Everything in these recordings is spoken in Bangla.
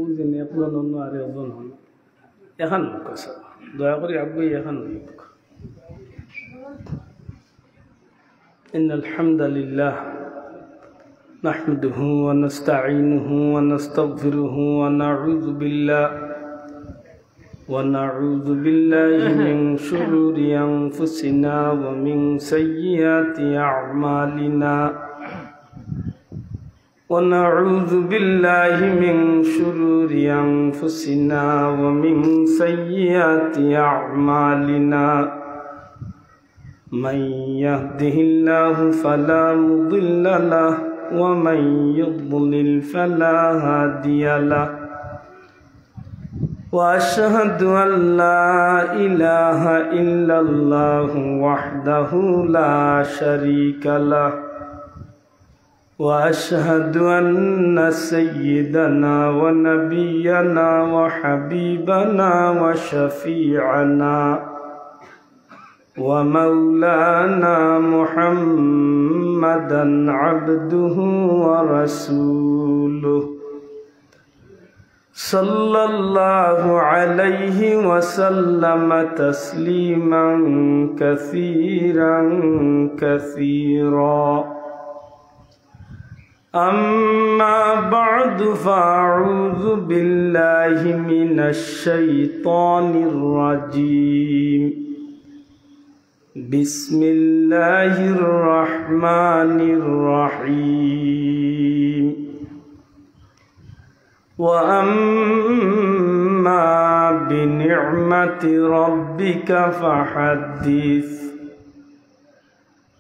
ওজনে আপনার অন্য আর একজন হন এখন কথা দয়া করে আগুই এখন إن الحمد لله نحمده ونستعينه ونستغفره ونعوذ بالله من شرور أنفسنا ومن سيئات أعمالنا ونعوذ بالله من شرور أنفسنا ومن سيئات أعمالنا من يهده الله فلا مضل له ومن يضلل فلا هادي له وأشهد أن لا إله إلا الله وحده لا شريك له وأشهد أن سيدنا ونبينا وحبيبنا وشفيعنا ومولانا محمدا عبده ورسوله صلى الله عليه وسلم تسليما كثيرا كثيرا أما بعد فأعوذ بالله من الشيطان الرجيم بسم الله الرحمن الرحيم وأما بنعمة ربك فحدث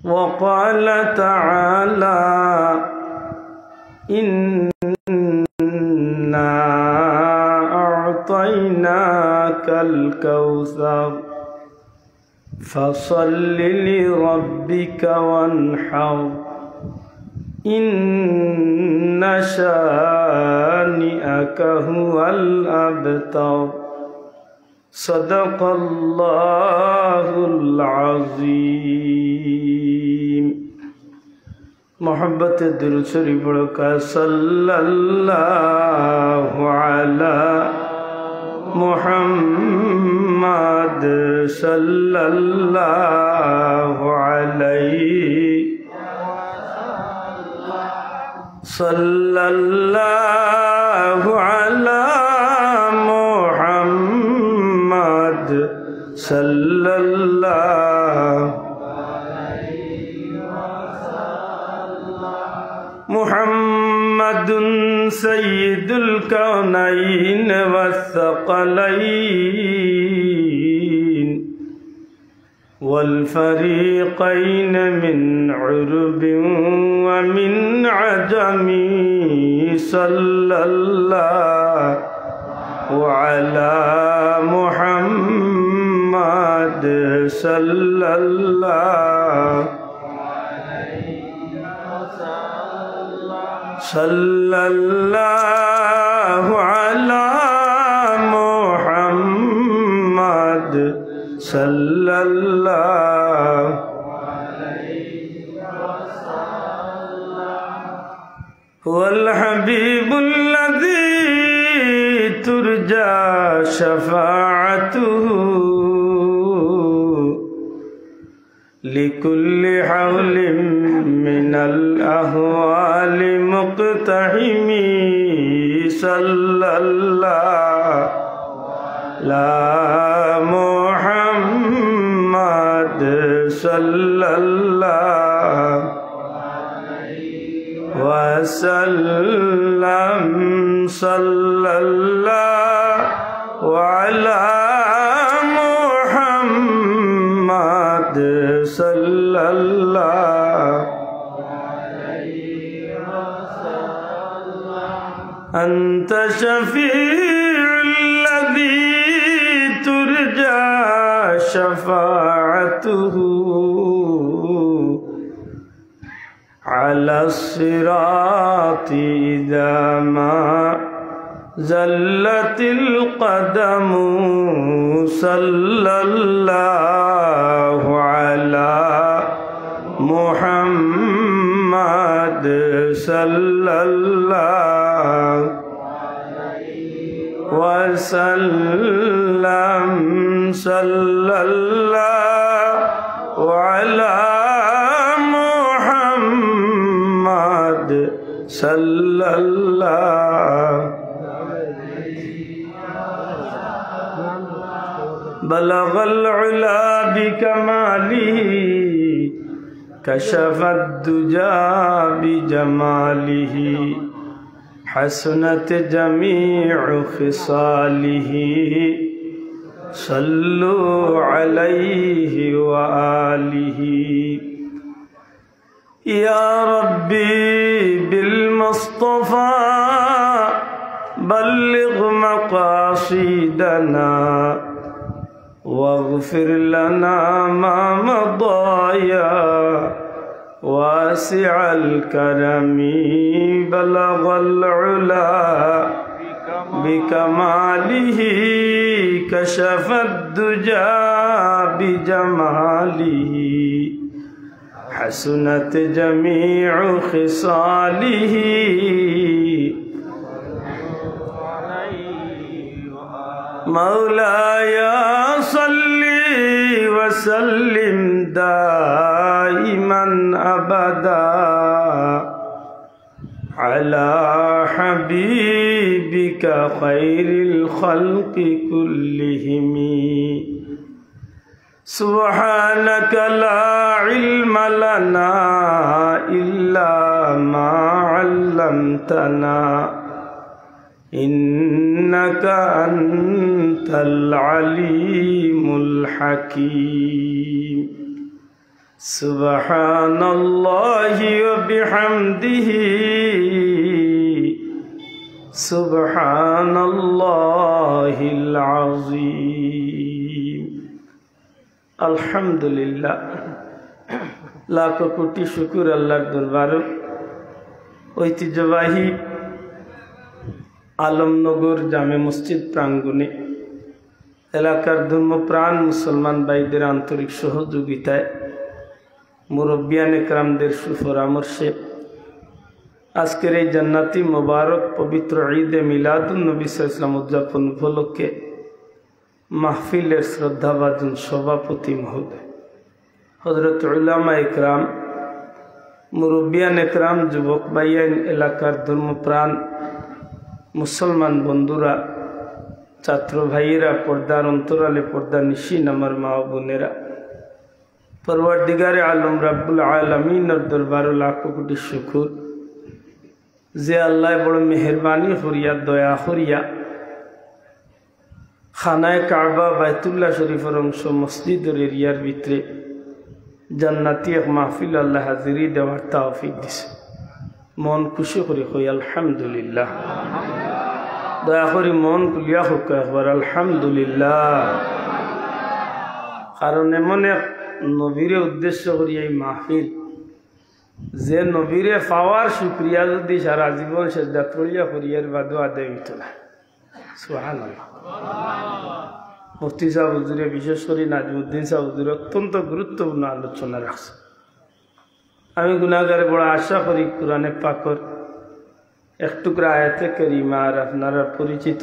وقال تعالى إنا أعطيناك الكوثر فصل لربك وانحر إن شانئك هو الأبتر صدق الله العظيم محبت درود شریف کا صلی اللہ علی محمد صلی اللہ علیہ صلی اللہ علی محمد صلی اللہ محمد سید الکونین والثقلین والفریقین من عرب ومن عجم صلی اللہ علی محمد صلی اللہ صلی اللہ علی محمد صلی اللہ هو الحبیب الذی ترجى شفاعته لكل حول من الأهوال مقتحم صلى الله لا محمد صلى الله وسلم صلى الله على محمد صلى الله أنت شفيع الذي ترجى شفاعته على الصراط إذا ما زلت القدم صلى الله على محمد صلى الله وسلم صلى الله على محمد صلى الله بلغ العلا بكماله كشف الدجى بجماله حسنت جميع خصاله صلوا عليه وآله يا ربي بالمصطفى بلغ مقاصدنا واغفر لنا ما مضى يا واسع الكرم بلغ العلا بكماله كشف الدجى بجماله حسنت جميع خصاله مولاي صل وسلم دائما أبدا على حبيبك خير الخلق كلهم سبحانك لا علم لنا إلا ما علمتنا إنك أنت العليم الحكيم سبحان الله وبحمده سبحان الله العظيم الحمد لله লাখ কোটি শুকর আল্লাহর দরবারে ঐতিহ্যবাহী আলমনগর জামে মসজিদ প্রাঙ্গণে এলাকার ধর্মপ্রাণ মুসলমান ভাইদের আন্তরিক সহযোগিতায় মুরব্বিয়ান একরামদের সুপরামর্শে আজকের এই জান্নাতি মোবারক পবিত্র ঈদে মিলাদুন নবী সাল্লাল্লাহু আলাইহি ওয়াসাল্লাম উদযাপন উপলক্ষে মাহফিলের শ্রদ্ধাভাজন সভাপতি মহোদয় হযরত উলামা একরাম মুরব্বিয়ান একরাম যুবক ভাইয়ান এলাকার ধর্মপ্রাণ মুসলমান বন্ধুরা ছাত্র ভাইয়েরা পর্দার অন্তরালে পর্দা নিশিন আমার মা ও বোনেরা পরওয়ারদিগারে আলম রাব্বুল আলামিনের দরবারে লাখ কোটি শুকর যে আল্লাহ বড় মেহেরবানি করিয়া দয়া করিয়া খানায় কাবা বাইতুল্লাহ শরীফের অংশ মসজিদের এরিয়ার ভিতরে জান্নাতি এক মাহফিল আল্লাহ হাজিরি দেওয়ার তৌফিক দিছে মন খুশি করে কই আলহামদুলিল্লাহ দয়া করে মন খুলিয়া হোক একবার আলহামদুলিল্লাহ কারণ এমন এক নবীরে উদ্দেশ্য করি এই মাহফিল যে নবীরে পাওয়ার শুক্রিয়া যদি সারা জীবন সেজদা তলিয়া করিয়ার বাদও আদায় হইত না সুবহানাল্লাহ মুফতি সাহেব হুজুরে বিশেষ করে নাজমুদ্দিন সাহেব হুজুর অত্যন্ত গুরুত্বপূর্ণ আলোচনা রাখছে আমি গুনাহগারে বড় আশা করি কোরআনে পাকর এক টুকরা আয়াতে কারিমা আর আপনারা পরিচিত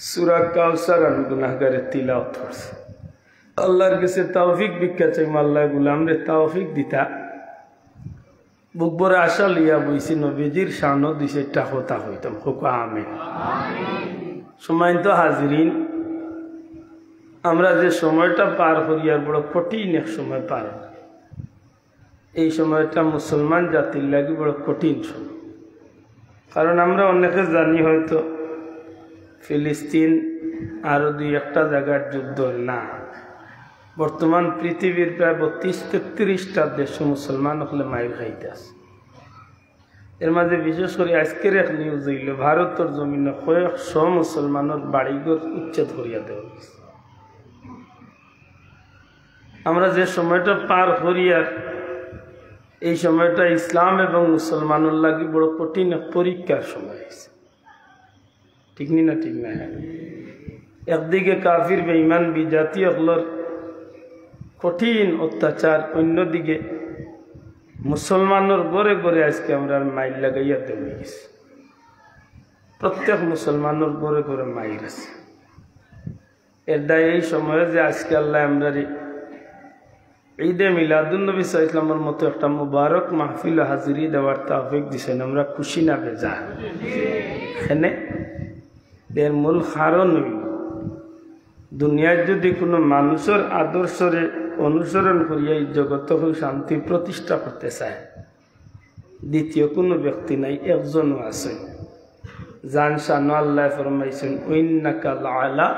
সূরা কাউসার আমি গুনাহগারে তিলাওয়াত করছি আল্লাহর কাছে তৌফিক ভিক্ষা চাই আল্লাহ গোলামরে তৌফিক দিতা বুক ভরে আশা লিয়া বইছি নবীজির শানও দিছে টাকা হইতাম হোক আমিন সম্মানিত হাজিরিন আমরা যে সময়টা পার করি আর বড় কঠিন এক সময় পার এই সময়টা মুসলমান জাতির লাগি বড় কঠিন সময় কারণ আমরা অনেকে জানি হয়তো ফিলিস্তিন আরো দুই একটা জায়গার যুদ্ধ না বর্তমান পৃথিবীর প্রায় 32-33টা দেশ মুসলমান হলে মায়ের খাইতে আছে এর মাঝে বিশেষ করে আজকের এক নিউজ হইল ভারতের জমিনে কয়েকশ মুসলমানের বাড়িঘর উচ্ছেদ করিয়া দেওয়া হয়েছে আমরা যে সময়টা পার করিয়া এই সময়টা ইসলাম এবং মুসলমানের লাগি বড় কঠিন পরীক্ষার সময় হয়েছে ঠিক না ঠিক না একদিকে কাফির বেঈমান বিজাতি হলর কঠিন অত্যাচার অন্যদিকে মুসলমানের গড়ে গড়ে আজকে আমরা মাইল লাগাইয়া দেওয়া গেছি প্রত্যেক মুসলমানের ঘরে ঘরে মায়ের আছে। এর দায় এই সময়ে যে আজকে আল্লাহ আমরা ঈদে মিলাদুন্নবী সাল্লাল্লাহু আলাইহি ওয়াসাল্লামের মতো একটা মুবারক মাহফিল হাজিরি দেওয়ার তৌফিক দিয়েছেন, আমরা খুশি না বেজার? এখানে এর মূল কারণ দুনিয়ায় যদি কোনো মানুষের আদর্শরে অনুসরণ করিয়া এই জগৎ শান্তি প্রতিষ্ঠা করতে চায়, দ্বিতীয় কোনো ব্যক্তি নাই, একজনও আছেন জান শান আল্লাহ ফরমাইছেন ইন্নাকা লাআলা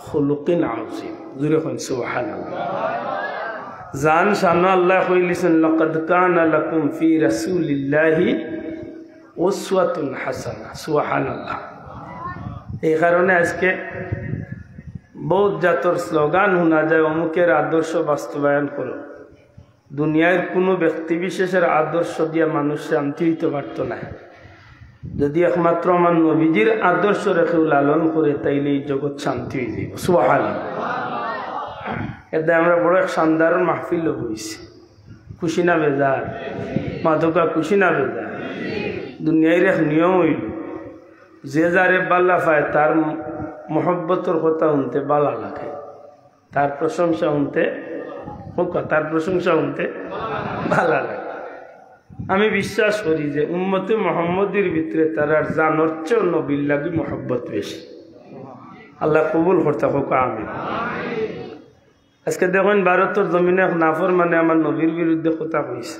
খুলুকিন আযীম। জোরে কইন সুবহানাল্লাহ। জান শান আল্লাহ কইলেছেন লাকাদ কানা লাকুম ফি রাসূলিল্লাহি উসওয়াতুন হাসানাহ। সুবহানাল্লাহ। এই কারণে আজকে বহুত জাতর স্লোগান শোনা যায়, অমুকের আদর্শ বাস্তবায়ন করো। দুনিয়ার কোনো ব্যক্তি বিশেষের আদর্শ দিয়ে মানুষ শান্তি হইতে পারত না। যদি একমাত্র আমার নবীজির আদর্শ রেখেও লালন করে, তাইলে এই জগৎ শান্তি হয়ে যাব। সুবহানাল্লাহ। এতে আমরা বড় এক সান্দারণ মাহফিল হয়েছি। খুশি না বেজার? মাধকা খুশি না বেজার? দুনিয়ার এক নিয়ম হইল, যে যারে বাল্লা পায় তার মহব্বতর কথা শুনতে বালা লাগে, তার প্রশংসা শুনতে ভালো লাগে। আমি বিশ্বাস করি যে উম্মতে মুহাম্মদের ভিতরে তারার জানোর চেয়ে নবীর লাগি মহব্বত বেশি। আল্লাহ কবুল করতে হোক, আমিন। আজকে দেখুন ভারতের জমিনে নাফরমানে আমার নবীর বিরুদ্ধে কথা কইছে,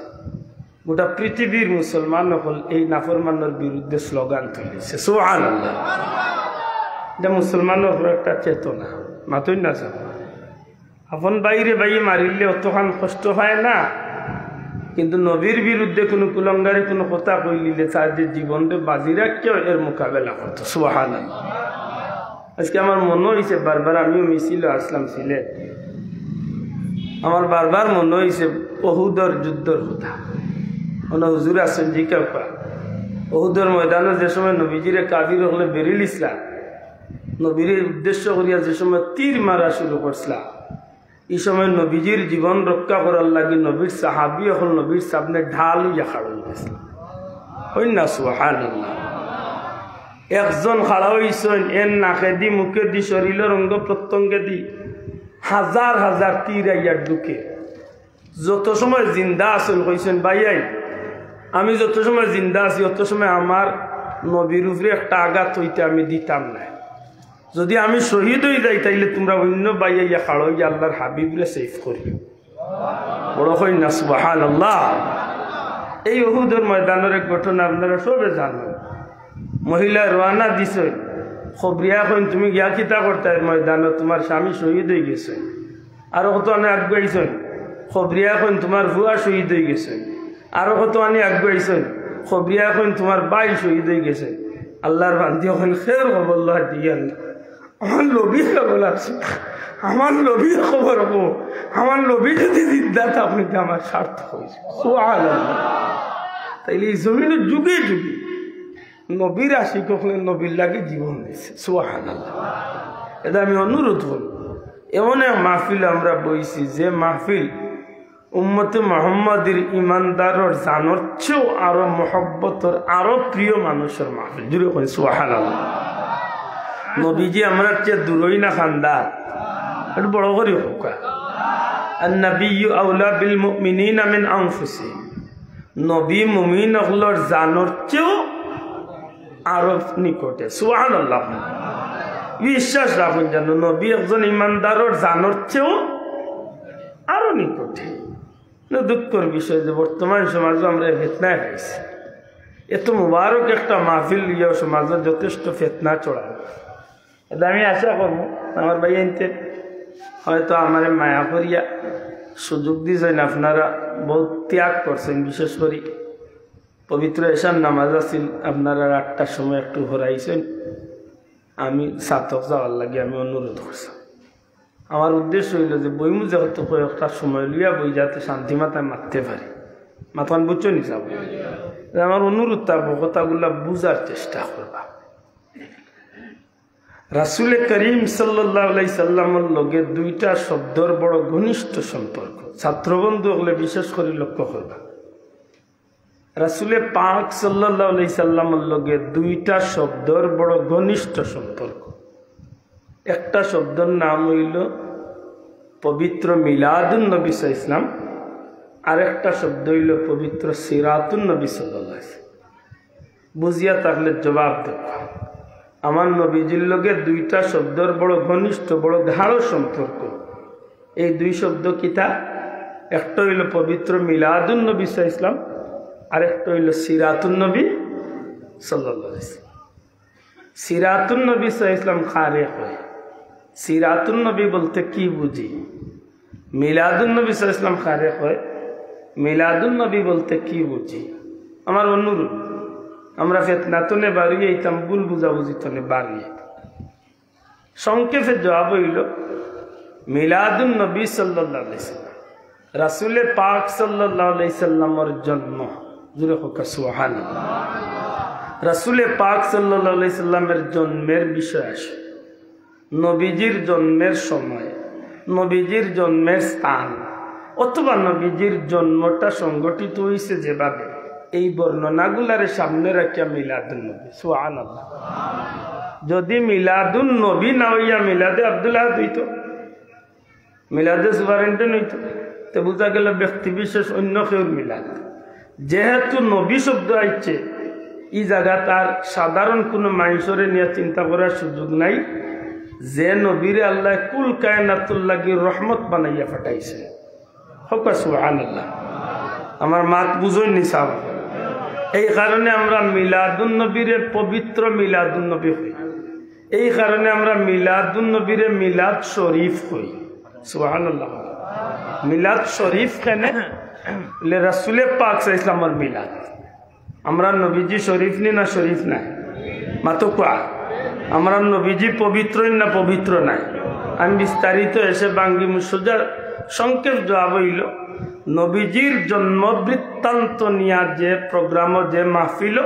গোটা পৃথিবীর মুসলমান হল এই নাফরমানের বিরুদ্ধে স্লোগান তুলেছে। সুবহানাল্লাহ। এটা মুসলমানের উপর একটা চেতনা, মাতুই না যাব। আপন বাইরে বাইরে মারিলে অতখান কষ্ট হয় না, কিন্তু নবীর বিরুদ্ধে কোনো কুলঙ্গারে কোনো কথা কইলিলে তাদের জীবনকে বাজি রাখিও এর মোকাবেলা করতো। সুবহানাল্লাহ। আজকে আমার মনে হয়েছে বারবার, আমিও মিছিল আসলাম সিলেট, আমার বারবার মনে হয়েছে ওহুদের যুদ্ধর কথা। হুজুর আসেন জিজ্ঞাসা করা, ওহুদের ময়দানে যে সময় নবীজিরে কাবির হলে বেরিল ইসলাম, নবীর উদ্দেশ্য করিয়া যে সময় তীর মারা শুরু করছিলাম, এই সময় নবীজির জীবন রক্ষা করার লাগে নবীর সাহাবি হল নবীর সামনে ঢাল ইয়া খাড়া হয়েছিল। হই না? সুবহানাল্লাহ। একজন খাড়া হয়েছেন, এর নাকে দি মুখে দি শরীরের অঙ্গ প্রত্যঙ্গে দি হাজার হাজার তীর আইয়ার ঢুকে। যত সময় জিন্দা আসেন কইছেন ভাইয়াই, আমি যত সময় জিন্দা আছি অত সময় আমার নবীর উপরে একটা আঘাত হইতে আমি দিতাম না। যদি আমি শহীদ হয়ে যাই তাইলে তোমরা অন্য বাইয়া খাড়ো গিয়ে আল্লাহর হাবিবরে সেফ করি। বড় হই না? সুবহানাল্লাহ। এই উহুদের ময়দানের এক ঘটনা আপনারা সবে জানেন। মহিলা রওনা দিছে, খবরিয়া কইন তুমি গিয়া কিতা করতে ময়দানে, তোমার স্বামী শহীদ হয়ে গেছে। আরো কত আনে আগুয়াইছেন, খবরিয়া কইন তোমার ভুয়া শহীদ হয়ে গেছে। আরো কত আনে আগুয়াইছেন, খবরিয়া কইন তোমার বাই শহীদ হয়ে গেছে। আল্লাহর বান্দি ওখান খের খবর দিয়েন না, আমার নবীর খবর আছে, আমার নবীর খবর হবো, আমার নবী যদি জিন্দা আপনি আমার স্বার্থ হয়েছে। সুবহানাল্লাহ। তাইলে এই জমিনের যুগে যুগে নবীর আশিক ওখানে নবীর লাগে জীবন দিয়েছে। সুবহানাল্লাহ। এটা আমি অনুরোধ করব, এমন এক মাহফিল আমরা বইছি যে মাহফিল উম্মতে মুহাম্মাদের ইমানদারের জানোর চেয়েও আরো মহব্বতর আরো প্রিয় মানুষের মাহফিল। জুড়ে কই সুবহানাল্লাহ। নবীজি আমরা চেয়ে দূরই না খান্দা, একটু বড় করে হোক। আন-নাবিয়্যু আওলা বিল মুমিনিনা মিন আনফুসিহিম। নবী মুমিন হলোর জানোর চেয়েও আরো নিকটে। সুবহানাল্লাহ। বিশ্বাস রাখুন যেন নবী একজন ইমানদারের জানোর চেয়েও আরো নিকটে। দুঃখের বিষয় যে বর্তমান সমাজে আমরা ফেতনায় খাইছি। এত মুবারক একটা মাহফিল লিয়াও সমাজে যথেষ্ট ফেতনা চড়ায়। এটা আমি আশা করবো আমার ভাই আনতে হয়তো আমার মায়া করিয়া সুযোগ দিয়েছেন, আপনারা বহুত ত্যাগ করছেন। বিশেষ করে পবিত্র এশার নামাজ আছিল, আপনারা 8টার সময় একটু ঘোরাইছেন। আমি সাতক যাওয়ার লাগে আমি অনুরোধ করছি। আমার উদ্দেশ্য হইল যে বইমু যেহেতু কয়েকটা সময় লইয়া বই যাতে শান্তি মাথায় মারতে পারি। মাথান বুঝছো নি যাব, আমার অনুরোধ থাকবো কথাগুলা বুঝার চেষ্টা করবা। রাসূল করিম সাল্লাল্লাহু আলাইহি সাল্লামের লগে দুইটা শব্দর বড় ঘনিষ্ঠ সম্পর্ক। ছাত্রবন্ধু হলে বিশেষ করে লক্ষ্য করবা। রাসূলে পাক সাল্লাল্লাহু আলাইহি সাল্লামের লগে দুইটা শব্দর বড় ঘনিষ্ঠ সম্পর্ক। একটা শব্দের নাম হইল পবিত্র মিলাদুন নবী সাল্লাল্লাহু আলাইহি সাল্লাম, আর একটা শব্দ হইল পবিত্র সিরাতুন নবী সাল্লাল্লাহু আলাইহি সাল্লাম। বুঝিয়া থাকলে জবাব দেব। আমার নবীজির লগে দুইটা শব্দর বড় ঘনিষ্ঠ বড় গাঢ় সম্পর্ক। এই দুই শব্দ কিতা? একটা হইল পবিত্র মিলাদুন নবী সাল্লাল্লাহু আলাইহি সাল্লাম, আর একটা হইল সিরাতুন নবী সাল্লাল্লাহু আলাইহি সাল্লাম। সিরাতুন নবী সাল্লাল্লাহু আলাইহি সাল্লাম খারে হয়। সিরাতুন নবী বলতে কি বুঝি? মিলাদুন নবী সাল্লাল্লাহু আলাইহি সাল্লাম খারে হয়। মিলাদুন নবী বলতে কি বুঝি? আমার অনুরোধ, আমরা ফেতনাতনে বাড়িয়ে এইতাম, ভুল বুঝাবুঝিতনে বাড়িয়ে। সংক্ষেপে জবাব হইল মিলাদুন নবী সাল্লাল্লাহু আলাইহি সাল্লাম, রাসূলে পাক সাল্লাল্লাহু আলাইহি সাল্লামের জন্ম। জোরে হোক সুবহানাল্লাহ। রাসূলে পাক সাল্লাল্লাহু আলাইহি সাল্লামের জন্মের বিষয় আসে, নবীজির জন্মের সময়, নবীজির জন্মের স্থান, অথবা নবীজির জন্মটা সংগঠিত হয়েছে যেভাবে, এই বর্ণনাগুলারে সামনে রাখিয়া মিলাদুন নবী। সুবহানাল্লাহ। যদি মিলাদুন নবী না হইয়া মিলাদে আব্দুল্লাহ হইত, মিলাদে সুপারিনটেন্ডেন্ট হইত, তো বোঝা গেল ব্যক্তি বিশেষ অন্য কেউর মিলাদ। যেহেতু নবী শব্দ আইছে, এই জায়গা তার সাধারণ কোনো মানুষরে নিয়ে চিন্তা করার সুযোগ নাই, যে নবীরে আল্লাহ কুল কায়নাতুল লাগি রহমত বানাইয়া পাঠাইছে। হোক সুবহানাল্লাহ। আমার মাত বুঝইনি সাহেব। এই কারণে আমরা মিলাদুন নবীরে পবিত্র মিলাদুন নবী হই। এই কারণে আমরা মিলাদুন নবীরে মিলাদ শরীফ হই। সুবহানাল্লাহ। মিলাদ শরীফ কেনে? রাসূলে পাক সাল্লাল্লাহু আলাইহি সাল্লামের মিলাদ। আমরা নবীজি শরীফ নি না শরীফ নাই? মাতো কোয়া আমরা নবীজি পবিত্র না পবিত্র নাই? আমি বিস্তারিত এসে বাঙ্গি মুসুজার সংক্ষেপ জবাব হইল, নবীজির জন্ম বৃত্তান্ত নিয়া যে প্রোগ্রাম, যে মাহফিল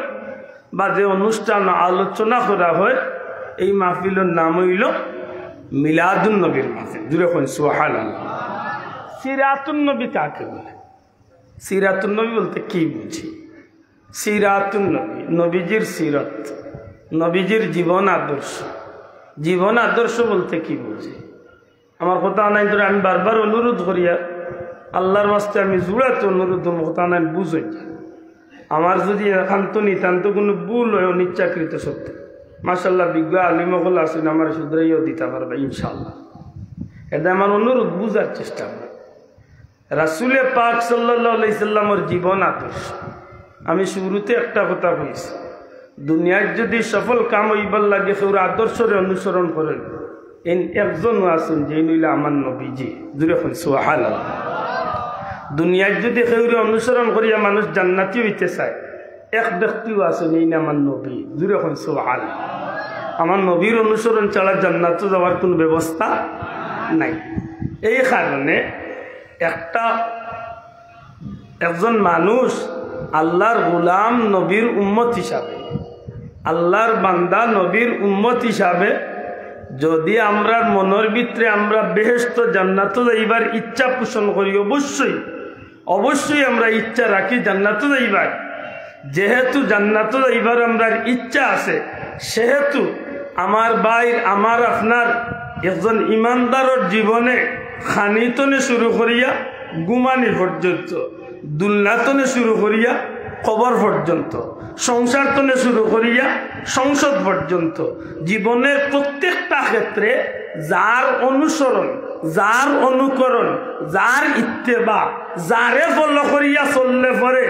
বা যে অনুষ্ঠান আলোচনা করা হয়, এই মাহফিলের নাম হইল মিলাদুন নবীর মাহফিল। জুড়ে কোন সুবহানাল্লাহ। সিরাতুন নবী কাকে বলে? সিরাতুন নবী বলতে কি বুঝি? সিরাতুন নবী, নবীজির সিরত, নবীজির জীবন আদর্শ। জীবন আদর্শ বলতে কি বুঝি? আমার কথা নাই ধরে আমি বারবার অনুরোধ করিয়া আল্লাহর বাস্তে আমি জুড়াতে অনুরোধ কথা নাই বুঝই। আমার যদি একান্ত নিতান্ত কোনো ভুল হয় অনিচ্ছাকৃত সত্য, মাশাআল্লাহ বিজ্ঞ আলিমকল আসেন আমার শুধরাইও দিতে পারবে ইনশাআল্লাহ। এটা আমার অনুরোধ বুঝার চেষ্টা করে। রাসূলে পাক সাল্লাল্লাহু আলাইহি সাল্লামের জীবন আদর্শ। আমি শুরুতে একটা কথা কইছি, দুনিয়ার যদি সফল কাম হইবার লাগে সেউর আদর্শরে অনুসরণ করেন, একজন আসুন যে নইলে আমার নবীজি। জুড়ে কোন সুবহানাল্লাহ। দুনিয়ার যদি সেউরে অনুসরণ করিয়া মানুষ জান্নাতি হইতে চায়, এক ব্যক্তিও আসুন এই আমার নবী। জুড়ে কোন সুবহানাল্লাহ। আমার নবীর অনুসরণ ছাড়া জান্নাতে যাওয়ার কোনো ব্যবস্থা নাই। এই কারণে একজন মানুষ আল্লাহর গোলাম নবীর উম্মত হিসাবে, আল্লাহর বান্দা নবীর উম্মত হিসাবে যদি আমরা মনের ভিতরে আমরা বেহেশত জান্নাত যাইবার ইচ্ছা পোষণ করি, অবশ্যই আমরা ইচ্ছা রাখি জান্নাত যাইবার। যেহেতু জান্নাত যাইবার আমরা ইচ্ছা আছে, সেহেতু আমার ভাই, আমার আপনার একজন ইমানদারের জীবনে খানিতনে শুরু করিয়া গুমানি পর্যন্ত, দুলনাতনে শুরু করিয়া কবর পর্যন্ত, সংসার তনে শুরু করিয়া সংসদ পর্যন্ত, জীবনের প্রত্যেকটা ক্ষেত্রে যার অনুসরণ, যার অনুকরণ, যার ইত্তেবা, যারে ফলো করিয়া চললে পরে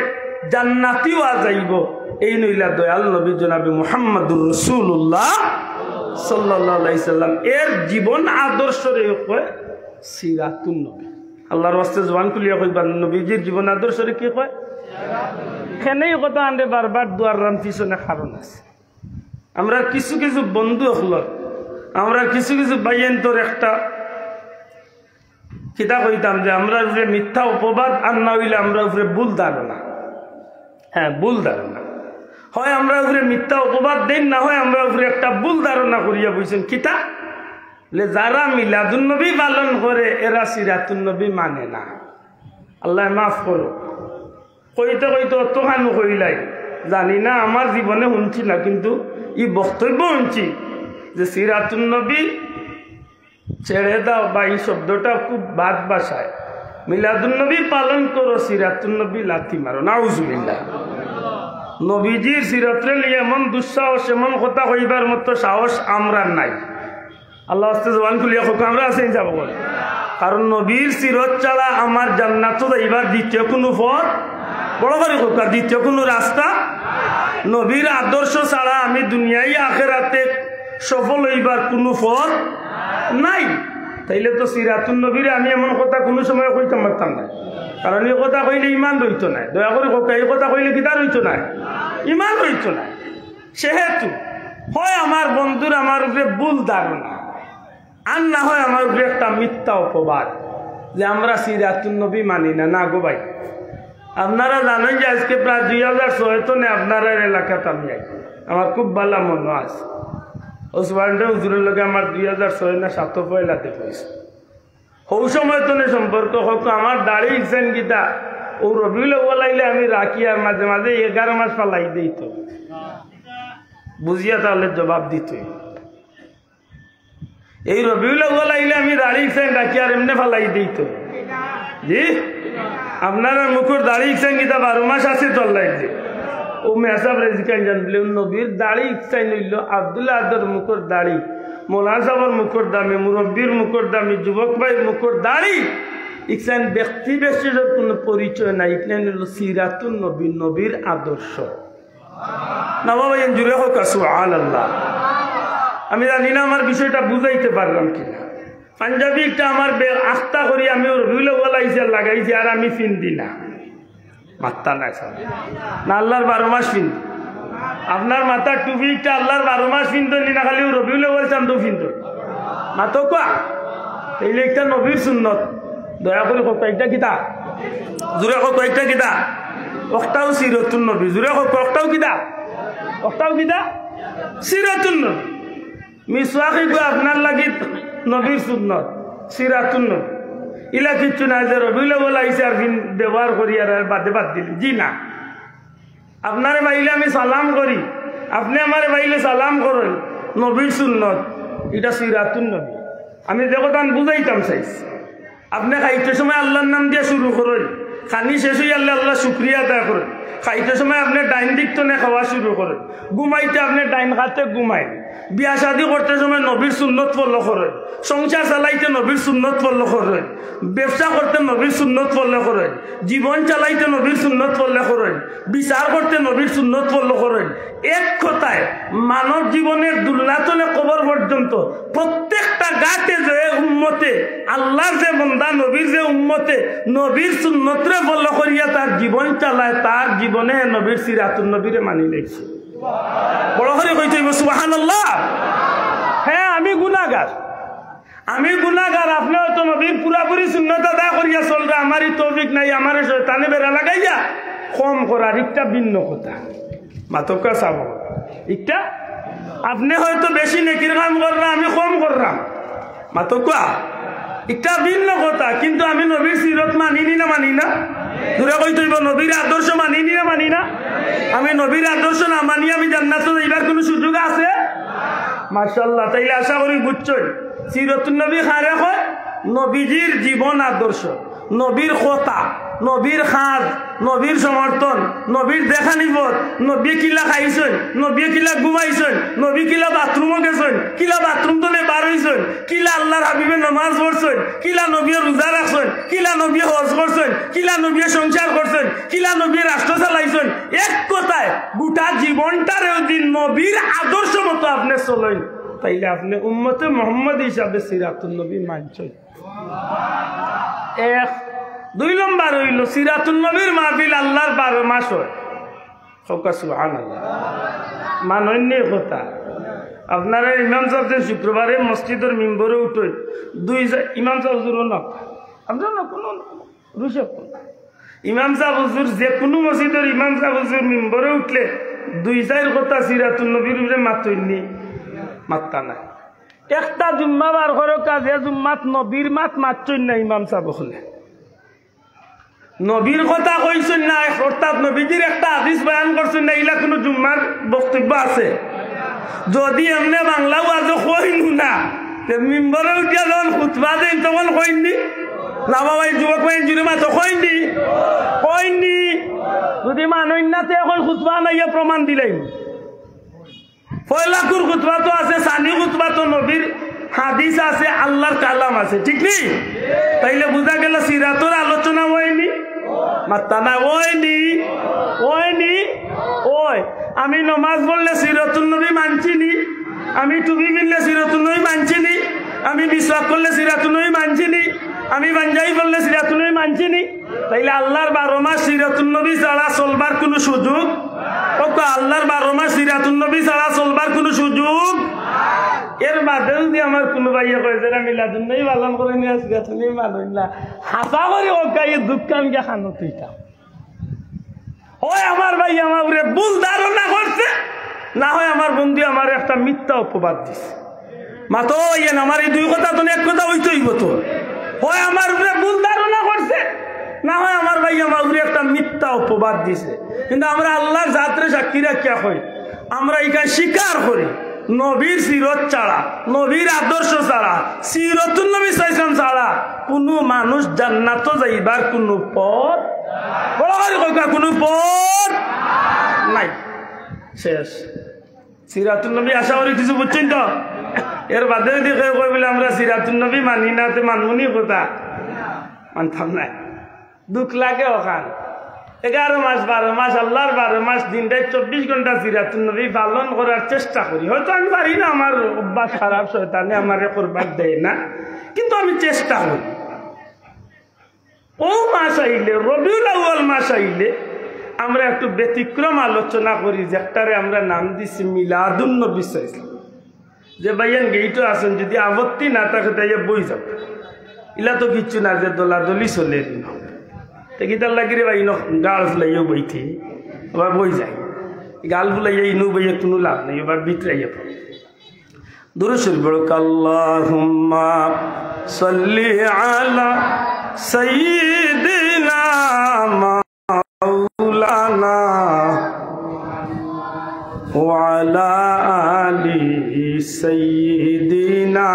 জান্নাতি হওয়া যাইব, এই নইলা দয়াল নবী জনাবে মুহাম্মদুর রাসূলুল্লাহ সাল্লাল্লাহু আলাইহি সাল্লাম এর জীবন আদর্শরে কয় সিরাতুন নবী। আল্লাহর ওয়াস্তে জবান খুলিয়া কইবা, নবীজির জীবন আদর্শরে কি কয়? সেনেই কথা আনলে বারবার দুয়ার রান পিছনে কারণ আছে। আমরা কিছু কিছু বন্ধু হল, আমরা কিছু কিছু বাইয়েন্তর একটা কিতা কইতাম যে আমরা উপরে মিথ্যা অপবাদ, আর না হইলে আমরা উপরে ভুল ধারণা। হ্যাঁ, ভুল ধারণা হয় আমরা উপরে মিথ্যা অপবাদ দেন, না হয় আমরা উপরে একটা ভুল ধারণা করিয়া বলছেন কিতা যারা মিলাদুন নবী পালন করে এরা সিরাতুন নবী মানে না। আল্লাহ মাফ করো। কইতে কইতে অতখানু কইলাই জানি না আমার জীবনে শুনছি না, কিন্তু এই বক্তব্য শুনছি যে সিরাতুন নবী ছেড়ে দাও, বা এই শব্দটা খুব বাদ বাসায় মিলাদুন নবী পালন করো, সিরাতুন নবী লাথি মারো। নাউজুবিল্লাহ। নবীজির সিরাতরে নিয়ে এমন দুঃসাহস, এমন কথা কইবার মতো সাহস আমরা নাই। আল্লাহ আস্তে জবান খুলিয়া হোক, আমরা আছি যাব বলে। কারণ নবীর সিরত ছাড়া আমার জান্নাত যাইবার দ্বিতীয় কোনো পথ, বড় করে হোক, দ্বিতীয় কোনো রাস্তা, নবীর আদর্শ ছাড়া আমি দুনিয়ায় আখেরাতে সফল হইবার কোনো পথ নাই। তাইলে তো সিরাতুন নবীরে আমি এমন কথা কোনো সময় কইতাম পারতাম না, কারণ এই কথা কইলে ইমান রইত না। দয়া করে হোক, এই কথা কইলে কিতা রইত না, ইমান রইত না। সেহেতু হয় আমার বন্ধুর আমার উপরে ভুল ধারণা, আর না হয় আমার উপরে একটা মিথ্যা অপবাদ যে আমরা সিরাতুন নবী মানি না। না গো ভাই, আপনারা জানেন যে আজকে প্রায় 2006 আপনারা এলাকাতে আমি আই, আমার খুব ভালো মনে আছে। ওসমান হুজুরের লগে আমার 2006 না 2007 পয়লাতে হয়েছে। সৌ সময় তো সম্পর্ক হোক, আমার দাড়ি ইচ্ছেন গীতা ও রবিউল আউয়াল আইলে আমি রাখি, আর মাঝে মাঝে 11 মাস ফালাই দিই, তো বুঝিয়া তাহলে জবাব দিত। এই রবিউল আউয়াল আইলে আমি দাড়ি ইচ্ছেন রাখি আর এমনি ফালাই দিই, তো জি আপনারা মুখের দাড়ি ইচ্ছেন গীতা 12 মাস আছে চল্লাই যে ও মেসাব রেজিকান জানলে নবীর দাড়ি ইচ্ছাই নইল আব্দুল্লাহ আদর মুখর দাড়ি, মৌলানা সাহেবের মুখর দামি, মুরব্বীর মুখর দামি, যুবক ভাইয়ের মুখর দাড়ি ইচ্ছান ব্যক্তি বিশেষের কোনো পরিচয় নাই। ইকলেন হল সিরাতুন নবী, নবীর আদর্শ। না বাবা জুড়ে হোক সুবহানাল্লাহ। আমি জানি না আমার বিষয়টা বুঝাইতে পারলাম কিনা। পাঞ্জাবি একটা আমার আস্থা করি আমি রবিউল আউয়াল আইছে লাগাইছি, আর আমি ফিন্দি না, মাত্তা নাই না, আল্লাহর 12 মাস ফিন্দি। আপনার মাথার টুপিটা আল্লাহর 12 মাস ফিন্দনি না, খালি রবিউল আউয়াল চান্দু ফিন্দ মাতো কোয়া। এইলে একটা নবীর সুন্নত। দয়া করে কয়েকটা কিতা জুড়ে কয়েকটা কিতা একটাও সিরাতুন নবী, জুড়ে একটাও কিতা, একটাও কিতা সিরাতুন নবী। মিসওয়াকি গো আপনার লাগি নবীর সুন্নত, সিরাতুন নবী। ইলা কিচ্ছু না যে রবিউল আউয়াল আইছে আর ব্যবহার করি আর বাদে বাদ দিলি, জি না। আপনারে বাইলে আমি সালাম করি, আপনি আমার বাইলে সালাম করেন, নবীর সুন্নত, এটা সিরাতুন নবী। আমি যে কথা বুঝাইতাম চাইছি, আপনি খাইতে সময় আল্লাহর নাম দিয়ে শুরু করেন, খানি শেষ হয়ে আল্লাহ আল্লাহ শুক্রিয়া আদায় করেন। খাইতে সময় আপনি ডাইন দিক তো খাওয়া শুরু করেন, ঘুমাইতে আপনি ডাইন খাতে ঘুমাইন, বিয়া শাদি করতে সময় নবীর সুন্নত ফলো করেন, সংসার চালাইতে নবীর সুন্নত ফলো করেন, ব্যবসা করতে নবীর সুন্নত ফলো করেন, জীবন চালাইতে নবীর সুন্নত ফলো করেন, বিচার করতে নবীর সুন্নত ফলো করেন। এক কথায় মানব জীবনের দুর্নাতনে কবর পর্যন্ত প্রত্যেকটা গাতে যে উম্মতে আল্লাহর যে বন্দা, নবীর যে উম্মতে নবীর সুন্নতরে ফলো করিয়া তার জীবন চালায়, তার জীবনে নবীর সিরাতুন নবীরে মানি লেগছে। বড় করে কইতে হইব সুবহানাল্লাহ। হ্যাঁ আমি গুনাহগার, আমি গুনাহগার। আপনি হয়তো নবীর পুরাপুরি সুন্নত আদায় করিয়া চলবে, আমারই তৌফিক নাই, আমার শয়তানে বেড়া লাগাইয়া কম করার একটা ভিন্ন কথা। মাতকা চাব একটা আপনি হয়তো বেশি নেকির কাম করলাম, আমি কম করলাম, মাতকা একটা ভিন্ন কথা। কিন্তু আমি নবীর সিরত মানিনি না, মানি না, দূরে কইতে হইব নবীর আদর্শ মানিনি না, মানি না। আমি নবীর আদর্শ না মানি আমি জান্নাতে যাইবার কোনো সুযোগ আছে? মাশাআল্লাহ। তাইলে আশা করি বুঝছই সিরাতুন নবী খারে হয় নবীজির জীবন আদর্শ, নবীর কথা, নবীর খাজ, নবীর সমর্থন, নবীর দেখা নিপদ, নবী কিলা খাইছেন, নবী কিলা ঘুমাইছেন, নবী কিলা বাথরুমও গেছেন, কিলা বাথরুম তো বার হয়েছেন, কিলা আল্লাহর হাবিবে নমাজ পড়ছেন, কিলা নবী রোজা রাখছেন, কিলা নবী হজ করছেন, কিলা নবী সংসার করছেন, কিলা নবী রাষ্ট্র চালাইছেন। এক কথায় গোটা জীবনটারেও দিন নবীর আদর্শ মতো আপনি চলেন, তাইলে আপনি উম্মতে মুহাম্মদ হিসাবে সিরাতুন নবী মানছেন। এক 2 নম্বর হইল সিরাতুন নবীর মাহফিল আল্লাহর 12 মাস হয়। সুবহানাল্লাহ। মানন্য কথা আপনারা ইমাম সাহেব শুক্রবারে মসজিদের মিম্বরে উঠে ইমাম সাহেব হুজুর না, আপনার না কোনো রুশে ইমাম সাহেব হুজুর যে কোনো মসজিদের ইমাম সাহেব হুজুর মিম্বরে উঠলে 2-4 কথা সিরাতুন নবীর উপরে মাতইনি, মাত্তা নাই। একটা জুম্মা বার করো কাজে জুম্মাত নবীর মাত মাতছই না ইমাম সাহেব হলে। নবীর কথা কইছেন না, অর্থাৎ নবীজির একটা হাদিস বয়ান করছেন না, এগুলা কোনো জুম্মার বক্তব্য আছে? যদি এমনি বাংলা ওয়াজও কইনু না, মিম্বরে উঠিয়া যখন খুতবা দেন তখন কইনি না বাবা, এই যুবক ভাই জুড়ে মাত্র কইনি কইনি। যদি মানই না তো এখন খুতবা নাই প্রমাণ দিলেন। ফয়লাকুর খুতবা তো আছে, সানি খুতবা তো নবীর হাদিস আছে, আল্লাহর কালাম আছে, ঠিক নেই? তাইলে বোঝা গেল সিরাতর আলোচনা হয়নি, মাত্তা না হয়নি হয়নি। ওই আমি নমাজ পড়লে সিরাতুন নবী মানছিনি, আমি টুপি কিনলে সিরাতুন নবী মানছিনি, আমি বিশ্বাস করলে সিরাতুন নবী মানছিনি, আমি বাঞ্জাই করলে সিরাতুন নবী মানছিনি। তাইলে আল্লাহর 12 মাস সিরাতুন নবী ছাড়া চলবার কোনো সুযোগ? আল্লাহর 12 মাস সিরাতুন নবী ছাড়া চলবার কোনো সুযোগ? এর বাদে যদি আমার কোনো ভাইয়া কয়ে যে মিলাদুন নবী পালন করে নিয়ে সিরাতুন নবী মানই না, হাসা করে ওকে দুঃখান গে খানো তুইটা। হয় আমার ভাই আমার উপরে ভুল ধারণা করছে, না হয় আমার বন্ধু আমার একটা মিথ্যা অপবাদ দিছে। মাতো ইয়েন আমার এই দুই কথা তো এক কথা হইতে হইব তো। হয় আমার উপরে ভুল ধারণা করছে, না হয় আমার ভাই আমার উপরে একটা মিথ্যা অপবাদ দিছে। কিন্তু আমরা আল্লাহর জাতরে সাক্ষী রাখিয়া হই, আমরা এখানে স্বীকার করি নবীর সিরত ছাড়া, নবীর আদর্শ ছাড়া, সিরতুন নবী সাইসাম ছাড়া কোনো মানুষ জান্নাত যাইবার কোনো পথ, কোনো পথ নাই। শেষ। সিরাতুন নবী আশা করি কিছু বুঝছেন তো? এর বাদে যদি কেউ কই বলে আমরা সিরাতুন নবী মানি না, তো মানমুনি কথা মানতাম নাই। দুঃখ লাগে ওখান। 11 মাস 12 মাস আল্লাহর 12 মাস দিনটায় 24 ঘন্টা সিরাতুন নবী পালন করার চেষ্টা করি। হয়তো আমি পারি না, আমার অভ্যাস খারাপ, শয়তানে আমার করবার দেয় না, কিন্তু আমি চেষ্টা করি। ও মাস আইলে, রবিউল আউয়াল মাস আইলে আমরা একটু ব্যতিক্রম আলোচনা করি, যেটারে আমরা নাম দিছি মিলাদুন নবী সাল্লাল্লাহু। যে ভাইয়ান গেইটো আছেন, যদি আপত্তি না থাকে তাই বই যাব, ইলা তো কিচ্ছু না যে দোলাদলি চলে দিন গীতার লাগিরে ভাই গাল ফুলাইও বইতে আবার বই যায়, গাল ফুলাইয়া ইনু বইয়ে কোনো লাভ নেই, এবার বিতরাইয়া পড়ে। দুরূদ শরীফ পড়ো, আল্লাহুম্মা সাল্লি আলা সাইয়্যিদিনা মাওলানা ওয়া আলা আলি সাইয়্যিদিনা।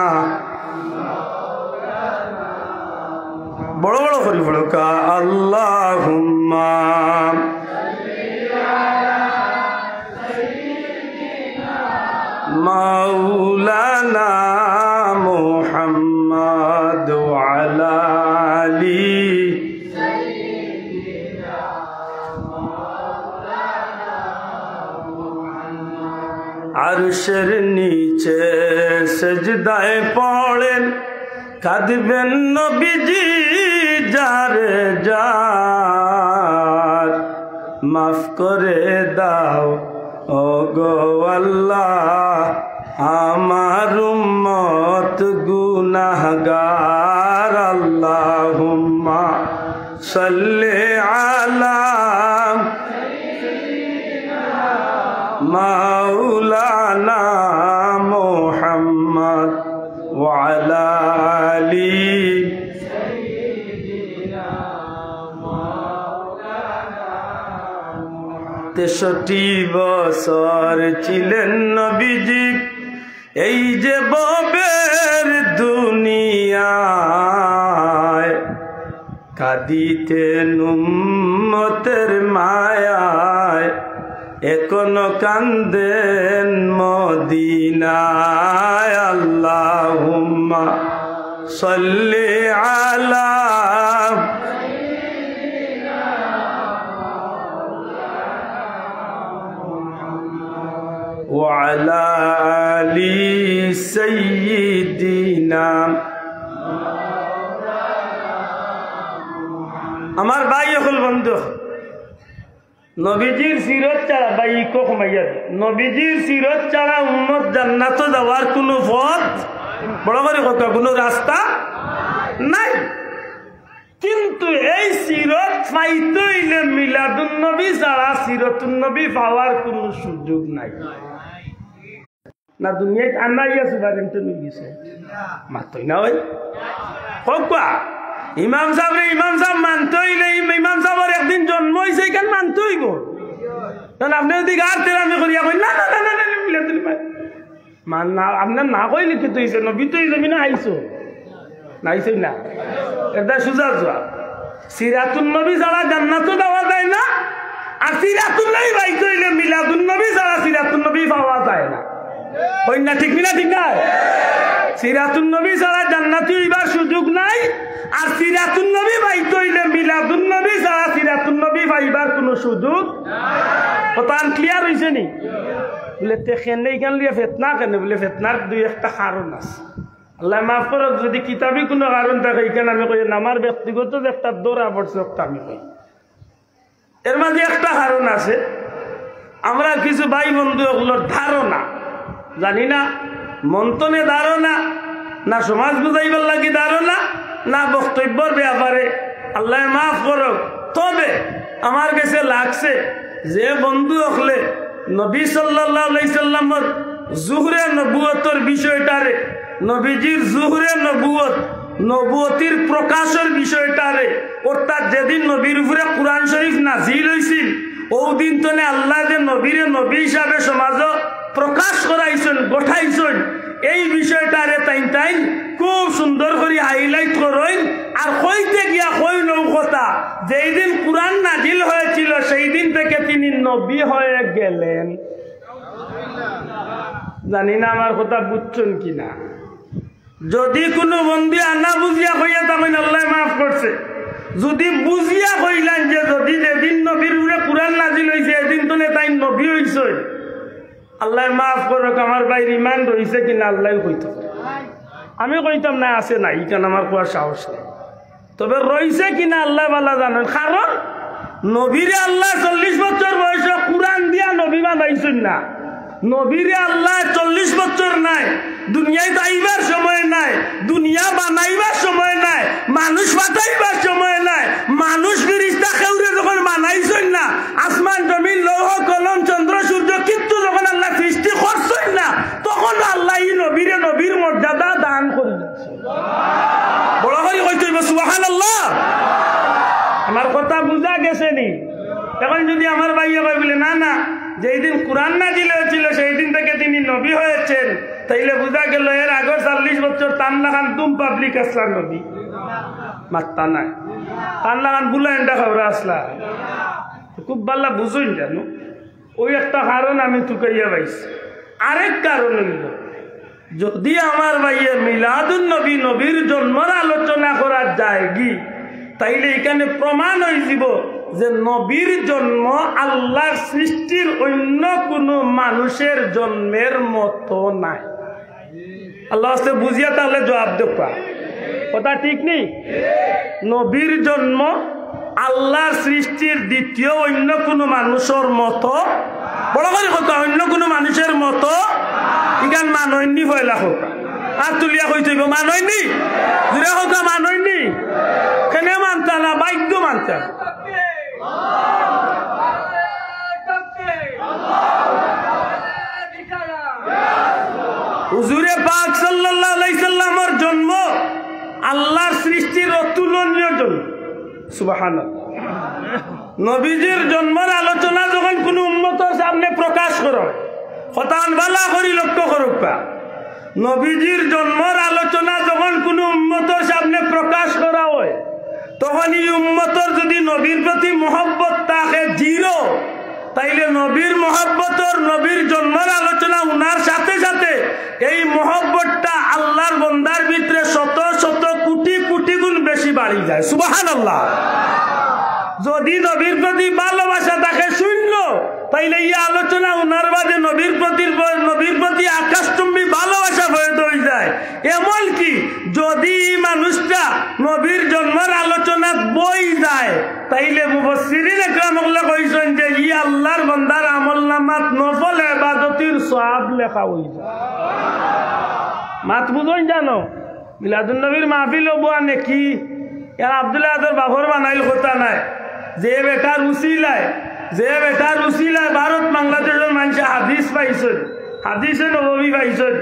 বড় বড় করি পড়ো, কা আল্লাহুম্মা মাওলানা মুহাম্মদ ওয়া আলা আলি। আরশের নিচে সেজদায় পড়েন, কাঁদবেন নবীজি যারে যার, মাফ করে দাও ও গো আল্লাহ আমার উম্মত গুনাহগার। আল্লাহুম্মা সাল্লি আলা মাওলানা মুহাম্মদ ওয়া আলা আলি। 63 বছর ছিলেন নবীজি এই যে ববের দুনিয়ায়, কাঁদিতেন উম্মতের মায়ায়, এখনো কান্দেন মদিনায়। আল্লাহুম্মা সাল্লি আলা ওয়া আলা আলি সাইয়্যিদিনা। আমার ভাই হল বন্ধু, নবীজির সিরত ছাড়া ভাই ইকো কমাইয়া দে, নবীজির সিরত ছাড়া উম্মত জান্নাত যাওয়ার কোনো পথ, বড় করে কথা, কোনো রাস্তা নাই। কিন্তু এই সিরত পাইতে হইলে মিলাদুন নবী ছাড়া সিরতুন নবী পাওয়ার কোনো সুযোগ নাই। না দুনিয়ায় আনাইয়া সুবারেন্ট নিয়ে গেছে মাত্রই না ওই হোকা ইমাম সাহেব মানতে হইলে ইমাম সাহেবের একদিন জন্ম হয়েছে এখানে মানতে হইব। কারণ আপনি যদি গার তেরামি করিয়া কই না না না না না মিলাদ মান না আপনার না কইলে কি তুইছে নবী তুই যাবি না আইছো নাইছে না এটা সুজা জোয়া সিরাতুন নবী ছাড়া জান্নাতও পাওয়া যায় না আর সিরাতুন নবী ভাই কইলে মিলাদুন নবী ছাড়া সিরাতুন নবী পাওয়া যায় না কই না ঠিক না ঠিক না সিরাতুন নবী ছাড়া জান্নাতি হইবার সুযোগ নাই আর সিরাতুন নবী ভাই কইলে মিলাদুন নবী ছাড়া সিরাতুন নবী পাইবার কোনো সুযোগ নাই কথা ক্লিয়ার হইছে নি বলে তেখেনে ইখান লিয়ে ফেতনা কেন বলে ফেতনার দুই একটা কারণ আছে আল্লাহ মাফ করক যদি কিতাবি কোনো কারণ থাকে এখানে আমি কই আমার ব্যক্তিগত যে একটা দৌড়া পড়ছে একটা আমি কই এর মাঝে একটা কারণ আছে আমরা কিছু ভাই বন্ধু ওগুলোর ধারণা জানি না মন্তনে ধারণা না সমাজ বুঝাইবার লাগি ধারণা না বক্তব্যর ব্যাপারে আল্লাহ মাফ করক তবে আমার কাছে লাগছে যে বন্ধু হলে নবী সাল্লাল্লাহু আলাইহি সাল্লামের জুহরে নবুয়তের বিষয়টারে নবীজির জুহরে নবুয়তির প্রকাশের বিষয়টারে অর্থাৎ যেদিন নবীর উপরে কোরআন শরীফ নাজিল হয়েছিল ওই দিন তো আল্লাহ যে নবীরে নবী হিসাবে সমাজ প্রকাশ করাইছেন গঠাইছেন এই বিষয়টারে তাই খুব সুন্দর করে হাইলাইট করেন আর কইতে গিয়া কই নৌকতা যেই দিন কোরআন নাজিল হয়েছিল সেই দিন থেকে তিনি নবী হয়ে গেলেন। জানি না আমার কথা বুঝছেন কিনা যদি কোনো বন্ধু আনা বুঝিয়া কইয়া তখন আল্লাহ মাফ করছে যদি বুঝিয়া কইলেন যে যদি যেদিন নবীর উপরে কোরআন নাজিল হয়েছে এদিন তো তাই নবী হয়েছে আল্লাহ মাফ করুক আমার ভাইয়ের ইমান রয়েছে কিনা আল্লাহ কইত আমি কইতাম না আছে না ইখান আমার কোয়ার সাহস নেই তবে রয়েছে কিনা আল্লাহ বালা জানেন কারণ নবীরে আল্লাহ 40 বছর বয়সে কোরআন দিয়া নবী বানাইছেন না নবীরে আল্লাহ 40 বছর নাই দুনিয়ায় যাইবার সময় নাই দুনিয়া বানাইবার সময় নাই মানুষ বানাইবার সময় নাই মানুষ ফেরেশতা কেউরে যখন বানাইছেন না আসমান জমিন লৌহ কলম চন্দ্র সূর্য কিচ্ছু যখন আল্লাহ সৃষ্টি করছেন না তখন আল্লাহ এই নবীরে নবীর মর্যাদা দান করে দিয়েছেন। বড় করে কইতে হইব সুবহানাল্লাহ। আমার কথা বুঝা গেছে নি? এখন যদি আমার ভাইয়া ভাই বলে না না যেই দিন কোরআন নাজিল হয়েছিল সেই দিন থেকে তিনি নবী হয়েছেন তাইলে বুঝা গেল এর আগের 40 বছর তান্না খান তুম পাবলিক আসলাম নবী মাত্তা নাই তান্না খান বুলাইন খবর আসলা খুব ভালো বুঝুন জানো ওই একটা কারণ আমি তুকাইয়া পাইছি। আরেক কারণ হইল যদি আমার ভাইয়ে মিলাদুন নবী নবীর জন্মের আলোচনা করা যায় কি তাইলে এখানে প্রমাণ হয়েছিল যে নবীর জন্ম আল্লাহর সৃষ্টির অন্য কোনো মানুষের জন্মের মতো নাই। আল্লাহ বুঝিয়া তাহলে জবাব দেবা কথা ঠিক নেই। নবীর জন্ম আল্লাহর সৃষ্টির দ্বিতীয় অন্য কোনো মানুষের মতো বড় করে কথা অন্য কোনো মানুষের মতো ইখান মানয়নি হইলা হোক আর তুলিয়া হইতে মানয়নি দূরে হোক মানয়নি কেন মানতা না বাধ্য মানতা হুজুরে পাক সাল্লাল্লাহু আলাইহি সাল্লামের জন্ম আল্লাহর সৃষ্টির অতুলনীয় জন্ম সুবহানাল্লাহ। নবীজির জন্মের আলোচনা যখন কোন উম্মতের সামনে প্রকাশ করে হতান বালা করি লক্ষ্য করুক নবীজির জন্মের আলোচনা যখন কোন উম্মতের সামনে প্রকাশ করা হয় তখন এই উম্মতের যদি নবীর প্রতি মহব্বত থাকে জিরো তাইলে নবীর মহব্বতর নবীর জন্মের আলোচনা উনার সাথে সাথে এই মহব্বতটা আল্লাহর বন্দার ভিতরে শত শত কোটি কোটি গুণ বেশি বাড়ি যায় সুবহানাল্লাহ। যদি নবীর প্রতি ভালোবাসা থাকে শূন্য তাইলে এই আলোচনা উনার বাদে নবীর প্রতি আকাশচুম্বী ভালোবাসা হয়ে যায়। এমনকি যদি মানুষটা নবীর জন্মের আলোচনা বই যায় তাইলে মুফাসসিরিন ইকরামুল্লাহ কইছেন যে ই আল্লাহর বান্দার আমলনামাত নফল ইবাদতের সওয়াব লেখা হই যায়। মাত বুঝুন জানো মিলাদুন নবীর মাহফিল হবো নাকি এর আব্দুল্লাহ আদর বাবর বানাইল কথা নাই যে বেটার উসিলায় ভারত বাংলাদেশের মানুষ হাদিস পাইছেন হাদিসে নবী পাইছেন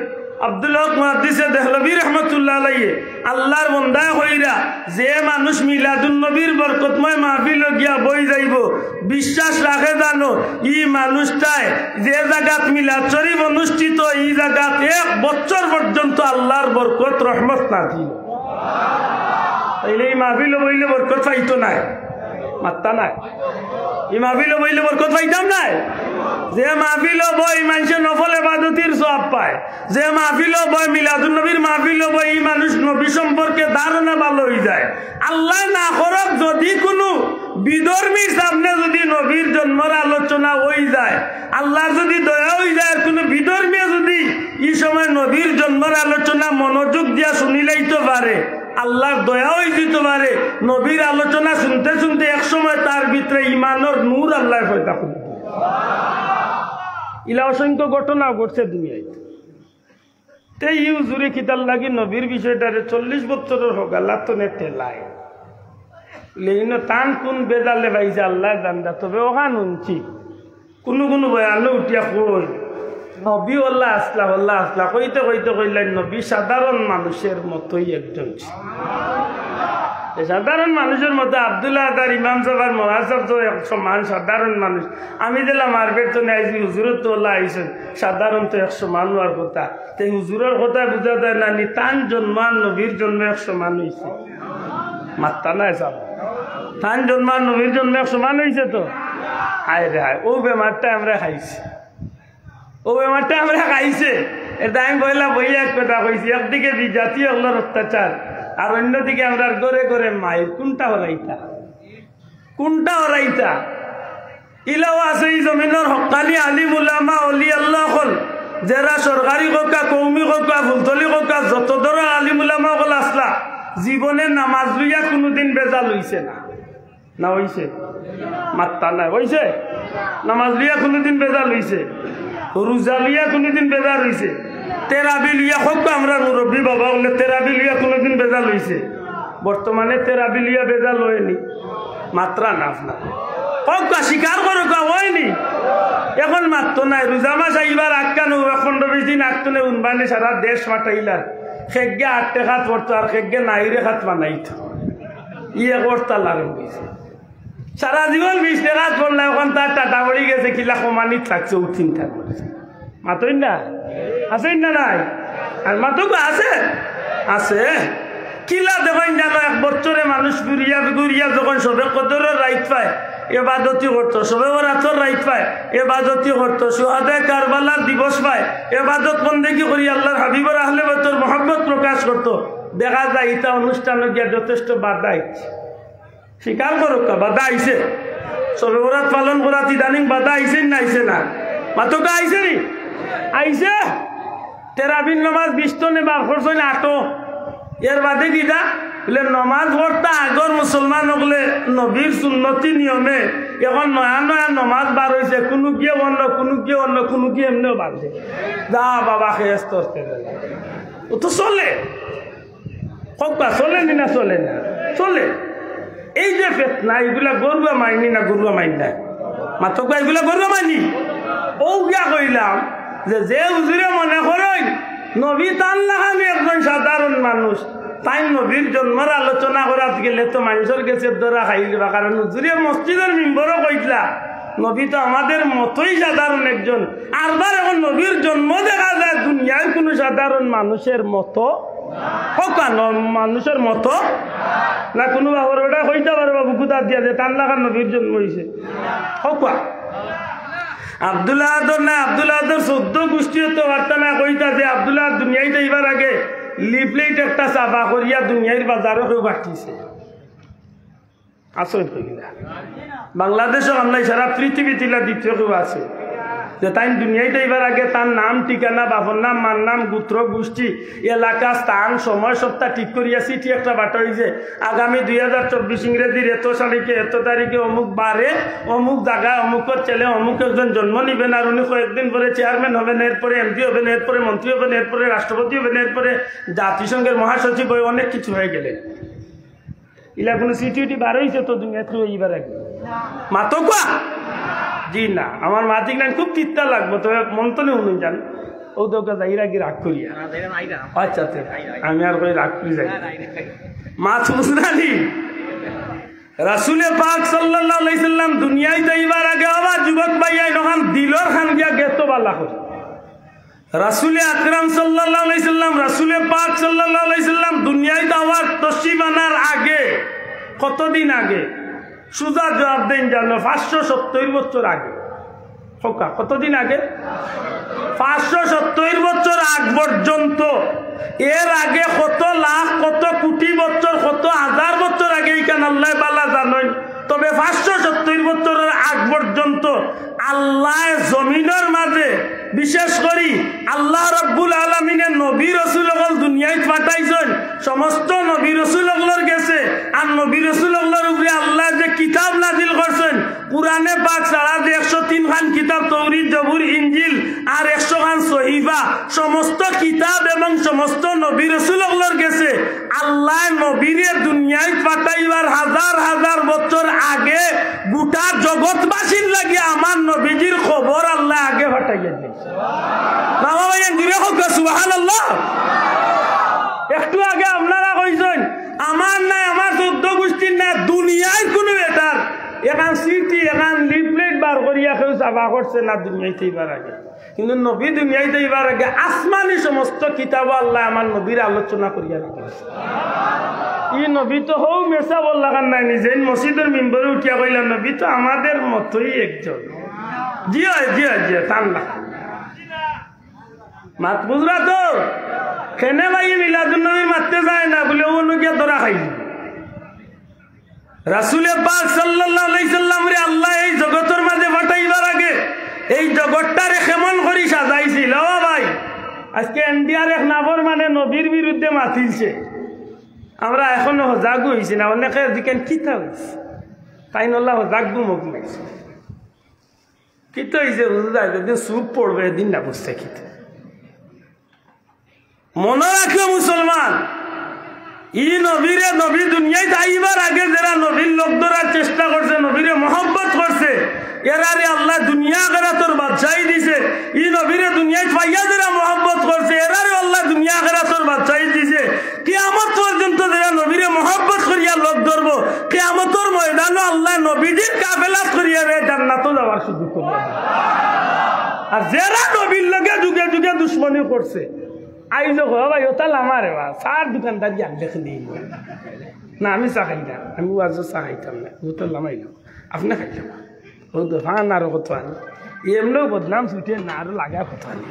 আব্দুল হক মুহাদ্দিসে দেহলভী রহমতুল্লাহ আলাইহি আল্লাহর বান্দা হইরা যে মানুষ মিলাদুন নবীর বরকতময় মাহফিল গিয়া বই যাইব বিশ্বাস রাখে জানো ই মানুষটায় যে জায়গাত মিলাদ শরীফ অনুষ্ঠিত এই জায়গাত 1 বছর পর্যন্ত আল্লাহর বরকত রহমত না দিল তাইলে এই মাহফিল বইলে বরকত পাইতো না মাত্তা নাই এই মাহফিল বইলে বরকত পাইতাম নাই যে মাহফিল বই মানুষের নফল ইবাদতের সওয়াব পায় যে মাহফিল বই মিলাদুন নবীর মাহফিল বই এই মানুষ নবী সম্পর্কে ধারণা ভালো হয়ে যায় আল্লাহ না করক যদি কোনো বিধর্মীর সামনে যদি নবীর জন্মের আলোচনা হয়ে যায় আল্লাহ যদি দয়া হয়ে যায় কোনো বিধর্মী যদি এই সময় নবীর জন্মের আলোচনা মনোযোগ দিয়া শুনিলেইতে পারে আল্লাহর দয়া হয়ে যেতে পারে নবীর আলোচনা শুনতে শুনতে এক সময় তার ভিতরে ইমানের নূর আল্লাহ পয়দা করে ইলা অসংখ্য ঘটনা ঘটছে দুনিয়ায় তেই হুজুরে কিতাল লাগি নবীর বিষয়টারে 40 বছরের হোক আল্লাহ তো নেতে লাই লেইনো তান কোন বেদালে ভাইছে আল্লাহ জানদা তবে ওখান উনছি কোনো কোনো বয়ানে উঠিয়া কই নবী আল্লাহ আসলা কইতে কইলেন নবী সাধারণ মানুষের মতোই একজন সাধারণ মানুষের মতো আব্দুল্লাহ তার ইমাম সাহেব মহাসাব তো সমান সাধারণ মানুষ আমি দিলাম মারবেট তো আইসি হুজুরের তো আল্লাহ আইসেন সাধারণ তো 100 মান হওয়ার কথা তাই হুজুরের কথা বুঝা যায় না নি তান জন্মান নবীর জন্ম 100 মান হয়েছে মাত্তা নাই সব তান জন্মান নবীর জন্ম 100 মান হয়েছে তো হায় রে হায় ও বেমারটা আমরা খাইছি ও বেমারটা আমরা খাইছে এটা আমি বললাম বইয়া এক কথা কইছি একদিকে বিজাতি আল্লাহর অত্যাচার আর অন্যদিকে আমরা গড়ে গড়ে মায়ের কোনটা হরাইতা ইলাও আছে এই জমিনের হকানি আলিম উলামা অলি আল্লাহ হল যারা সরকারি ককা কৌমি ককা ফুলতলি ককা যত ধরনের আলিম উলামা হল আসলা জীবনে নামাজ লইয়া কোনোদিন বেজাল হইছে না হইছে মাত্তা নাই হইছে নামাজ লইয়া কোনোদিন বেজাল হইছে রোজা লইয়া কোনোদিন বেজাল হইছে তেরাবি লিয়া হোক আমরা মুরব্বী বাবা বলে তেরাবি লিয়া কোনোদিন বেজাল হইছে বর্তমানে তেরাবি লিয়া বেজাল হয়নি মাত্রা না আপনার হোক স্বীকার করো হয়নি এখন মাত্র নাই রোজা মাস এইবার আটকানো 15-20 দিন আটকানো উনবানে সারা দেশ মাটাইলার খেগে 8 টাকা পড়তো আর খেগে নাইরে খাত বানাইতো ইয়ে করতাল আর সারা জীবন 20 টাকা পড়লে এখন তার টাটা পড়ি গেছে কিলা কমানিত থাকছে চিন্তা করেছে মাতই না আছেন না নাই আর মাতো আছে কিলা দেখেন জানো 1 বছরে মানুষ ঘুরিয়া যখন সবে কদরের রাইত পায় এবাদতি করতো সবে রাতর রাইত পায় এবাদতি করতো সুহাদে কারবালার দিবস পায় এবাদত বন্দেগী করি আল্লাহর হাবিবর আহলে বাইতের মহব্বত প্রকাশ করতো দেখা যায় এটা অনুষ্ঠানে গিয়া যথেষ্ট বাধা আইছে স্বীকার করুক বাধা আইছে সবে বরাত পালন করা ইদানিং বাধা আইছে না আইছে না মাতকা আইছে নি আইছে তেরাবিন নমাজ 20 টনে বার করছেন 8 এর বাদে কিটা বলে নমাজ পড়তা আগর মুসলমান হলে নবীর সুন্নতি নিয়মে এখন নয়া নমাজ বার হয়েছে কোনো গিয়ে অন্য কোনো গিয়ে এমনিও বাঁধে যা বাবা খেয়ে করতে ও তো চলে কবা চলে নি না চলে না চলে এই যে ফেতনা এগুলা গরুয়া মাইনি না গরুয়া মাইন না মাতকা এগুলা গরুয়া মাইনি ও গিয়া কইলাম যে হুজুরে মনে করেন নবী তান লাগামি একজন সাধারণ মানুষ তাই নবীর জন্মের আলোচনা করাত গেলে তো মানুষের কাছে ধরা খাইলিবা কারণ হুজুরে মসজিদের মেম্বরও কইলা নবী তো আমাদের মতোই সাধারণ একজন আরবার এখন নবীর জন্ম দেখা যায় দুনিয়ার কোনো সাধারণ মানুষের মতো মানুষের মতো না কোনো বাবার ওটা কইতে পারবো বুকুতা দিয়া যে তান লাগার নবীর জন্ম হয়েছে হকা আব্দুল্লাহ আদর না আব্দুল্লাহ আদর 14 গোষ্ঠী তো বার্তা না কইতা যে আব্দুল্লাহ দুনিয়াইতে এবার আগে লিফলেট একটা চাপা করিয়া দুনিয়ার বাজারও কেউ বাটিছে আসল কইলা বাংলাদেশও আমরা সারা পৃথিবী তিলা দ্বিতীয় কেউ আছে যে তাই দুনিয়াইতে এবার আগে তার নাম ঠিকানা বাপর নাম মার নাম গোত্র গোষ্ঠী এলাকা স্থান সময় সপ্তাহ ঠিক করিয়া চিঠি একটা বাটা হয়েছে আগামী 2024 ইংরেজির এত তারিখে এত তারিখে অমুক বারে অমুক জায়গায় অমুকের ছেলে অমুক একজন জন্ম নিবেন আর উনি কয়েকদিন পরে চেয়ারম্যান হবেন এরপরে এমপি হবেন এরপরে মন্ত্রী হবেন এরপরে রাষ্ট্রপতি হবেন এরপরে জাতিসংঘের মহাসচিব হয়ে অনেক কিছু হয়ে গেলেন ইলা কোনো চিঠি বার হয়েছে তো দুনিয়াতে এইবার আগে মাতো কোয়া জি না আমার মাতিক না খুব তিত্তা লাগবো তবে মন্তনে শুনুন যান ও তোকে যাইরা কি রাগ করিয়া আচ্ছা আমি আর কই রাগ করি যাই মাছ বুঝনানি রাসূলে পাক সাল্লাল্লাহু আলাইহি সাল্লাম দুনিয়ায় যাইবার আগে আবার যুবক ভাইয়া নখান দিলর খান গিয়া গেতো বালা করে রাসূলে আকরাম সাল্লাল্লাহু আলাইহি সাল্লাম রাসূলে পাক সাল্লাল্লাহু আলাইহি সাল্লাম দুনিয়ায় যাওয়ার তশরিফ আনার আগে কতদিন আগে সুজা জবাব দেন জানো 570 বছর আগে হোকা কতদিন আগে 570 বছর আগ পর্যন্ত এর আগে কত লাখ কত কোটি বছর কত হাজার বছর আগে এইখানে আল্লাহ বালা জানেন তবে 570 বছরের আগ পর্যন্ত আল্লাহ জমিনের মাঝে বিশেষ করি আল্লাহ রব্বুল আলামিনের নবী রাসূলগণ দুনিয়ায় পাঠাইছেন সমস্ত নবী রাসূলগণের কাছে আর নবী রাসূলগণের উপরে আল্লাহ যে কিতাব নাজিল করেছেন কুরআনে পাক ছাড়া যে 103 খান কিতাব তাওরীত জবুর ইনজিল আর 100 খান সহিফা সমস্ত কিতাব এবং সমস্ত নবী রাসূলগণের কাছে আল্লাহ নবীরে দুনিয়ায় পাঠাইবার হাজার হাজার বছর আগে গোটা জগৎবাসীর লাগি আমার নবীজির খবর আল্লাহ আগে পাঠাইয়া দিয়েছে বাবা ভাই জুড়ে হোক সুবহানাল্লাহ একটু আগে আপনারা কইছেন আমার নাই আমার 14 গোষ্ঠীর না দুনিয়ায় কোনো এটার এখান সিটি এখান লিফলেট বার করিয়া কেউ চাপা করছে না দুনিয়াইতে এবার আগে কিন্তু নবী দুনিয়াইতে এবার আগে আসমানি সমস্ত কিতাব আল্লাহ আমার নবীর আলোচনা করিয়া রাখছে ই নবী তো হও মেসা বল লাগান নাই নিজে মসজিদের মেম্বারে উঠিয়া কইলাম নবী তো আমাদের মতোই একজন জি জি টান না মাত বুঝরা তো কেনে ভাই মিলাদুন নবী মারতে যায় না বলে ও নকিয়া ধরা খাই রাসূলে পাক সাল্লাল্লাহু আলাইহি সাল্লাম রে আল্লাহ এই জগতের মাঝে পাঠাইবার আগে এই জগৎটারে কেমন করি সাজাইছিল ও ভাই আজকে ইন্ডিয়ার এক নাফর মানে নবীর বিরুদ্ধে মাতিলছে আমরা এখনো জাগু হইছি না অনেকে দিকেন কিতা হইছে তাই নল্লাহ জাগু মুখ মাইছে কিতা হইছে বুঝা যদি সুপ পড়বে দিন না বুঝতে কিতা মনে রাখো মুসলমান ই নবীরে নবী দুনিয়ায় আইবার আগে যারা নবীর লোক ধরার চেষ্টা করছে নবীরে মহব্বত করছে এরারে আল্লাহ দুনিয়া আখিরাতের বাদশাহী দিছে ই নবীরে দুনিয়ায় পাইয়া যারা মহব্বত করছে এরারে আল্লাহ দুনিয়া আখিরাতের বাদশাহী দিছে কিয়ামত পর্যন্ত যারা নবীরে মহব্বত করিয়া লোক ধরব কিয়ামতের ময়দানে আল্লাহ নবীজির কাফেলা করিয়া রে জান্নাতে যাওয়ার সুযোগ করে আর যারা নবীর লগে যুগে যুগে দুশমনি করছে আইজ ভাই ওটা লামারে বা চার দোকানদার ইয়াক দেখে দিই না আমি চা খাই না আমি আজ চা খাইতাম না ওটা লামাইলাম আপনি খাইলাম ও তো ফান আরো কথা আনি এমনিও বদনাম ছুটে না আরো লাগা কথা আনি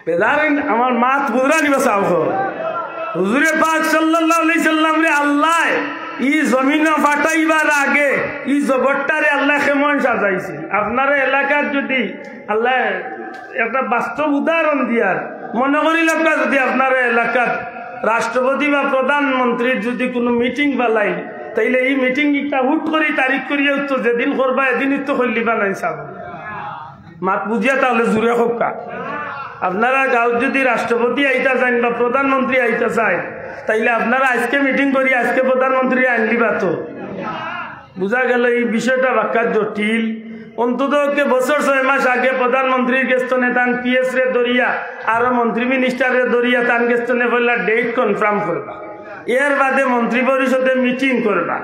বেদারেন আমার মাত বুঝরা নিবা চাও হুজুরে পাক সাল্লাল্লাহু আলাইহি সাল্লাম রে আল্লাহ ই জমিনে ফাটাইবার আগে ই জগৎটারে আল্লাহ কেমন সাজাইছে আপনার এলাকার যদি আল্লাহ একটা বাস্তব উদাহরণ দিয়ার মনে করি লাগবে যদি আপনার এলাকার রাষ্ট্রপতি বা প্রধানমন্ত্রীর যদি কোনো মিটিং বালাই তাইলে এই মিটিং একটা হুট করি তারিখ করিয়া তো যেদিন করবা এদিনই তো হল্লিবা নাই চাব মাত বুঝিয়া তাহলে জুড়ে হোকা আপনারা গাঁত যদি রাষ্ট্রপতি আইতা চান বা প্রধানমন্ত্রী আইতা চায় তাইলে আপনারা আজকে মিটিং করি আজকে প্রধানমন্ত্রী আনলিবা তো বুঝা গেল এই বিষয়টা বাক্কা জটিল অন্তত বছর 6 মাস আগে প্রধানমন্ত্রীর গেস্তনে তান পিএস রে দরিয়া আর মন্ত্রী মিনিস্টারে দরিয়া তান গেস্তনে বললা ডেট কনফার্ম করবা এর বাদে মন্ত্রী পরিষদে মিটিং করবা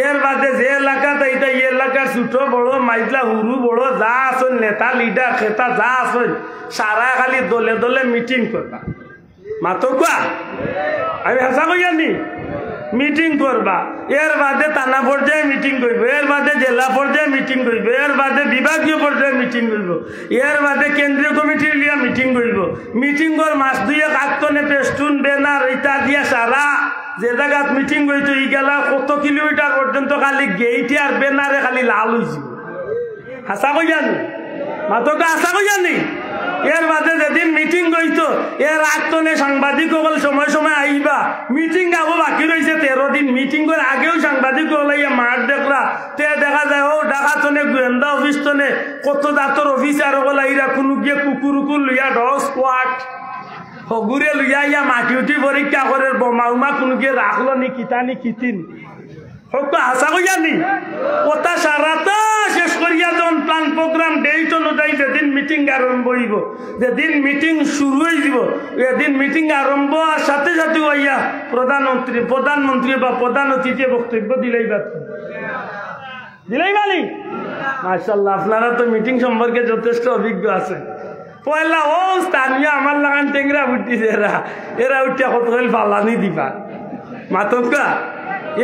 এর বাদে যে এলাকাতে এইটা এই এলাকার ছোট বড় মাইজলা হুরু বড় যা আসন নেতা লিডার খেতা যা আসন সারা খালি দলে দলে মিটিং করবা মাতো কোয়া আমি হাসা কই জানি মিটিং করবা এর বাদে থানা পর্যায়ে মিটিং করব এর বাদে জেলা পর্যায়ে মিটিং করব এর বাদে বিভাগীয় পর্যায়ে মিটিং করব এর বাদে কেন্দ্রীয় কমিটির লিয়া মিটিং করব মিটিং কর মাস দুয়ে কাকতনে পেস্টুন ব্যানার ইটা দিয়া সারা যে জায়গাত মিটিং হইতো ই গেলা কত কিলোমিটার পর্যন্ত খালি গেইটে আর ব্যানারে খালি লাল হইছে হাসা কই জানি মাতকা হাসা কই জানি এর বাদে যেদিন মিটিং হইতো এর আগতনে সাংবাদিক সকল সময় সময় আইবা মিটিং আবো বাকি রয়েছে 13 দিন মিটিং করে আগেও সাংবাদিক হলাইয়া মাঠ দেখলা তে দেখা যায় ও ডাকাতনে গোয়েন্দা অফিস তনে কত দাতর অফিসার হল আইরা কোনো গিয়ে কুকুর লইয়া ডগ স্কোয়াড হগুরে লইয়া ইয়া মাটি উঠি পরীক্ষা করে বোমা উমা কোনো গিয়ে রাখলো নি কিতানি কিতিন হোক আশা করিয়া নি ওটা সারাটা শেষ করিয়া যখন প্ল্যান প্রোগ্রাম ডেট অনুযায়ী যেদিন মিটিং আরম্ভ হইব, যেদিন মিটিং শুরু হয়ে যাব, এদিন মিটিং আরম্ভ আর সাথে সাথে হইয়া প্রধানমন্ত্রী বা প্রধান অতিথি বক্তব্য দিলেই বালি। মাশাআল্লাহ, আপনারা তো মিটিং সম্পর্কে যথেষ্ট অভিজ্ঞ আছে। পয়লা ও স্থানীয় আমার লাগান টেংরা উঠিছে, এরা উঠিয়া কত পালানি দিবা মাতকা।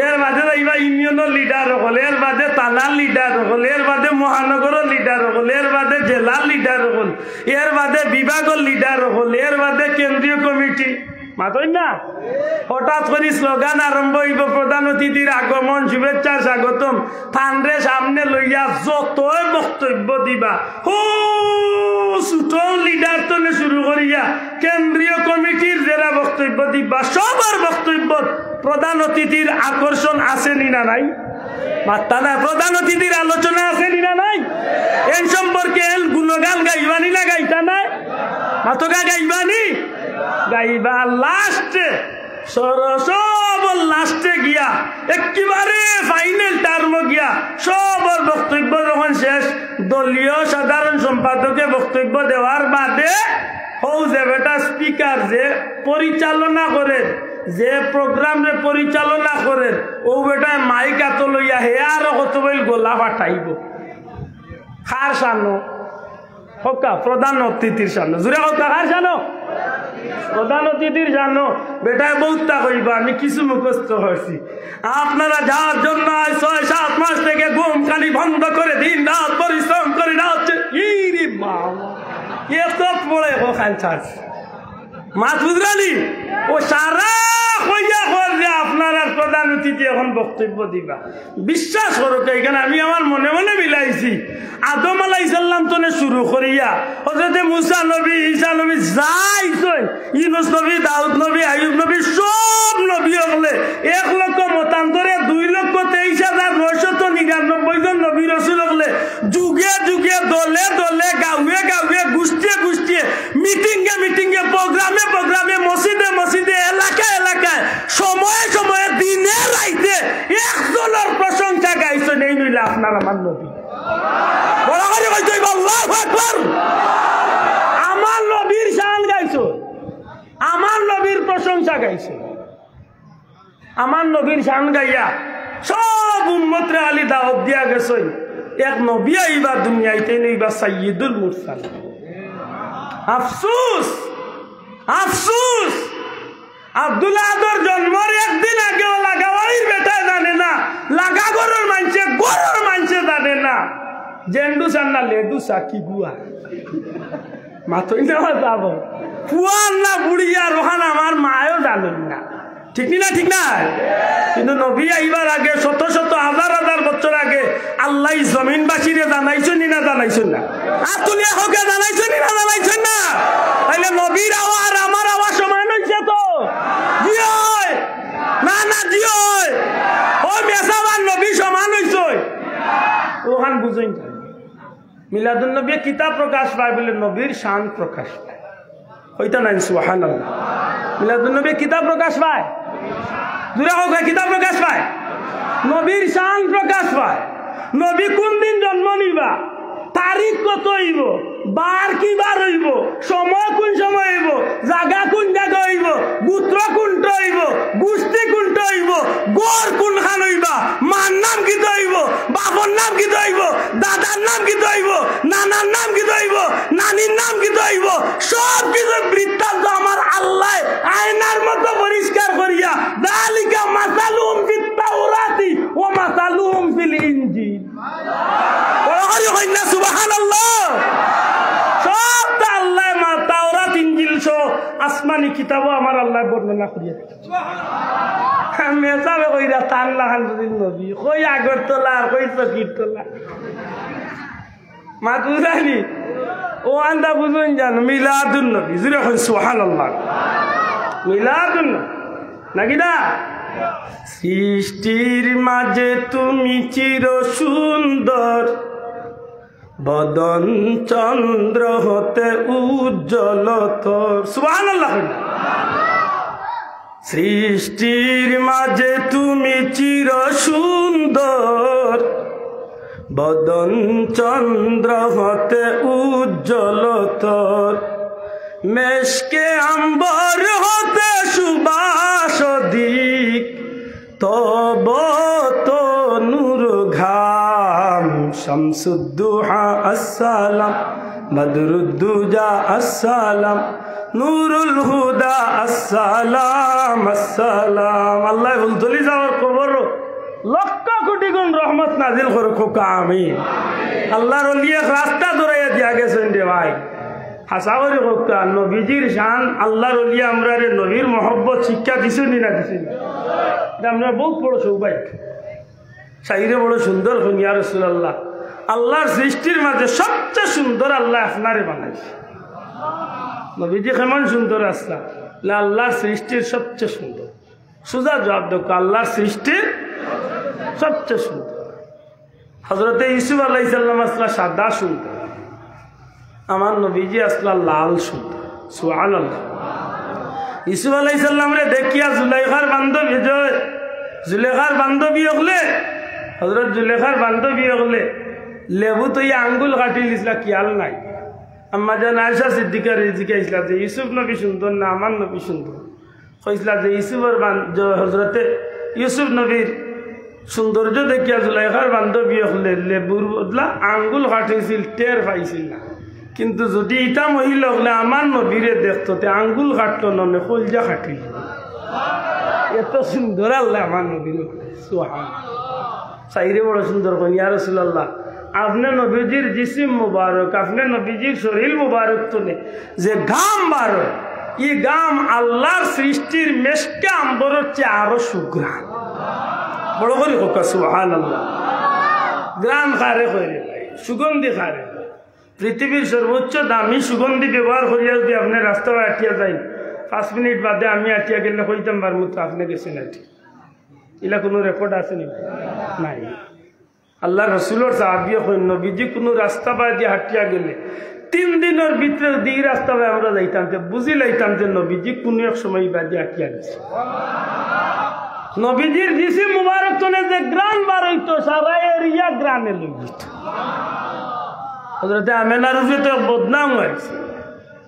এর বাদে এইবার ইউনিয়নের লিডার হল, এর বাদে থানার লিডার হল, এর বাদে মহানগরের লিডার হল, এর বাদে জেলার লিডার হল, এর বাদে বিভাগের লিডার হল, এর বাদে কেন্দ্রীয় কমিটি মাতই না। হঠাৎ করে স্লোগান আরম্ভ হইব, প্রধান অতিথির আগমন, শুভেচ্ছা স্বাগতম। থানরে সামনে লইয়া যতই বক্তব্য দিবা, ছোট লিডার তনে শুরু করিয়া কেন্দ্রীয় কমিটির যারা বক্তব্য দিবা, সবার বক্তব্য প্রধান অতিথির আকর্ষণ আছে নি না নাই? মাত্তা না, প্রধান অতিথির আলোচনা আছে নি না নাই? এই সম্পর্কে গুণগান গাইবানি না গাইতা নাই? মাতকা গাইবানি গাইবা। লাস্টে সবর লাস্টে গিয়া একেবারে ফাইনাল টার্ম গিয়া সবর বক্তব্য যখন শেষ, দলীয় সাধারণ সম্পাদকে বক্তব্য দেওয়ার বাদে হৌ যে বেটা স্পিকার যে পরিচালনা করে, যে প্রোগ্রাম রে পরিচালনা করে, ও বেটা মাইক এত লইয়া হে আর কত বইল গোলা ফাটাইব। কার সানো? হকা প্রধান অতিথির সানো। জুড়ে হকা কার সানো? প্রধান অতিথির জানো। বেটায় বহুতা কইবা আমি কিছু মুখস্থ হয়েছি। আপনারা যার জন্য ৬-৭ মাস থেকে ঘুম খালি বন্ধ করে দিন রাত পরিশ্রম করে রাত এত পড়ে ওখান চাষ মাছ বুঝলি ও সারা কইয়া যে আপনারা প্রধান অতিথি এখন বক্তব্য দিবা। বিশ্বাস করো এখানে আমি আমার মনে মনে মিলাইছি। আদম আলাইহিস সালাম তনে শুরু করিয়া হযরত মুসা নবী, ঈসা নবী, যাইছেন ইউনূস নবী, দাউদ নবী, আইয়ুব নবী, সব নবী হলে ১ লক্ষ মতান্তরে ২,২৯,৯৯৯ জন নবী রাসূল হলে যুগে যুগে দলে দলে গাঁয়ে গাঁয়ে গোষ্ঠীয়ে গোষ্ঠীয়ে মিটিংয়ে প্রোগ্রামে মসজিদে এলাকায় সময়ে সময়ে দিনে রাইতে একজনের প্রশংসা গাইছেন। এই নইলে আপনার আমার নবী আমার নবীর শান গাইছ, আমার নবীর প্রশংসা গাইছ। আমার নবীর শান গাইয়া সব উম্মতরে আলী দাওয়াত দিয়া গেছে। এক নবী আইবার দুনিয়াইতে নইবা সাইয়্যিদুল মুরসালিন। আফসোস আফসোস, আব্দুল্লাহ আদর জন্মের একদিন আগে লাগাওয়ারির বেটা জানে না, লাগা গরুর মানছে জানে না। জেন্ডু চান না লেডু সাকি গুয়া মাথই নেওয়া যাব ফুয়ার না বুড়িয়া রোহান আমার মায়ও জানেন না। ঠিক না? ঠিক না? কিন্তু নবী আইবার আগে শত শত হাজার হাজার বছর আগে আল্লাহ জমিনবাসীরে জানাইছেন না জানাইছেন না? আতুলিয়া হকে জানাইছেন না জানাইছেন না? তাইলে নবীর আওয়াজ আমার আওয়াজ সমান হইছে তো? জিয় না না জিয় ও মেসাবার নবী সমান হইছে ওখান বুঝেন। মিলাদুন নবী কিতাব প্রকাশ পায় বলে নবীর শান প্রকাশ পায়, হইতা নাই? সুবহানাল্লাহ। মিলাদুন নবী কিতাব প্রকাশ পায়, দূরে হোক কিতাব প্রকাশ পায়, নবীর শান প্রকাশ পায়। নবী কোন দিন জন্ম নিবা, তারিখ কত হইব, বার কি বার হইব, সময় কোন সময় হইব, জায়গা কোন জায়গা হইব, গোত্র কোনটা হইব, গোষ্ঠী কোনটা হইব, গড় কোনখান হইবা, মার নাম কি হইব, বাবার নাম কি হইব, দাদার নাম কি হইব, নানার নাম কি হইব, নানির নাম কি হইব, সব কিছু বৃত্তান্ত আমার আল্লাহ আয়নার মতো পরিষ্কার করিয়া যালিকা মাসালুহুম ফিত তাওরাতি ওয়া মাসালুহুম ফিল ইনজিল। সুবহানাল্লাহ। সব আল্লাহ তাওরাত ইনজিল সহ আসমানি কিতাবও আমার আল্লাহ বর্ণনা করিয়া মেজাবে কইরা তান লাহান যদি নবী কই আগর তোলা আর কই চকির তোলা মা বুঝানি ও আন্দা বুঝুন জানো মিলাদুন নবী জুড়ে কই সুবহানাল্লাহ। মিলাদুন নাকি না? সৃষ্টির মাঝে তুমি চির সুন্দর, বদন চন্দ্র হতে উজ্জ্বল তোর। সুবহানাল্লাহ। সৃষ্টির মাঝে তুমি চির সুন্দর, বদন চন্দ্র হতে উজ্জ্বলতর, মেশকে আম্বর হতে সুবাস দিক, তব তনুর ঘাম। শামসুদ্দুহা আসসালাম, বদরুদ্দুজা আসসালাম, নুরুল হুদা আসসালাম আসসালাম। আল্লাহ ফুলতলি যাওয়ার খবর লক্ষ কোটি গুণ রহমত নাজিল করুক, আমিন। আল্লাহর ওলিয়ে রাস্তা ধরাইয়া দিয়া গেছেন রে ভাই, হাসা করে হোক। নবীজির শান, আল্লাহর ওলিয়ে আমরা রে নবীর মহব্বত শিক্ষা দিছেন না দিছেন, আমরা বহুত বড় সৌভাগ্য। শাইরে বড় সুন্দর হন, ইয়া রাসূলুল্লাহ, আল্লাহর সৃষ্টির মাঝে সবচেয়ে সুন্দর আল্লাহ আপনারে বানাইছে। নবীজি কেমন সুন্দর আসলা, আল্লাহর সৃষ্টির সবচেয়ে সুন্দর। সুজা জবাব দেখো, আল্লাহর সৃষ্টির সবচেয়ে সুন্দর। হযরতে ইউসুফ আলাইহিস সালাম আসলা সাদা সুন্দর, আমার নবীজি আসলা লাল সুন্দর। সুবহানাল্লাহ। ইউসুফ আলাইহিস সালাম রে দেখিয়া জুলাইখার বান্ধবী, জুলেখার বান্ধবী হলে, হযরত জুলেখার বান্ধবী হলে লেবু তো আঙ্গুল কাটি লিসলা, খেয়াল নাই। আম্মা জান আয়েশা সিদ্দিকা জিজ্ঞাসা যে ইউসুফ নবী সুন্দর না আমার নবী সুন্দর? কইসলা যে ইউসুফের হযরতে ইউসুফ নবীর সৌন্দর্য দেখিয়া জুলাইখার বান্ধবী হলে লেবুর বদলা আঙ্গুল কাটিছিল, টের পাইছিল না। কিন্তু যদি ইটা মহিলা হলে আমার নবীরে দেখতো, তে আঙ্গুল কাটলো ননে কলজা কাটিল। এত সুন্দর আল্লাহ আমার নবীর। সুবহানাল্লাহ। সাইরে বড় সুন্দর কোন, ইয়া রাসূলুল্লাহ, আপনি নবীজির জিসিম মুবারক, আপনি নবীজির শরীর মুবারক তোলে যে গাম বারো, এই গাম আল্লাহর সৃষ্টির মেশকে আম্বরের চেয়ে আরো সুগ্রাণ। বড় করে হোক সুবহানাল্লাহ। গ্রাম খারে কইরে ভাই, সুগন্ধি খারে। পৃথিবীর সর্বোচ্চ দামি সুগন্ধি ব্যবহার করিয়া যদি আপনি রাস্তায় আটিয়া যাই, 5 মিনিট বাদে আমি আটিয়া গেলে কইতাম বার মতো আপনি গেছেন আটি। এলা কোনো রেকর্ড আছে নি? নাই। আল্লাহ রসুলোর সাহাবিয়া কই, নবীজি কোনো রাস্তা বাদে হাঁটিয়া গেলে 3 দিনের ভিতরে দিই রাস্তা বাই আমরা যাইতাম, বুঝি লাইতাম যে নবীজি কোনো এক সময় বাদে হাঁটিয়া গেছে। নবীজির জিসিম মুবারক তোলে যে গ্রান বার হইতো, সারা এরিয়া গ্রানে লই যেত। হযরতে আমেনার উপরে তো বদনাম হয়েছে।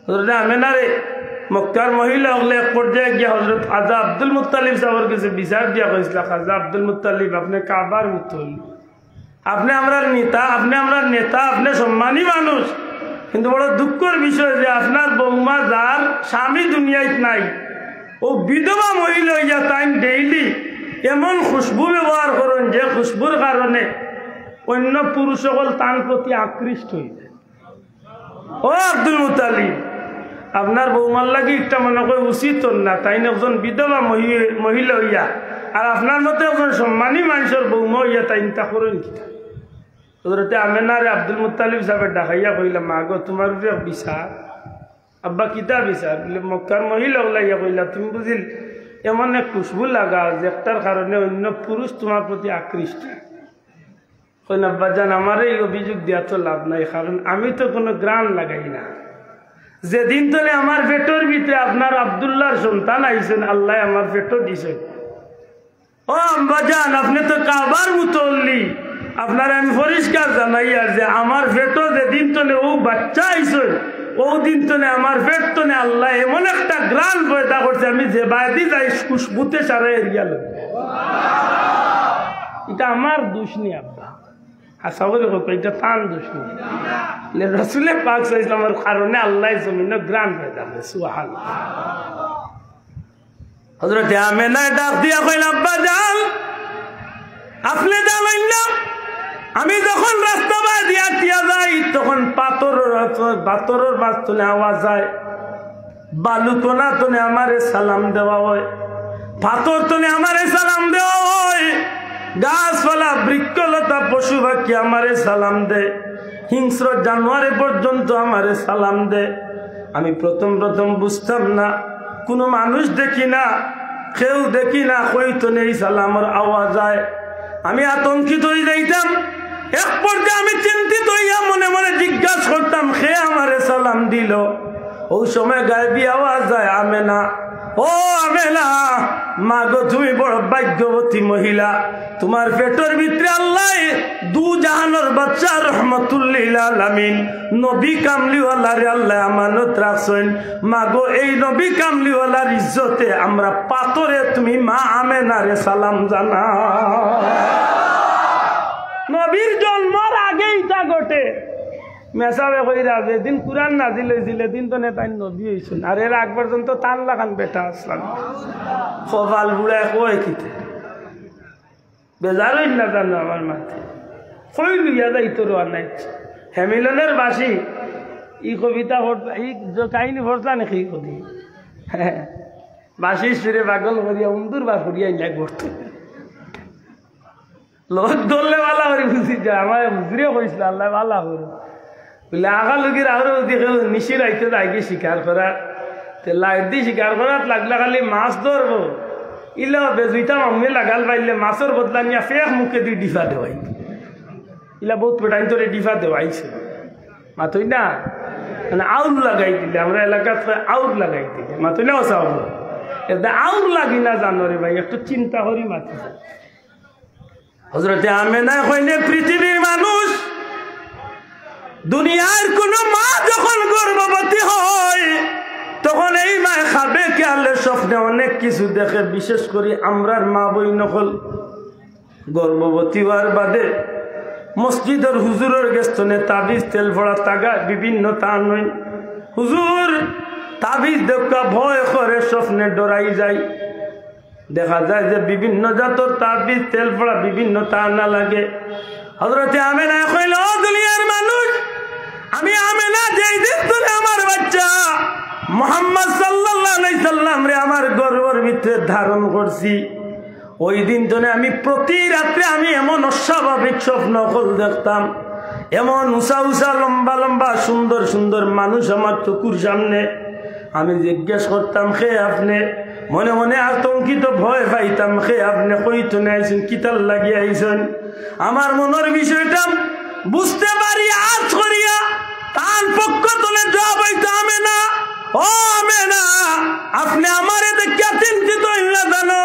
হযরতে আমেনারে মক্কার মহিলা হলে এক পর্যায়ে গিয়া হযরত খাজা আব্দুল মুত্তালিব সাহেবের কাছে বিচার দিয়া কইছিল, খাজা আব্দুল মুত্তালিব, আপনি কাবার মতো, আপনি আমরা নেতা, আপনি সম্মানী মানুষ, কিন্তু বড় দুঃখের বিষয় যে আপনার বৌমা যার স্বামী দুনিয়ায় নাই, ও বিধবা মহিলা হইয়া তাই ডেইলি এমন খুশবু ব্যবহার করেন যে খুশবুর কারণে অন্য পুরুষ সকল তার প্রতি আকৃষ্ট হয়ে যায়। ও আব্দুল মুত্তালিব, আপনার বৌমার লাগে একটা মনে করে উচিত না, তাই একজন বিধবা মহিলা হইয়া আর আপনার মতো একজন সম্মানী মানুষের বৌমা হইয়া তাই তা করেন কি? হযরতে আমেনারে আব্দুল মুত্তালিব সাহেব ডাকাইয়া কইলা, মা গো, তোমার উপরে বিচার। আব্বা কিতা বিচার? বলে মক্কার মহিলা ওলাইয়া কইলা, তুমি বুঝিল এমন এক খুশবু লাগা যেটার কারণে অন্য পুরুষ তোমার প্রতি আকৃষ্ট। কইন আব্বা জান, আমার এই অভিযোগ দেওয়া তো লাভ নাই, কারণ আমি তো কোনো গ্রান লাগাই না। যেদিন ধরে আমার পেটের ভিতরে আপনার আব্দুল্লাহর সন্তান আইছেন, আল্লাহ আমার পেটও দিছে। ও আব্বা জান, আপনি তো কাবার মুতল্লি, আপনার আমি পরিষ্কার জানাই আর যে আমার পেটও যেদিন তলে ও বাচ্চা আইছেন, ও দিন তলে আমার পেট তলে আল্লাহ এমন একটা গ্রান পয়দা করছে, আমি যে বাদি যাই খুশবুতে সারা এরিয়া লোক। এটা আমার দোষ নেই আব্বা, আশা করি এটা তান দোষ নেই। রসুলে পাক ইসলামের কারণে আল্লাহ জমিন গ্রান পয়দা করে। সুবহানাল্লাহ। হযরত আমেনা ডাক দিয়া কইল, আব্বা যান, আপনি জানেন না আমি যখন রাস্তা দিয়া দিয়া যাই তখন পাথরের মাছ তুলে আওয়াজ হয়, বালু কোনা তুলে আমারে সালাম দেওয়া হয়, পাথর তুলে আমারে সালাম দেওয়া হয়, গাছপালা বৃক্ষলতা পশু পাখি আমারে সালাম দেয়, হিংস্র জানোয়ারে পর্যন্ত আমারে সালাম দেয়। আমি প্রথম বুঝতাম না, কোনো মানুষ দেখি না, কেউ দেখি না, কইতো নেই সালামের আওয়াজ হয়। আমি আতঙ্কিত হয়ে যাইতাম। এক পর্যায়ে আমি চিন্তিত হইয়া মনে মনে জিজ্ঞাসা করতাম, কে আমারে সালাম দিল? ওই সময় গায়েবী আওয়াজ যায়, আমেনা, ও আমেনা, মা গো তুমি বড় ভাগ্যবতী মহিলা, তোমার পেটের ভিতরে আল্লাহ দু জাহানের বাচ্চা রহমাতুল লিল আলামিন নবী কামলিওয়ালার আল্লাহ আমানত রাখছেন। মা গো এই নবী কামলিওয়ালার ইজ্জতে আমরা পাথরে তুমি মা আমেনারে সালাম জানা। নবীর জন্মর আগেই তা ঘটে। মেসাবে কইরা যেদিন কুরআন নাজিল হয়েছিল দিন তো নেতাই নবী হয়েছেন, আর এর আগ পর্যন্ত তার লাগান বেটা আসলাম কপাল বুড়ায় কয় কিতে বেজারই না জানো আমার মাথে কই লইয়া যাই তোর নাই। হেমিলনের বাসী ই কবিতা ই কাহিনী ভরতা নাকি কবি বাসি সুরে পাগল করিয়া উন্দুর বা ফুরিয়া ইলা করতো লোক ধরলে ভালো করে বুঝি যায়। আমার বুঝিও কইছিল আল্লাহ ভালো করে বলে আগা লোকের আরো দেখে নিশির আইতে আগে শিকার করা লাইট দিয়ে শিকার করাত লাগলা খালি মাছ ধরবো ইলা বেজুইতা মামে লাগাল পাইলে মাছের বদলা নিয়ে ফেক মুখে দিয়ে ডিফা দেওয়াই ইলা বহুত পেটাইন তোরে ডিফা দেওয়াইছে মাতই না মানে আউর লাগাই দিলে আমরা এলাকাত আউর লাগাই দিলে মাতই না ওসা হবো এটা আউর লাগি না জানো রে ভাই একটু চিন্তা করি মাতি হযরতে আমেনা কইলে পৃথিবীর মানুষ দুনিয়ার কোন মা যখন গর্ভবতী হয় তখন এই মা খাবে খেয়ালে স্বপ্নে অনেক কিছু দেখে, বিশেষ করে আমরার মা বই নকল গর্ভবতী হওয়ার বাদে মসজিদের হুজুরের গেস্তনে তাবিজ তেল ভরা তাগা বিভিন্ন তান হুজুর তাবিজ দেখা ভয় করে স্বপ্নে ডরাই যায়। দেখা যায় যে বিভিন্ন জাতর তাবিজ তেল ভরা বিভিন্ন তার না লাগে। হযরতে আমেনা কইল ও দুনিয়ার মানুষ, আমি আমেনা যেই দিন ধরে আমার বাচ্চা মুহাম্মদ সাল্লাল্লাহু আলাইহি সাল্লাম রে আমার গর্ভের ভিতরে ধারণ করছি, ওই দিন ধরে আমি প্রতি রাত্রে আমি এমন অস্বাভাবিক স্বপ্ন দেখতাম, এমন উঁচা উঁচা লম্বা লম্বা সুন্দর সুন্দর মানুষ আমার চকুর সামনে। আমি জিজ্ঞেস করতাম খে আপনি, মনে মনে আতঙ্কিত ভয় পাইতাম, খে আপনি কইতো না আইছেন কিতাল লাগিয়ে আইছেন। আমার মনের বিষয়টা বুঝতে পারি আজ করিয়া তার পক্ষ তোলে জবাব হইতো আমেনা, ও আমেনা আপনি আমারে দেখিয়া চিন্তিত না জানো,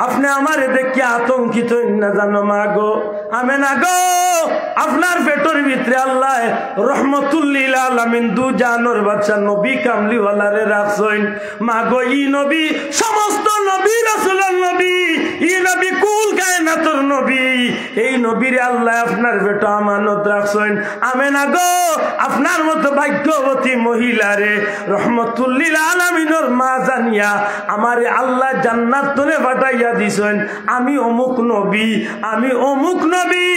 আপনি আমারে দেখিয়া আতঙ্কিত না জানো মা গো। আমেনা গো আপনার পেটের ভিতরে আল্লাহ রহমাতুল লিল আলামিন দু জানোর বাচ্চা নবী কামলিওয়ালারে রাখছেন। মা গো ই নবী সমস্ত নবী রাসূলের নবী, ই নবী কুল কায়নাতের নবী, এই নবীরে আল্লাহ আপনার পেটে আমানত রাখছেন। আমেনা গো আপনার মতো ভাগ্যবতী মহিলারে রহমাতুল লিল আলামিনের মা জানিয়া আমারে আল্লাহ জান্নাত তরে পাঠাইয়া দিছেন। আমি অমুক নবী, আমি অমুক নবী,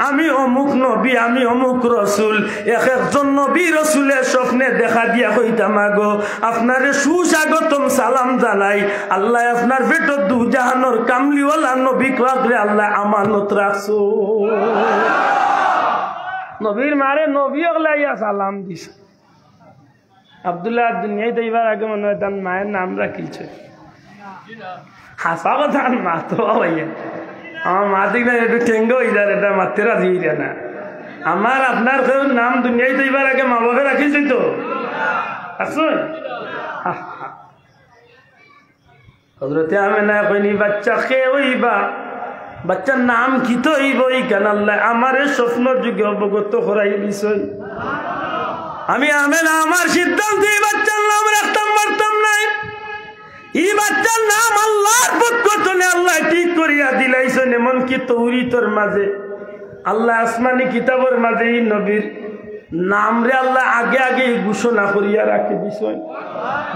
আমি অমুক নবী, আমি অমুক রসুল। এক একজন নবী রসুলের স্বপ্নে দেখা দিয়া কইতাম গো আপনারে সুস্বাগতম সালাম জানাই, আল্লাহ আপনার পেটত দু জাহানোর কামলিওয়ালা নবী কাকরে আল্লাহ আমানত রাখছো। নবীর মারে নবী লাইয়া সালাম দিস। আব্দুল্লাহ দুনিয়ায় যাইবার আগে মনে হয় তার মায়ের নাম রাখিছে, হাসা কথা মা তো ভাইয়া আমার মা দিক না একটু ঠেঙ্গ হয়ে যায়, এটা মারতে রাজি যায় না। আমার আপনার কেউ নাম দুনিয়ায় যাইবার আগে মা বাবা রাখিছে তো আসুন। হযরতে আমেনা কইনি বাচ্চা খেয়ে হইবা, বাচ্চার নাম কি তো হইব এই কেন আল্লাহ আমারে স্বপ্নের যুগে অবগত করাই দিছেন। আমি আমেনা আমার সিদ্ধান্ত এই বাচ্চার নাম রাখতাম পারতাম নাই, এই বাচ্চার নাম আল্লাহর পক্ষ থেকে আল্লাহ ঠিক করিয়া দিলাইছেন। এমনকি তৌরাতের মাঝে আল্লাহ আসমানি কিতাবের মাঝে এই নবীর নাম রে আল্লাহ আগে আগে ঘোষণা করিয়া রাখি দিছেন।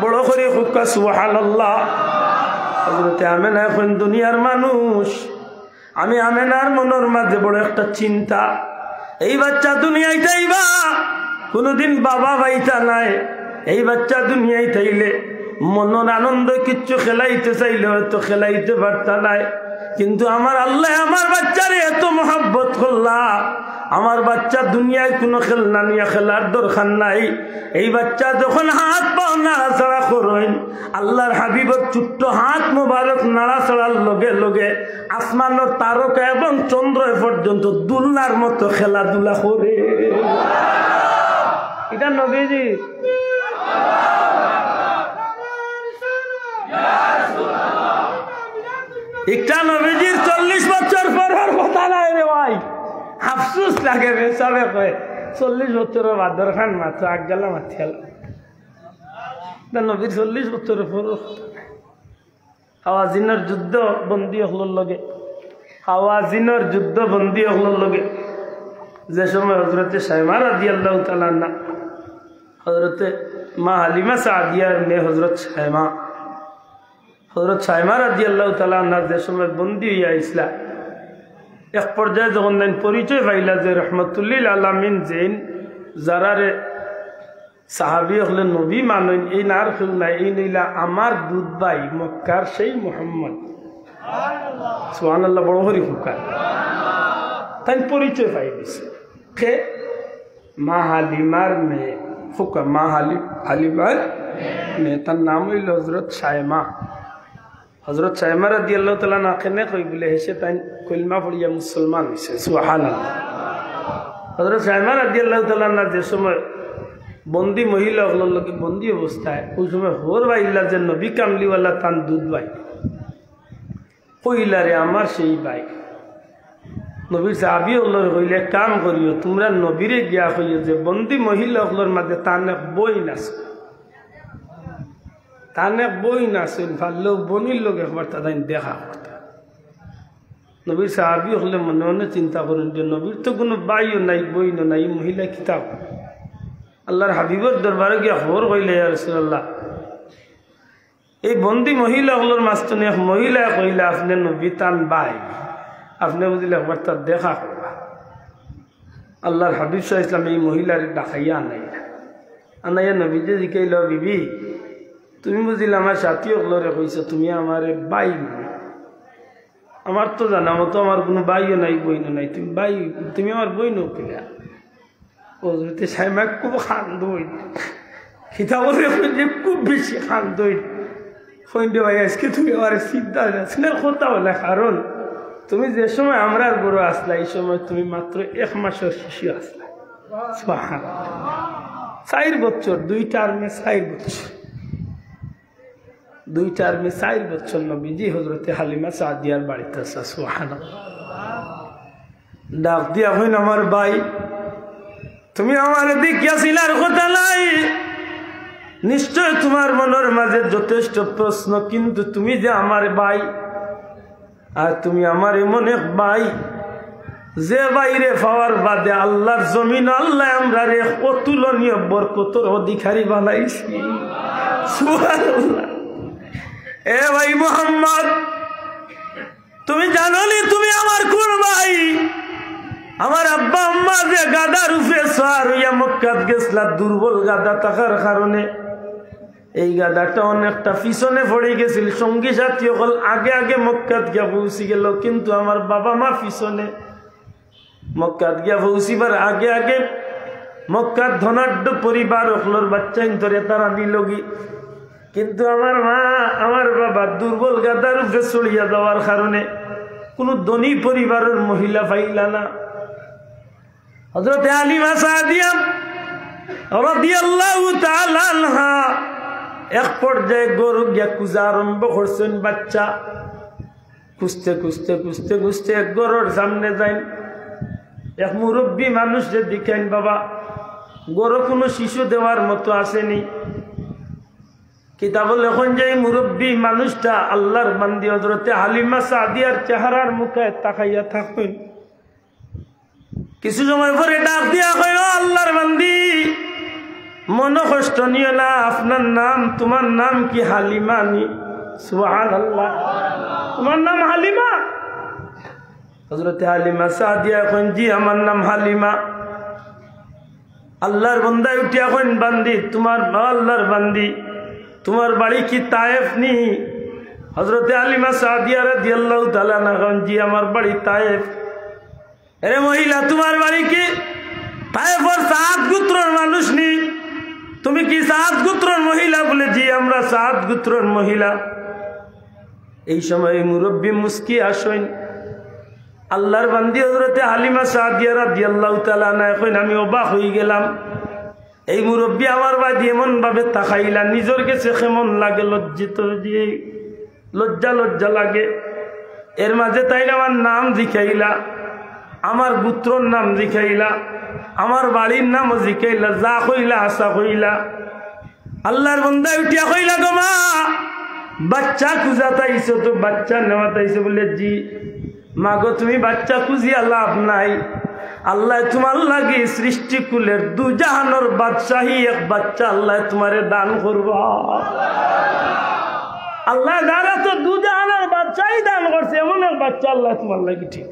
বড় করে হুক্কা সুবহানাল্লাহ। হযরতে আমেনা এখন দুনিয়ার মানুষ, আমি আমেনার মনের মাঝে বড় একটা চিন্তা, এই বাচ্চা দুনিয়ায় যাইবা কোনদিন বাবা ভাইটা নাই, এই বাচ্চা দুনিয়ায় থাইলে মনের আনন্দ কিচ্ছু খেলাইতে চাইলে হয়তো খেলাইতে পারতা নাই, কিন্তু আমার আল্লাহ আমার বাচ্চারে এত মহব্বত করলা, আমার বাচ্চা দুনিয়ায় কোনো খেলনা নিয়ে খেলার দরকার নাই। এই বাচ্চা যখন হাত পাও নাড়াচাড়া করেন, আল্লাহর হাবিবের ছোট্ট হাত মুবারক নাড়াচাড়ার লগে লগে আসমানের তারকা এবং চন্দ্র পর্যন্ত দুলনার মতো খেলাধুলা করে। এটা নবীজি একটা নবীজির 40 বছর পরের কথা নাই রে ভাই, আফসোস লাগে বেসাবে কয়ে 40 বছরের বাদর খান মাত্র আগগালা মাথিয়াল নবীর 40 বছরের পর হাওয়াজিনের যুদ্ধ বন্দী হলোর লগে, হাওয়াজিনের যুদ্ধ বন্দী হলোর লগে যে সময় হজরতে শাইমা রাদিয়াল্লাহু তাআলা আনহা, হজরতে মা হালিমা সাদিয়ার মেয়ে হজরত শাইমা রাদিয়াল্লাহু তাআলা আনহা যে সময় বন্দী হইয়া ইসলা, এক পর্যায়ে যখন পরিচয় পাইলা যে রহমতুল্লিল আলামিন যেন যারারে সাহাবি হলেন নবী মানইন, এই নার কেউ নাই, এই নইলা আমার দুধ ভাই মক্কার সেই মুহাম্মদ সুবহানাল্লাহ, বড় হরি ফুকা তাই পরিচয় পাই দিছে কে মা হালিমার মেয়ে ফুকা, মা হালিমার মেয়ে, তার নাম হইল হজরত শাইমা। হজরত শাইমা রাদিয়াল্লাহু তাআলা না কেনে কই বলে হেসে তাই কলমা পড়িয়া মুসলমান হইছে সুবহানাল্লাহ। হজরত শাইমা রাদিয়াল্লাহু তাআলা না যে সময় বন্দি মহিলা হলোর লোকে বন্দি অবস্থায় ওই সময় হোর বাইলা যে নবী কামলিওয়ালা তান দুধ ভাই কইলা রে আমার সেই ভাই নবীর সাহাবী হলোর হইলে কাম করিও তোমরা নবীরে গিয়া হইও যে বন্দি মহিলা হলোর মাঝে তানে বই নাচ, তানে বই নাচেন ভালো বনির লোক একবার তাদের দেখা করতে। নবীর সাহাবী হলে মনে মনে চিন্তা করেন যে নবীর তো কোনো বাইও নাই বইনও নাই, মহিলা কিতাব আল্লাহর হাবিবর দরবারে গিয়া খবর কইলে ইয়া রাসূলুল্লাহ এই বন্দি মহিলা হলোর মাঝখানে এক মহিলা কইলা আপনি নবী তান বাই, আপনি বুঝলে একবার তার দেখা করবা। আল্লাহর হাবিব সাল্লাল্লাহু আলাইহি ওয়াসাল্লাম এই মহিলার ডাকাইয়া আনাইয়া নবীজি জিকাইল বিবি তুমি বুঝিলে আমার সাথী হলরে কইছো তুমি আমার বাই, আমার তো জানা মতো আমার কোনো বাইও নাই বইনও নাই, তুমি বাই তুমি আমার বইনও কইলা। হজরতে শাইমা খুব খান্দই খিতাবরে যে খুব বেশি খান্দই ফইন্ডে ভাই আজকে তুমি আমার চিন্তা না কথা বলে, কারণ তুমি যে সময় আমরা বড় আসলা এই সময় তুমি মাত্র 1 মাসের শিশু আসলা। সুবহানাল্লাহ, 4 বছর 2 টার্মে 4 বছর 2 টার্মে 4 বছর নবীজি হজরতে হালিমা সাদিয়ার বাড়িতে আসা। সুবহানাল্লাহ, ডাক দিয়া হইন আমার ভাই তুমি আমার দেখিয়া চিনার কথা নাই, নিশ্চয় তোমার মনের মাঝে যথেষ্ট প্রশ্ন, কিন্তু তুমি যে আমার ভাই আর তুমি আমার এমন এক ভাই যে বাইরে পাওয়ার বাদে আল্লাহর জমিন আল্লাহ আমরা রে অতুলনীয় বরকতের অধিকারী বানাইছি। সুবহানাল্লাহ, এ ভাই মুহাম্মদ তুমি জানো নি তুমি আমার কোন ভাই? আমার আব্বা আম্মা যে গাদার উপরে সওয়ার হইয়া মক্কাত গেছলা, দুর্বল গাদা থাকার কারণে এই গাদাটা অনেকটা পিছনে পড়ে গেছিল, সঙ্গী সাথী হল আগে আগে মক্কাত গিয়া পৌঁছি গেল, কিন্তু আমার বাবা মা পিছনে। মক্কাত গিয়া পৌঁছিবার আগে আগে মক্কার ধনাঢ্য পরিবার হলোর বাচ্চা ধরে তারা নিলগি, কিন্তু আমার মা আমার বাবা দুর্বল গাদার উপরে চড়িয়া যাওয়ার কারণে কোনো ধনী পরিবারের মহিলা পাইলা না। হযরতে হালিমা সাদিয়া রাদিয়াল্লাহু তাআলা আনহা এক পর্যায়ে গরু গিয়া খুঁজা আরম্ভ করছেন, বাচ্চা খুঁজতে খুঁজতে খুঁজতে খুঁজতে এক গরুর সামনে যাই, এক মুরব্বী মানুষ যে দেখেন বাবা গরু কোনো শিশু দেওয়ার মতো আসেনি। কিতাব লেখন যে মুরব্বী মানুষটা আল্লাহর বান্দি হযরতে হালিমা সাদিয়ার চেহারার মুখে তাকাইয়া থাকেন। কিছু সময় পরে ডাক দিয়া কয়, আল্লাহর বান্দি মন কষ্ট নিও না, আপনার নাম তোমার নাম কি? হালিমা নি? সুবহানাল্লাহ, তোমার নাম হালিমা? হযরতে হালিমা সাদিয়া কইন জি আমার নাম হালিমা। আল্লাহর বান্দা উঠিয়া কইন বান্দি তোমার আল্লাহর বান্দি তোমার বাড়ি কি তায়েফ নি? হযরতে হালিমা সাদিয়া রাদিয়াল্লাহু তাআলা আনহা কইন জি আমার বাড়ি তায়েফ। আরে মহিলা তোমার বাড়ি কি? তায়েফের 7 গোত্রের মানুষ নি? তুমি কি 7 গোত্রের মহিলা? বলে জি আমরা 7 গোত্রের মহিলা। এই সময় মুরব্বী মুস্কি আসেন। আল্লাহর বান্দি হযরতে হালিমা সাদিয়া রাদিয়াল্লাহু তাআলা আনহা কইন আমি অবাক হয়ে গেলাম, এই মুরব্বী আমার বাড়ি এমন ভাবে তাকাইলা, নিজের কাছে কেমন লাগে, লজ্জিত দিয়ে লজ্জা লজ্জা লাগে। এর মাঝে তাইলে আমার নাম জিখাইলা, আমার গোত্রর নাম জিখাইলা, আমার বাড়ির নামও জিখাইলা, যা কইলা আশা কইলা। আল্লাহর বান্দা উঠিয়া কইলা, গো মা বাচ্চা খুঁজা তাইছো তো, বাচ্চা নেওয়া তাইছো বলে জি। মা গো তুমি বাচ্চা খুঁজিয়া লাভ নাই, আল্লাহ তোমার লাগে সৃষ্টি কুলের দু জাহানোর বাদশাহী এক বাচ্চা আল্লাহ তোমারে দান করবা। আল্লাহ দ্বারা তো দু জাহানের বাচ্চাই দান করছে, এমন এক বাচ্চা আল্লাহ তোমার লাগে। ঠিক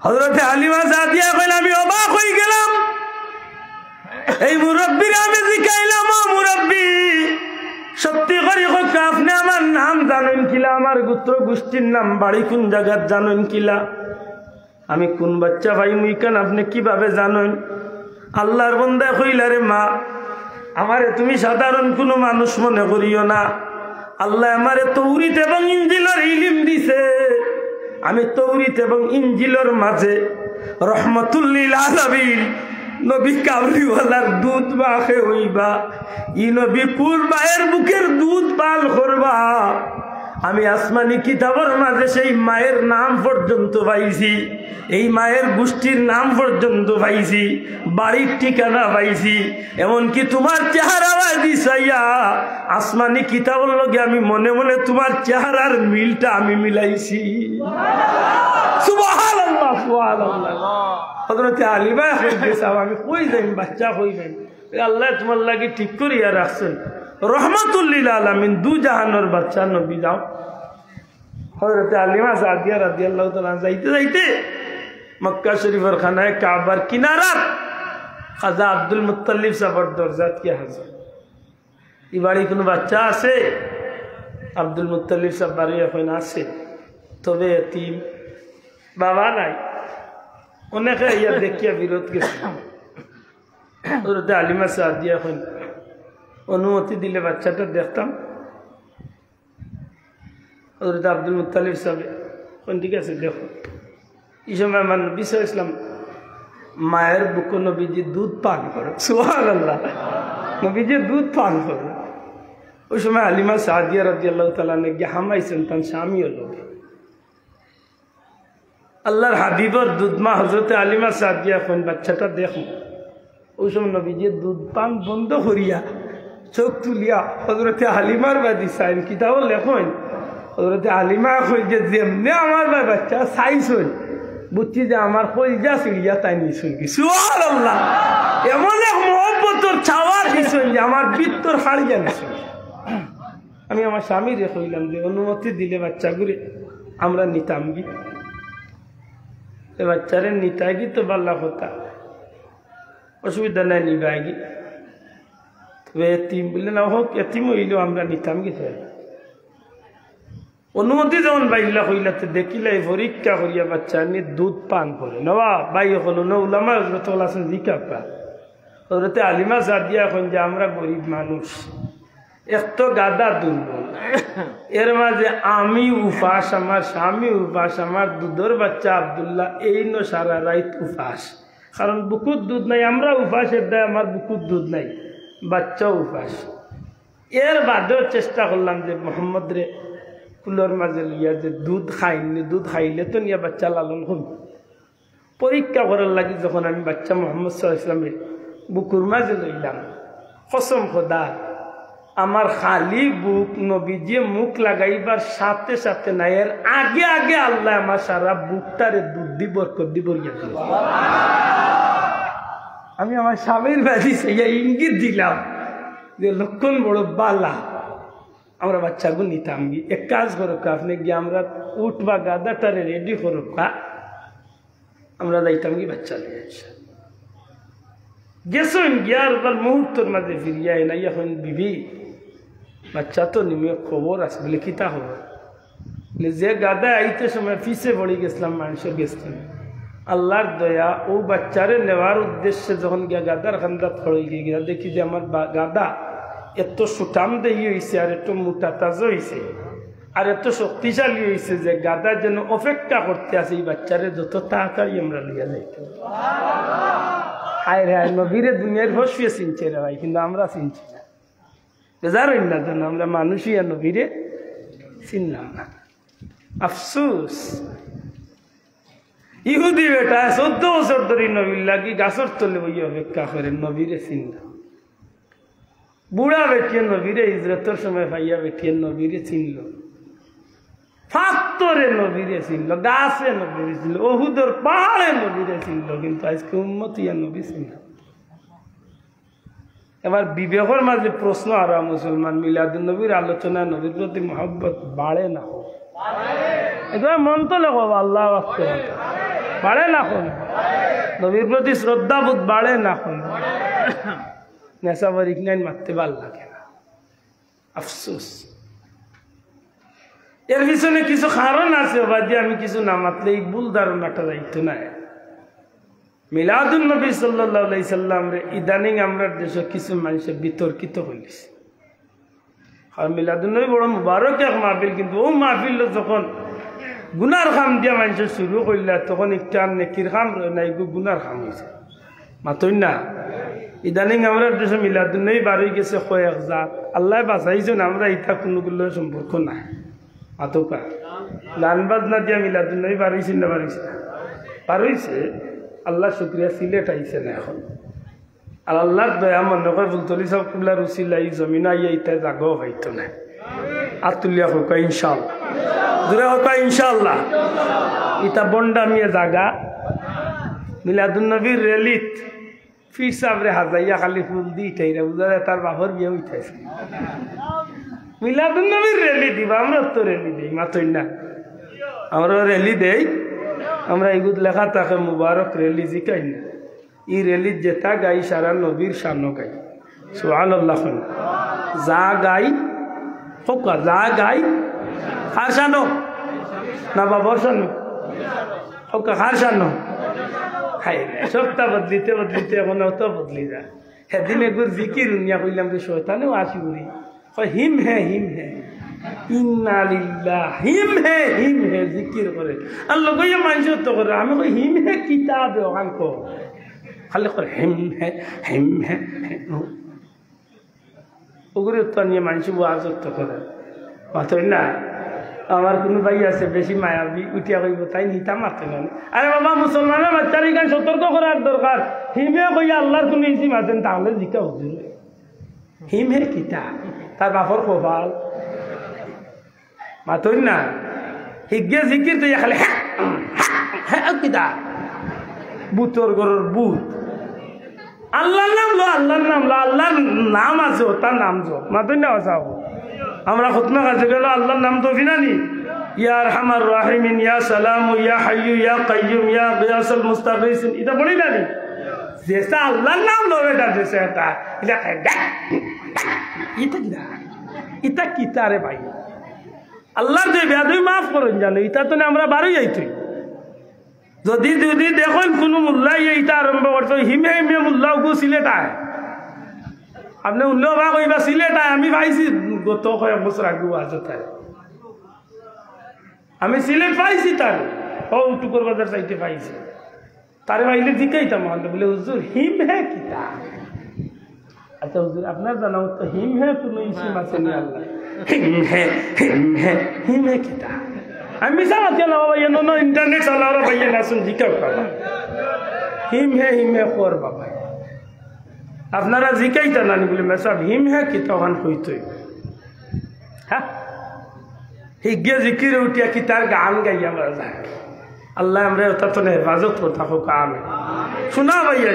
হযরতে হালিমা সাদিয়া কইল, আমি অবাক হয়ে গেলাম। এই মুরব্বীকে আমি জিজ্ঞাইলাম, ও মুরব্বী সত্যি করে আপনি আমার নাম জানেন কিলা, আমার গোত্র গোষ্ঠীর নাম, বাড়ি কোন জায়গার জানেন কিলা, আমি কোন বাচ্চা ভাই মুইকান আপনি কিভাবে জানেন? আল্লাহর বান্দা কইলা, রে মা আমারে তুমি সাধারণ কোনো মানুষ মনে করিও না, আল্লাহ আমারে তৌরিত এবং ইনজিলের ইলম দিছে। আমি তৌরিত এবং ইনজিলের মাঝে রহমাতুল লিল আলামিন নবী কামলিওয়ালার দুধ মাখে হইবা, ই নবী কুর মায়ের বুকের দুধ পাল করবা। আমি আসমানি কিতাবের মাঝে সেই মায়ের নাম পর্যন্ত পাইছি, এই মায়ের গোষ্ঠীর নাম পর্যন্ত পাইছি, বাড়ির ঠিকানা পাইছি, এমনকি তোমার চেহারা দিছাইয়া আসমানি কিতাবের লগে আমি মনে মনে তোমার চেহারার মিলটা আমি মিলাইছি। সুবহানাল্লাহ সুবহানাল্লাহ। হযরত আলিমা কইতেছে, আমি কই যাই বাচ্চা কই যাই, আল্লাহ তোমার লাগে ঠিক করিয়া রাখছেন, রহমাতুল লিল আলামিন দু জাহানের বাচ্চা নবী। যাও হযরত হালিমা সাদিয়া রাদিয়াল্লাহু তাআলা যাইতে যাইতে মক্কা শরীফের খানায় কাবার কিনারাত খাজা আব্দুল মুত্তালিব সাহেবের দরজাত কি হাজির। এই বাড়ি কোনো বাচ্চা আছে? আব্দুল মুত্তালিব সাহেব বাড়ি এখন আছে, তবে এতিম, বাবা নাই। অনেকে ইয়া দেখিয়া বিরোধ গেছে। হযরত হালিমা সাদিয়া এখন অনুমতি দিলে বাচ্চাটা দেখতাম। হযরত আব্দুল মুত্তালিব সাহেব কোন ঠিক আছে দেখো। এই সময় আমার নবী সাল্লাল্লাহু আলাইহি ওয়াসাল্লাম মায়ের বুকে নবীজি দুধ পান করে। সুবহানাল্লাহ, নবীজি দুধ পান করে। ওই সময় হালিমা সাদিয়া রাদিয়াল্লাহু তাআলা গিয়ে হামাইছেন তার স্বামীও লোক। আল্লাহর হাবিবর দুধ মা হযরত হালিমা সাদিয়া কোন বাচ্চাটা দেখো। ওই সময় নবীজি দুধ পান বন্ধ করিয়া চোখ তুলিয়া হযরতে হালিমার বাদি সাইন কিতাব লেখন। হযরতে হালিমা কই যে যেমনি আমার ভাই বাচ্চা চাইছই, বুঝছি যে আমার কলিজা চিড়িয়া তাই নিছুন। সুবহানাল্লাহ, এমন এক মহব্বতর ছাওয়া দিছুন যে আমার বৃত্তর হারিয়া নিছুন। আমি আমার স্বামীরে কইলাম যে অনুমতি দিলে বাচ্চাগুলি আমরা নিতাম গি, বাচ্চারে নিতাই গি তো বাল্লা হতা, অসুবিধা নাই নিবাই গি। তবে এতিম বললে না হোক, এতিম হইলেও আমরা নিতাম গি। অনুমতি যখন বাইল্লা হইলাতে দেখিলাই পরীক্ষা করিয়া বাচ্চা নিয়ে দুধ পান করে নবা বাই হলো না উলামা হযরত আছেন জিকা পা। হযরতে হালিমা সাদিয়া এখন যে আমরা গরিব মানুষ, এক তো গাদা দুর্বল, এর মাঝে আমি উপাস, আমার স্বামী উপাস, আমার দুধের বাচ্চা আব্দুল্লাহ এই নো সারা রাত উপাস, কারণ বুকুর দুধ নাই। আমরা উপাসের দেয়, আমার বুকুর দুধ নাই, বাচ্চাও উপাস। এর বাদেও চেষ্টা করলাম যে মোহাম্মদ রে কুলোর মাঝে লিয়া যে দুধ খাইনি, দুধ খাইলে তো নিয়ে বাচ্চা লালন হবে। পরীক্ষা করার লাগে যখন আমি বাচ্চা মোহাম্মদ সাল্লাল্লাহু আলাইহি ওয়াসাল্লামের বুকুর মাঝে লইলাম, কসম খোদা আমার খালি বুক নবীজি মুখ লাগাইবার সাথে সাথে না, এর আগে আগে আল্লাহ আমার সারা বুকটারে দুধ দি বরকত দি বরিয়া দিল। আমি আমার স্বামীর বাড়ি সেই ইঙ্গিত দিলাম যে লক্ষণ বড় বালা, আমরা বাচ্চাগুলো নিতাম গি। এক কাজ করুক, আপনি গিয়ে আমরা উঠ বা গাদাটারে রেডি করুক, আমরা যাইতাম কি বাচ্চা নিয়ে গেছেন গিয়ার মুহূর্তের মাঝে ফিরিয়া না। এখন বিবি বাচ্চা তো নিমে খবর আছে বলে কিতা খবর, যে গাদা আইতে সময় পিছে পড়ে গেছিলাম মানুষের গেছিলাম, আল্লাহর দয়া ও বাচ্চারে নেওয়ার উদ্দেশ্যে যখন গিয়া গাদার খান্দাত খড়ে গিয়া দেখি যে আমার গাদা এত সুঠাম দেহি হয়েছে, আর এত মোটা তাজা হয়েছে, আর এত শক্তিশালী হয়েছে যে গাদা যেন অপেক্ষা করতে আছে এই বাচ্চারে যত তাড়াতাড়ি আমরা লিয়া যাইতাম। আয় রে নবীরে দুনিয়ার ফসফিয়ে চিনছে রে ভাই, কিন্তু আমরা চিনছি না। বেজার হইন না যেন আমরা মানুষই আর নবীরে চিনলাম না। আফসুস, ইহুদি বেটা 14 বছর ধরে নবীর লাগি গাছর তলে বই অপেক্ষা করে, নবীরে চিনল। বুড়া বেটিয়ে নবীরে হিজরতের সময় ভাইয়া বেটিয়ে নবীরে চিনল, ফাত্তরে নবীরে চিনল, গাছে নবীরে চিনল, ওহুদের পাহাড়ে নবীরে চিনল, কিন্তু আজকে উম্মতিয়া নবী চিনল। এবার বিবেকের মাঝে প্রশ্ন আর মুসলমান, মিলাদুন নবীর আলোচনা নবীর প্রতি মহব্বত বাড়ে না হোক? এবার মন তো লেখো আল্লাহ বাড়ে না হোক? নবীর প্রতি শ্রদ্ধাবোধ বাড়ে না হোক? নেশাবারিক নাই মারতে ভাল লাগে না। আফসোস, এর পিছনে কিছু কারণ আছে, বাদে আমি কিছু না মাতলে এই ভুল ধারণাটা যাইতো না। মিলাদুন নবী সাল্লাল্লাহু আলাইহি সাল্লাম রে ইদানিং আমরা দেশে কিছু মানুষে বিতর্কিত হইছে। আর মিলাদুন নবী বড় মুবারক এক মাহফিল, কিন্তু ও মাহফিল যখন গুনার কাম দিয়া মানুষ শুরু করলা, তখন একটা নেকির কাম নাই, গুনার কাম হয়েছে। মাতই না, ইদানিং আমরা দেশে মিলাদুন নবী বার হয়ে গেছে কয়েক জাত। আল্লাহ বাঁচাইছেন, আমরা ইটা কোনোগুলোর সম্পর্ক নাই। মাতকা গান বাজনা দিয়া মিলাদুন নবী বার হয়েছেন না? বার হয়েছে। আল্লাহ শুক্রিয়া, সিলেট আইছে না এখন। আর আল্লাহর দয়া মনে করে ফুলতলি সব কুবলার উচিলা এই জমিন আইয়া ইটা জাগাও হইতো না। আর তুলিয়া হোক ইনশাল্লাহ, দূরে হোক ইনশাল্লাহ। ইটা বন্ডামিয়া জাগা মিলাদুন নবীর রেলিত ফির সাবরে হাজাইয়া খালি ফুল দি ইটাইরা বুঝা যায় তার বাপর বিয়ে উঠাইছে। মিলাদুন নবীর রেলি দিবা, আমরা তো রেলি দিই। মাতই না, আমরা রেলি দেই। আমরা এগুলো লেখা থাকে মুবারক রেলি জিকাই না। ই রেলি যেটা গাই সারা নবীর শানো গাই। সুবহানাল্লাহ। যা গাই হোকা, যা গাই কার শানো? না বাবার শানো হোকা, কার শানো? খাই সবটা বদলিতে বদলিতে এখন অত বদলি যায়। সেদিন একবার জিকির উনিয়া কইলাম যে শয়তানেও আসি করি হিম হে হিম হে ইন্না লিল্লাহ, হিম হে জিকির করে। আর লগইয়া মানুষ তো করে, আমি কই হিম হে কিতাবে ওখান কো খালি করে হিম হে ওগুলো উত্তর নিয়ে মানুষ ওয়াজত করে। মাত্র না আমার কোনো ভাই আছে বেশি মায়াবী, উঠিয়া কইব তাই নিতা মারতে না। আরে বাবা, মুসলমানের বাচ্চার এখানে সতর্ক করার দরকার। হিমে কইয়া আল্লাহর কোনো ইসিম আছেন, তাহলে জিকা হুজুর হিম হে কিতা তার বাপর কপাল। মাতই না হিগে জিকির তো খালি হ্যাঁ কিতা বুতর গরুর বুত। আল্লাহর নাম লো, আল্লাহর নাম লো, আল্লাহর নাম আছে তার নাম যো। মাতই না চাও আমরা খুতনা কাছে গেল আল্লাহর নাম তো বিনানি, ইয়া আরহামার রাহিমিন, ইয়া সালাম, ইয়া হাইয়ু, ইয়া কাইয়ুম, ইয়া গিয়াসুল মুস্তাগীসিন, এটা বলি না নি? যেটা আল্লাহর নাম লো এটা যেটা এটা এটা কিতা রে ভাই? আল্লাহর যে বেয়াদবি মাফ করুন জানো, এটা তো আমরা বারোই যাইতই। যদি যদি দেখুন কোনো মোল্লাই এইটা আরম্ভ করতো হিমে হিমে মোল্লা গো সিলেট আয়, আপনি উল্লেখ বা কইবা সিলেট আয়। আমি পাইছি গত কয়েক বছর আগে আজতায় আমি সিলেট পাইছি, তার ও টুকুর বাজার চাইতে পাইছি। তারে পাইলে জিকাইতাম বলে হুজুর হিম হে কিতা। আচ্ছা হুজুর আপনার জানা তো হিম হে কোনো ইসিম আছে নি? আল্লাহ হিম হে কিতা আমি মিশা মাতি না বাবা, এনো ইন্টারনেট চালাওরা ভাইয়া না শুন জিকাও বাবা হিম হে কর বাবা। আপনারা জিকাইতা নানি বলে মেসাব হিম হে কিতা ওখান হইতই। হ্যাঁ হিগে জিকির উঠিয়া কি তার গান গাই আমরা যাই। আল্লাহ আমরা ওটা তো হেফাজত করতে হোক। আমি শোনা ভাইয়া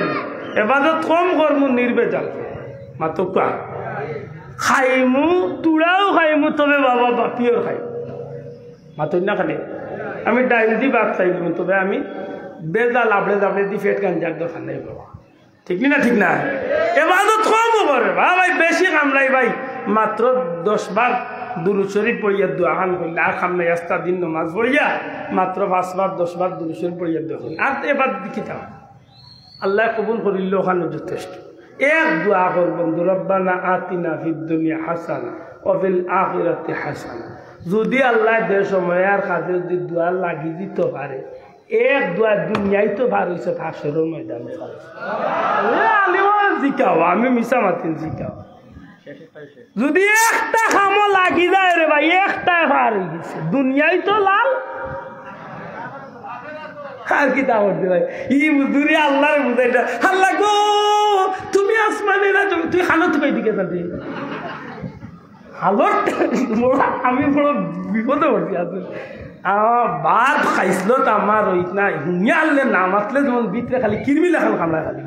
হেফাজত কম করমু নির্বেজাল মাতকা খাইমু, তুড়াও খাইমু, তবে বাবা বাপিও খাই মাতই না খালি। আমি ডাইল দি ভাত খাইলাম, তবে আমি বেজা লাবড়ে জাবড়ে দি ফেট গান যাক দোকান নাই বাবা। ঠিক না ঠিক না? হেফাজত কম করে ভাই, বেশি কামড়াই ভাই। মাত্র 10 বার দুরূদ শরীফ পড়িয়া দোয়া খান করলে আর খাম নাই। আস্তা দিন নমাজ পড়িয়া মাত্র 5 বার 10 বার দুরূদ শরীফ পড়িয়া দোয়া খান। আর এবার দেখিতাম আল্লাহ কবুল করিল, ওখানে যথেষ্ট। এক দোয়া করবেন, রব্বানা আতিনা ফিদ দুনিয়া হাসানা ওয়া ফিল আখিরাতি হাসানা। যদি আল্লাহ দে সময় আর কাজে যদি দোয়া লাগি দিতে পারে, এক দুয়া দুনিয়ায় তো ভার হয়েছে হাসরের ময়দানে আলিও জিকাও আমি মিশা মাতিন জিকাও যদি একটা খামো লাগি যায় রে ভাই একটা ভার হয়ে গেছে দুনিয়ায় তো লাল আর কি তা বলতে ভাই ই বুঝুরি আল্লাহর বুঝাইটা আল্লাহ গো তুমি আসমানে না তুই হালত কই দিকে যাবি হালত আমি বড় বিপদে পড়ছি আসলে আমার বাদ খাইছিল তো আমার ওই না হুঁয়া আনলে না মাতলে যেমন ভিতরে খালি কিরমি লেখান কামড়া খালি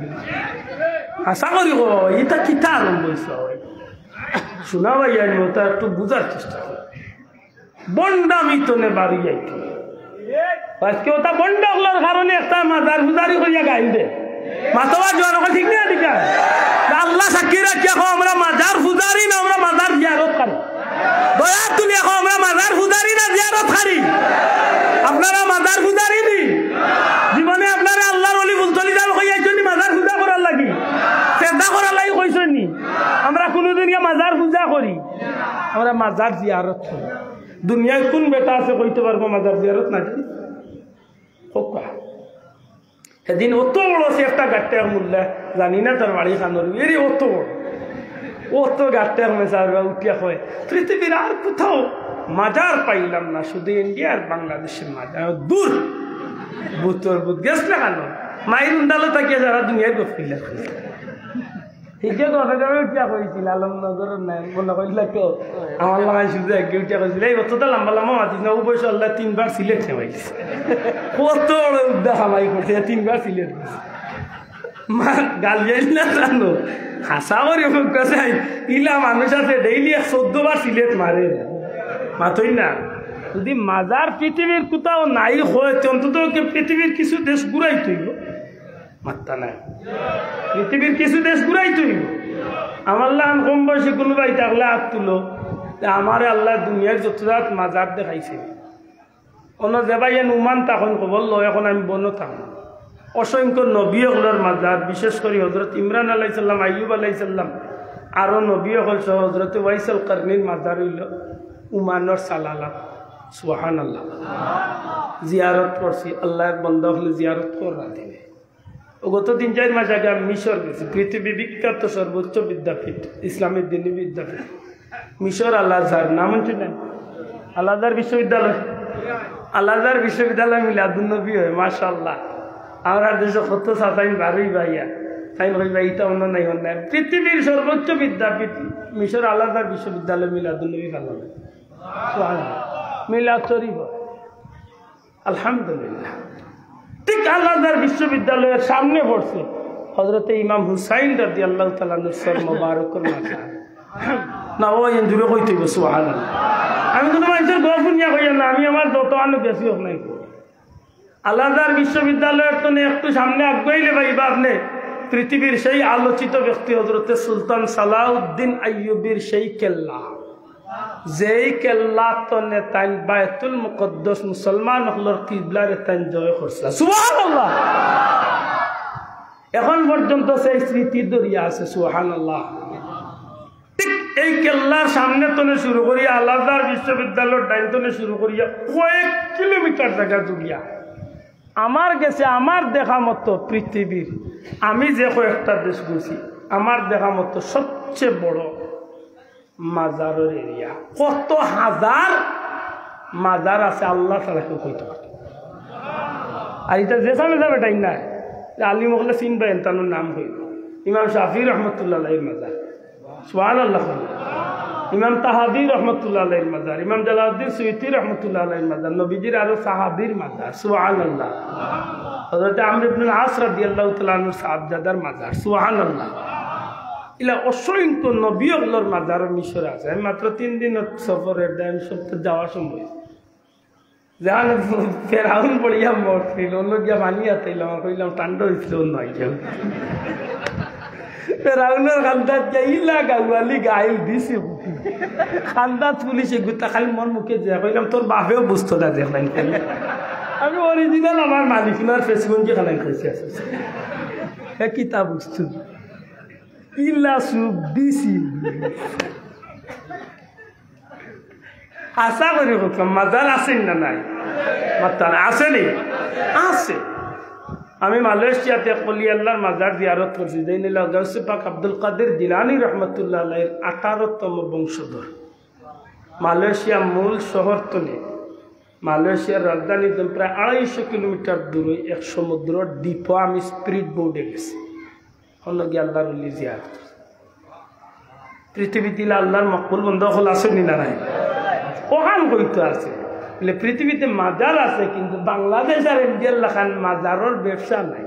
আশা করি গো এটা কিতা আরম্ভ হয়েছে শোনা ভাই আমি ওটা একটু বুঝার চেষ্টা করি বন্ডামি তো নে বাড়ি যাইতে আজকে ওটা বন্ড হলোর কারণে একটা মাজার গুজারি করিয়া গাইন দে মাতবা জোয়ার ঠিক না ঠিক আল্লাহ সাক্ষী রাখি এখন আমরা মাজার ফুজারি না আমরা মাজার জিয়ারত করি দয়া তুলি এখন আমরা মাজার ফুজারি না জিয়ারত করি আপনারা মাজার ফুজারি নি জীবনে আপনারা আল্লাহর ওলি বুলতলি যাও কইয়াছেন মাজার পূজা করার লাগি শ্রদ্ধা করার লাগি কইছেন নি আমরা কোনোদিন মাজার পূজা করি আমরা মাজার জিয়ারত করি দুনিয়ায় কোন বেটা আছে কইতে পারবো মাজার জিয়ারত না সেদিন অত বড় সে একটা গাট্টার মূল্য জানি না তার বাড়ি খানোর এরই অত বড় অত গাট্টার মেসার উঠিয়া হয় পৃথিবীর আর কোথাও মাজার পাইলাম না শুধু ইন্ডিয়ার বাংলাদেশের মাজার দূর বুতর বুত গেছ না কেন মায়ের উন্ডালো তাকিয়ে যারা দুনিয়ায় গফিলা ঠিকই কথা যাবে উঠিয়া করেছিল আলমনগরের নাই মনে করিল কেউ আমার লাগাই শুধু একে উঠিয়া করেছিল এই অতটা লম্বা লম্বা মাতিস না বয়স আল্লাহ 3 বার সিলেট নেওয়াইছে কত উদ্যোগ হামাই করছে 3 বার সিলেট মা গাল যাইল না জানো হাসা করি কাছে ইলা মানুষ আছে ডেইলি 14 বার সিলেট মারে মাতই না যদি মাজার পৃথিবীর কোথাও নাই হয় অন্তত পৃথিবীর কিছু দেশ ঘুরাই তৈল মাত্তা নাই পৃথিবীর কিছু দেশ ঘুরাই তৈল আমার লান কম বয়সে কোনো ভাই থাকলে হাত তুলো আমার আল্লাহ দুনিয়ার যত রাত মাজার দেখাইছে অন্য যে ভাই নুমান তখন খবর লো এখন আমি বনো থাকব অসংখ্য নবী হলের মাজার বিশেষ করে হজরত ইমরান আলাইসাল্লাম আইয়ুব আলাইসাল্লাম আরও নবী হল সহ হজরত ওয়াইসল কারনির মাজার হইল উমানর সালালা সুবহান আল্লাহ জিয়ারত করছি আল্লাহ বন্ধ হলে জিয়ারত করা দিবে গত 3-4 মাস আগে আমি মিশর গেছি পৃথিবী বিখ্যাত সর্বোচ্চ বিদ্যাপীঠ ইসলামের দিনী বিদ্যাপীঠ মিশর আল আজহার নাম হচ্ছে না আল আজহার বিশ্ববিদ্যালয় আল আজহার বিশ্ববিদ্যালয় মিলাদুন্নবী হয় মাশাআল্লাহ আমরা দেশে কত সাতাইন বারোই ভাইয়া তাই ভাইবা এটা অন্য নাই অন্য পৃথিবীর সর্বোচ্চ বিদ্যাপীঠ মিশর আল আজহার বিশ্ববিদ্যালয় মিলাদুন্নবী পালন মিলাদ শরীফ আলহামদুলিল্লাহ ঠিক আল আজহার বিশ্ববিদ্যালয়ের সামনে পড়ছে হজরতে ইমাম হুসাইন রাদিয়াল্লাহু তাআলা নূর মুবারকের মাজার না ও জুড়ে কইতে সুবহানাল্লাহ আমি কোনো মানুষের গপুনিয়া কইয়া না আমি আমার যত আলো বেশি হোক নাই আল আজহার বিশ্ববিদ্যালয়ের তো একটু সামনে আগাইলে ভাইবা আপনি পৃথিবীর সেই আলোচিত ব্যক্তি হজরতে সুলতান সালাউদ্দিন আইয়ুবীর সেই কেল্লা যেই কেল্লা তনে তাইন বায়তুল মুকদ্দাস মুসলমান হলর কিবলারে তাইন জয় করছে সুবহানাল্লাহ এখন পর্যন্ত সেই স্মৃতি দরিয়া আছে সুবহানাল্লাহ ঠিক এই কেল্লার সামনে তনে শুরু করিয়া আল আজহার বিশ্ববিদ্যালয়ের ডাইন তনে শুরু করিয়া কয়েক কিলোমিটার জায়গা জুড়িয়া আমার গেছে আমার দেখা মতো পৃথিবীর আমি যে কয়েকটা দেশ ঘুরছি আমার দেখা মতো সবচেয়ে বড় মাজারের এরিয়া কত হাজার মাজার আছে আল্লাহ তাআলা কেউ কইতে পারে আর এটা যেখানে যাবে তাই না আলী মোগলে চিনবেন তার নাম হইল ইমাম শাফি রহমতুল্লাহ আলাইহির মাজার সুবহানাল্লাহ ইমাম তাহাবি রহমতুল্লাহ আলাইহির মাজার ইমাম জালালউদ্দিন সুয়ুতি রহমতুল্লাহ আলাইহির মাজার নবীজির আরো সাহাবীর মাজার সুবহানাল্লাহ হযরত আমর ইবনে আস রাদিয়াল্লাহু তাআলা আনহুর সাহাবজাদার মাজার সুবহানাল্লাহ ইলা অসংখ্য নবী হলোর মাজার মিশর আছে আমি মাত্র 3 দিনের সফরের দাম সপ্তাহ যাওয়া সম্ভব জান ফেরাউন পড়িয়া মরছিল অন্য গিয়া মানিয়া তাইলাম কইলাম টান্ড হইছিল নয় কেউ ফেরাউনের খান্দাত যাইলা গাওয়ালি গাইল দিছে খান্দাত পুলিশে গুতা খালি মন মুখে যা কইলাম তোর বাপেও বুঝতো না দেখলাম আমি অরিজিনাল আমার মালিকনার ফেসবুকে খালাই খাইছি আছে হ্যাঁ কিতাব বুঝতো ইল্লা সুপ দিছি আশা করি বললাম মাজার আছেন না নাই মাতার আসেনি আছে। আমি মালয়েশিয়াতে কলি আল্লাহর মাজার জিয়ারত করছি, যেইনিলা গাউসে পাক আব্দুল কাদের জিলানী রহমতুল্লাহ আলাইহির 18তম বংশধর। মালয়েশিয়া মূল শহর তলে, মালয়েশিয়ার রাজধানী প্রায় 250 কিলোমিটার দূরে এক সমুদ্র দ্বীপ। আমি স্পিরিট বোর্ডে গেছি, হল গিয়ে আল্লাহর ওলি জিয়ারত। পৃথিবীতে আল্লাহর মকবুল বন্ধ হল আছে না নাই? ওখান কইতো আছে বলে পৃথিবীতে মাজার আছে, কিন্তু বাংলাদেশ আর ইন্ডিয়ার লেখান মাজারের ব্যবসা নাই।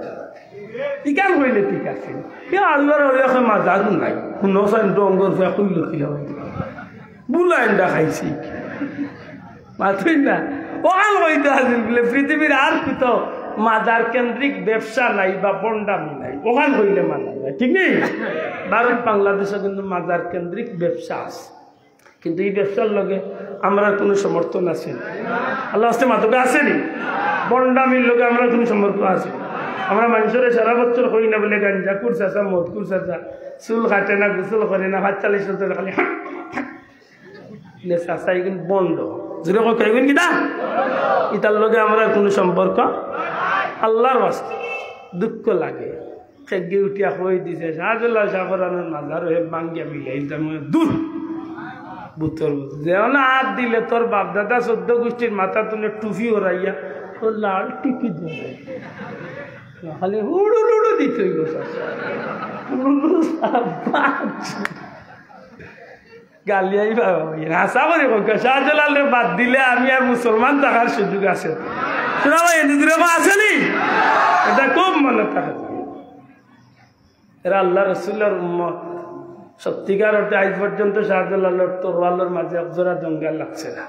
ইকান হইলে ঠিক আছে, কেউ আল্লাহর ওলিয়াকে মাজারও নাই। শুনছেন ডঙ্গর ফুয়া কইল কিলা বুলাইন দেখাইছি মাথুই না। ওখান কইতো আছে বলে পৃথিবীর আর কোথাও মাজার কেন্দ্রিক ব্যবসা নাই বা বন্ডামি নাই। ওখান হইলে মানা যায়, ঠিক নেই? ভারত বাংলাদেশে কিন্তু মাজার কেন্দ্রিক ব্যবসা আছে, কিন্তু এই ব্যবসার লগে আমরা কোনো সমর্থন আছে না। আল্লাহ আস্তে মাতকা আসেনি, বন্ডামির লগে আমরা কোনো সম্পর্ক আছে? আমরা মানুষের সারা বছর হই না বলে গাঞ্জা কুরসাচা মদ কুরসাচা, চুল কাটে না, গোসল করে না, 40 বছর খালি চাচা এগুলো বন্ধ জোরে কইবেন কি না? ইতার লগে আমরা কোনো সম্পর্ক। আল্লাহর বাস্তে দুঃখ লাগে, খেগে উঠিয়া হয়ে দিছে শাহজুল্লাহ শাহরানের মাজার হয়ে বাঙ্গিয়া মিলাই দূর বুতর যেও না হাত দিলে তোর বাপ দাদা 14 গোষ্ঠীর মাথা তুলে টুপি ওরাইয়া তোর লাল টিপি দেবে, খালি হুড়ু লুড়ু দিতে হইব। গালিয়াই হাসা করে শাহজালালে বাদ দিলে আমি আর মুসলমান থাকার সুযোগ আছে? শোনা ভাই আসেনি, এটা খুব মনে থাকে। এরা আল্লাহ রসুল্লার উম্মত। সত্যিকার অর্থে আজ পর্যন্ত শাহজালালের তরওয়ালের মাঝে একজোড়া জঙ্গাল লাগছে না,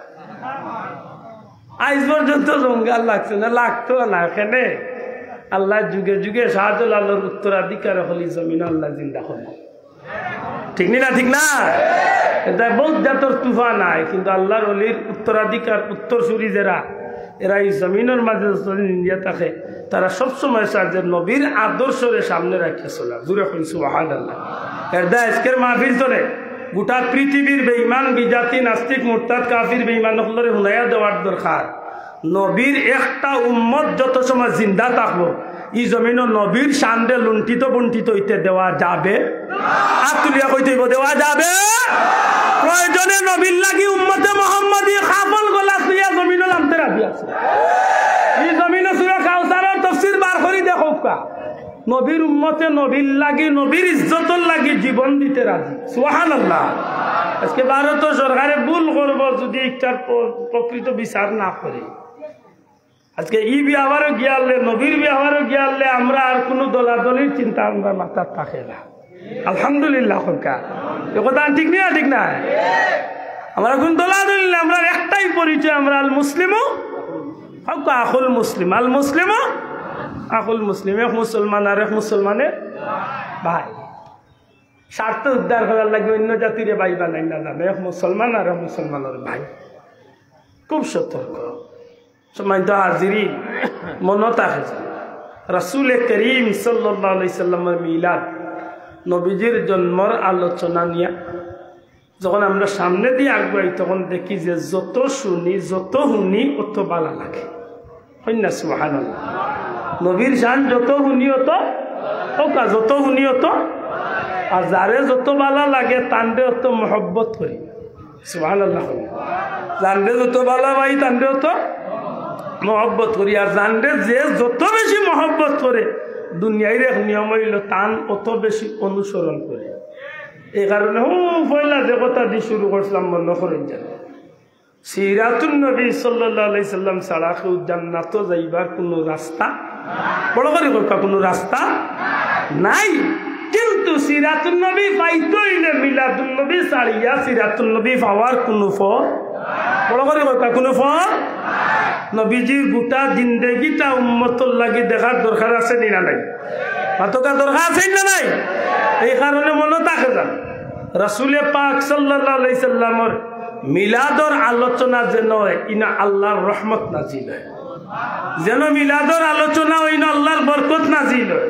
আজ পর্যন্ত জঙ্গাল লাগছে না, লাগতো না। এখানে আল্লাহ যুগে যুগে শাহজালালের উত্তরাধিকার হলি জমিন আল্লাহ জিন্দা হল, ঠিক না? ঠিক না? এটা বহুত জাতর তুফা নাই, কিন্তু আল্লাহর অলির উত্তরাধিকার উত্তরসূরি যারা, এরা এই জমিনের মাঝে ইন্ডিয়া থাকে, তারা সবসময় সাহায্যের নবীর আদর্শরে সামনে রাখিয়া চলা। জুড়ে হইল সুবহানাল্লাহ। এর দা আজকের মাহফিল চলে গোটা পৃথিবীর বেঈমান বিজাতি নাস্তিক মুরতাদ কাফির বেঈমান হলরে হুনাইয়া দেওয়ার দরকার। নবীর একটা উম্মত যত সময় জিন্দা থাকবো, এই জমিন নবীর সামনে লুণ্ঠিত বন্টিত হইতে দেওয়া যাবে? আতুলিয়া কইতে দেওয়া যাবে? প্রয়োজনে নবীর লাগি উম্মতে মুহাম্মাদি খাফল গলা তুইয়া জমিন নামতে রাজি আছে। এই জমিন সূরা কাউসারের তাফসীর বার করি দেখো, নবীর উম্মতে নবীর লাগি, নবীর ইজ্জতের লাগি জীবন দিতে রাজি। সুবহানাল্লাহ। আজকে ভারত সরকারে ভুল করবো যদি একটার প্রকৃত বিচার না করে। আজকে ই বিয়াবারও গিয়ালে, নবীর বিয়াবারও গিয়ালে আমরা আর কোনো দলাদলির চিন্তা আমরা মাথার থাকে না। আলহামদুলিল্লাহ। কথা ঠিক না? ঠিক না? আমরা কোন দলাদলি না, আমরা একটাই পরিচয়, আমরা আল মুসলিমও আখুল মুসলিম। আল মুসলিমও আখুল মুসলিম, এক মুসলমান আর এক মুসলমানের ভাই। স্বার্থ উদ্ধার করার লাগে অন্য জাতিরে ভাই বানাই না জানে, এক মুসলমান আর এক মুসলমানের ভাই। খুব সতর্ক। সম্মানিত হাজিরিন, মনে থাকে রাসূল করিম সাল্লাল্লাহু আলাইহি সাল্লামের মিলাদ, নবীজির জন্মর আলোচনা নিয়ে যখন আমরা সামনে দিয়ে আগুয়াই, তখন দেখি যে যত শুনি যত শুনি অত ভালো লাগে। হইনা? সুবহানাল্লাহ। নবীর শান যত শুনি অত ওকা, যত শুনি অত, আর যারে যত ভালো লাগে তান্ডে অত মহব্বত করি। সুবহানাল্লাহ। জানলে যত ভালো ভাই তান্ডে অত মহব্বত করি, আর জানলে যে যত বেশি মহব্বত করে দুনিয়ার এক নিয়ম হইল তান অত বেশি অনুসরণ করে। এই কারণে পয়লা যে কথা দিয়ে শুরু করছিলাম মনে করেন যেন সিরাতুন নবী সাল্লাল্লাহু আলাইহি সাল্লাম ছাড়া কেউ জান্নাত যাইবার কোনো রাস্তা, বড় করে কোনো রাস্তা নাই। কিন্তু সিরাতুন নবী পাইতে হইলে মিলাদুন নবী ছাড়িয়া সিরাতুন নবী পাওয়ার কোনো ফল, বড় করে কোনো ফল। নবীজির গোটা জিন্দেগিটা উম্মতর লাগি দেখার দরকার আছে না নাই? মাতকার দরকার আছে না নাই? এই কারণে মনে থাকে যান রাসূলে পাক সাল্লাল্লাহু আলাইহি সাল্লামের মিলাদর আলোচনা যেন ইনা আল্লাহর রহমত নাজিল হয়, যেন মিলাদর আলোচনা ইনা আল্লাহর বরকত নাজিল হয়।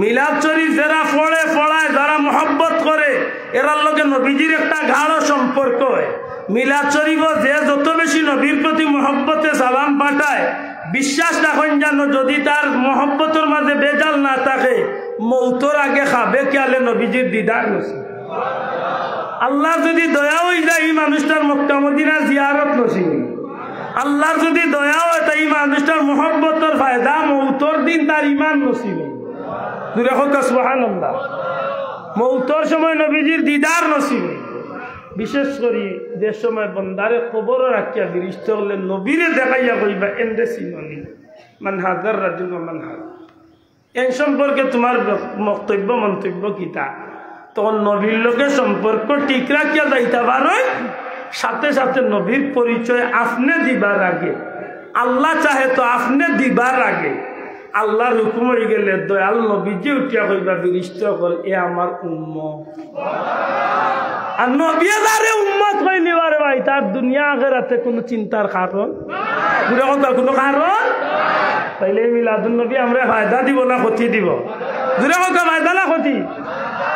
মিলাদ শরীফ যারা পড়ে পড়ায়, যারা মহব্বত করে, এরার লগে নবীজির একটা গাঢ় সম্পর্ক হয়। মিলাদ শরীফ যে যত বেশি নবীর প্রতি মহব্বতে সালাম পাঠায়, বিশ্বাস রাখেন যেন যদি তার মহব্বতের মাঝে বেজাল না থাকে, মৌতর আগে খাবে কেয়ালে নবীজির দিদার নসিব। আল্লাহ যদি দয়া হয়ে যায় এই মানুষটার মক্কা মদিনা জিয়ারত নসিব। আল্লাহর যদি দয়া হয় তাই এই মানুষটার মহব্বতের ফায়দা মৌতর দিন তার ইমান নসিব। দূরে হোক সুবহানাল্লাহ। মৌতর সময় নবীজির দিদার নসিব। বিশেষ করে যে সময় বন্দারে খবর রাখিয়া বিরিষ্ট হলে নবীরে দেখাইয়া কইবা এন্ডে সিননি মান হাজার রাজুল মান হাজার, এই সম্পর্কে তোমার বক্তব্য মন্তব্য কিতা? তখন নবীর লোকের সম্পর্ক ঠিক রাখিয়া যাইতে পারো। সাথে সাথে নবীর পরিচয় আপনি দিবার আগে, আল্লাহ চাহে তো আপনি দিবার আগে আল্লাহর হুকুম হয়ে গেলে দয়াল নবীজি উঠিয়া কইবা বিরিষ্ট কর এ আমার উম্মত। আর নবী যারে উম্মত কই নিবারে ভাই তার দুনিয়া আখিরাতে কোনো চিন্তার কারণ কোনো কারণ তাইলে মিলাদুন নবী আমরা ফায়দা দিব না ক্ষতি দিব? দূরে হোক ফায়দা না ক্ষতি।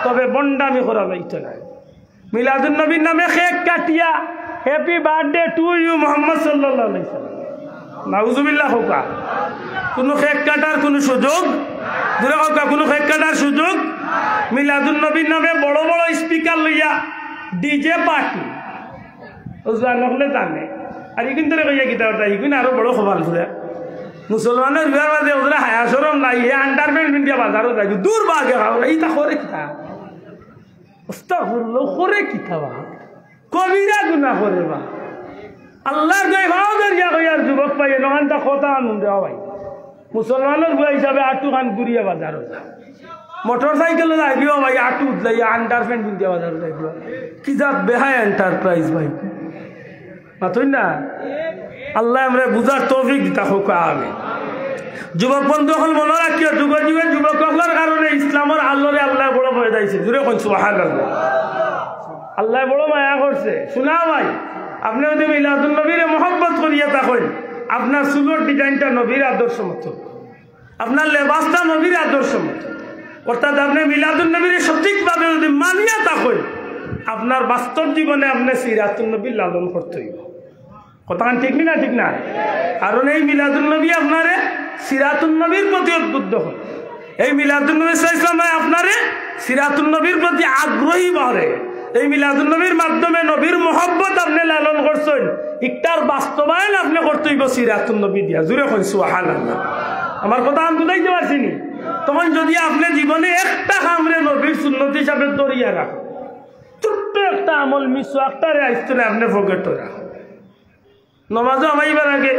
তবে বন্ডামি করা যাইতো না। মিলাদুন নবীর নামে কেক কাটিয়া happy birthday to you Muhammad সাল্লাল্লাহু আলাইহি ওয়াসাল্লাম, নাউজুবিল্লাহ হোক, কোনো কেক কাটার কোনো সুযোগ? দূরে হোক কোনো কেক কাটার সুযোগ? মিলাদুন নবীর নামে বড় বড় স্পিকার লইয়া ডিজে পার্টি নকলে জানে। আর ইগুন ধরে কইয়া গীতা ইগুন আরো বড় খবর ঘুরে মুসলমানের বিহার মাঝে ওদের হায়া সরম নাই, হে আন্ডারপ্যান্ট ইন্ডিয়া বাজারও যাই দূর বাগে খাও এইটা করে কিতা করে কিতা বা কবিরা গুণা করে বা আল্লাহর গায়ে ভাও দরিয়া কইয়ার যুবক পাই নহানটা কথা আনুন দেওয়া ভাই মুসলমানের গুয়া হিসাবে আটু খান ঘুরিয়া বাজারও যা মোটর সাইকেল যাইবিও ভাই আটু যাইয়া আন্ডারপ্যান্ট ইন্ডিয়া বাজারও যাইব কি যা বেহায় এন্টারপ্রাইজ ভাই মাতই না। আল্লাহ আমরা বুঝার তৌফিক দিতা হোক। আমি যুবক বন্ধু হল মনে রাখিও যুগ যুগে যুবকদের কারণে ইসলামের আল্লাহরে আল্লাহ বড় হয়ে যাইছে। জুড়ে কোন সুবহানাল্লাহ। আল্লাহ বড় মায়া করছে। শোনা ভাই আপনি যদি মিলাদুন নবীরে মহব্বত করিয়া থাকেন, আপনার চুলোর ডিজাইনটা নবীর আদর্শ মতো, আপনার লেবাসটা নবীর আদর্শ মতো, অর্থাৎ আপনি মিলাদুন নবীরে সঠিকভাবে যদি মানিয়া থাকেন, আপনার বাস্তব জীবনে আপনি সিরাতুন নবী লালন করতে হইব। কথা ঠিক না? ঠিক না? কারণ এই মিলাদুন নবী আপনারে সিরাতুন নবীর প্রতি উদ্বুদ্ধ হয়। এই মিলাদুন নবী সাল্লাল্লাহু আপনারে সিরাতুন নবীর প্রতি আগ্রহী করে। এই মিলাদুন নবীর মাধ্যমে নবীর মহব্বত আপনি লালন করছেন, ইকটার বাস্তবায়ন আপনি করতে হইব সিরাতুন নবী দিয়া। জুড়ে কই সুবহানাল্লাহ। আমার কথা আমি বুঝাইতে পারছি নি? তখন যদি আপনি জীবনে একটা কামরে নবীর সুন্নত হিসাবে দরিয়া রাখেন, ছোট্ট একটা আমল মিসওয়াকটারে আইসলে আপনি ফকেট রাখেন, নমাজও আমাইবার আগে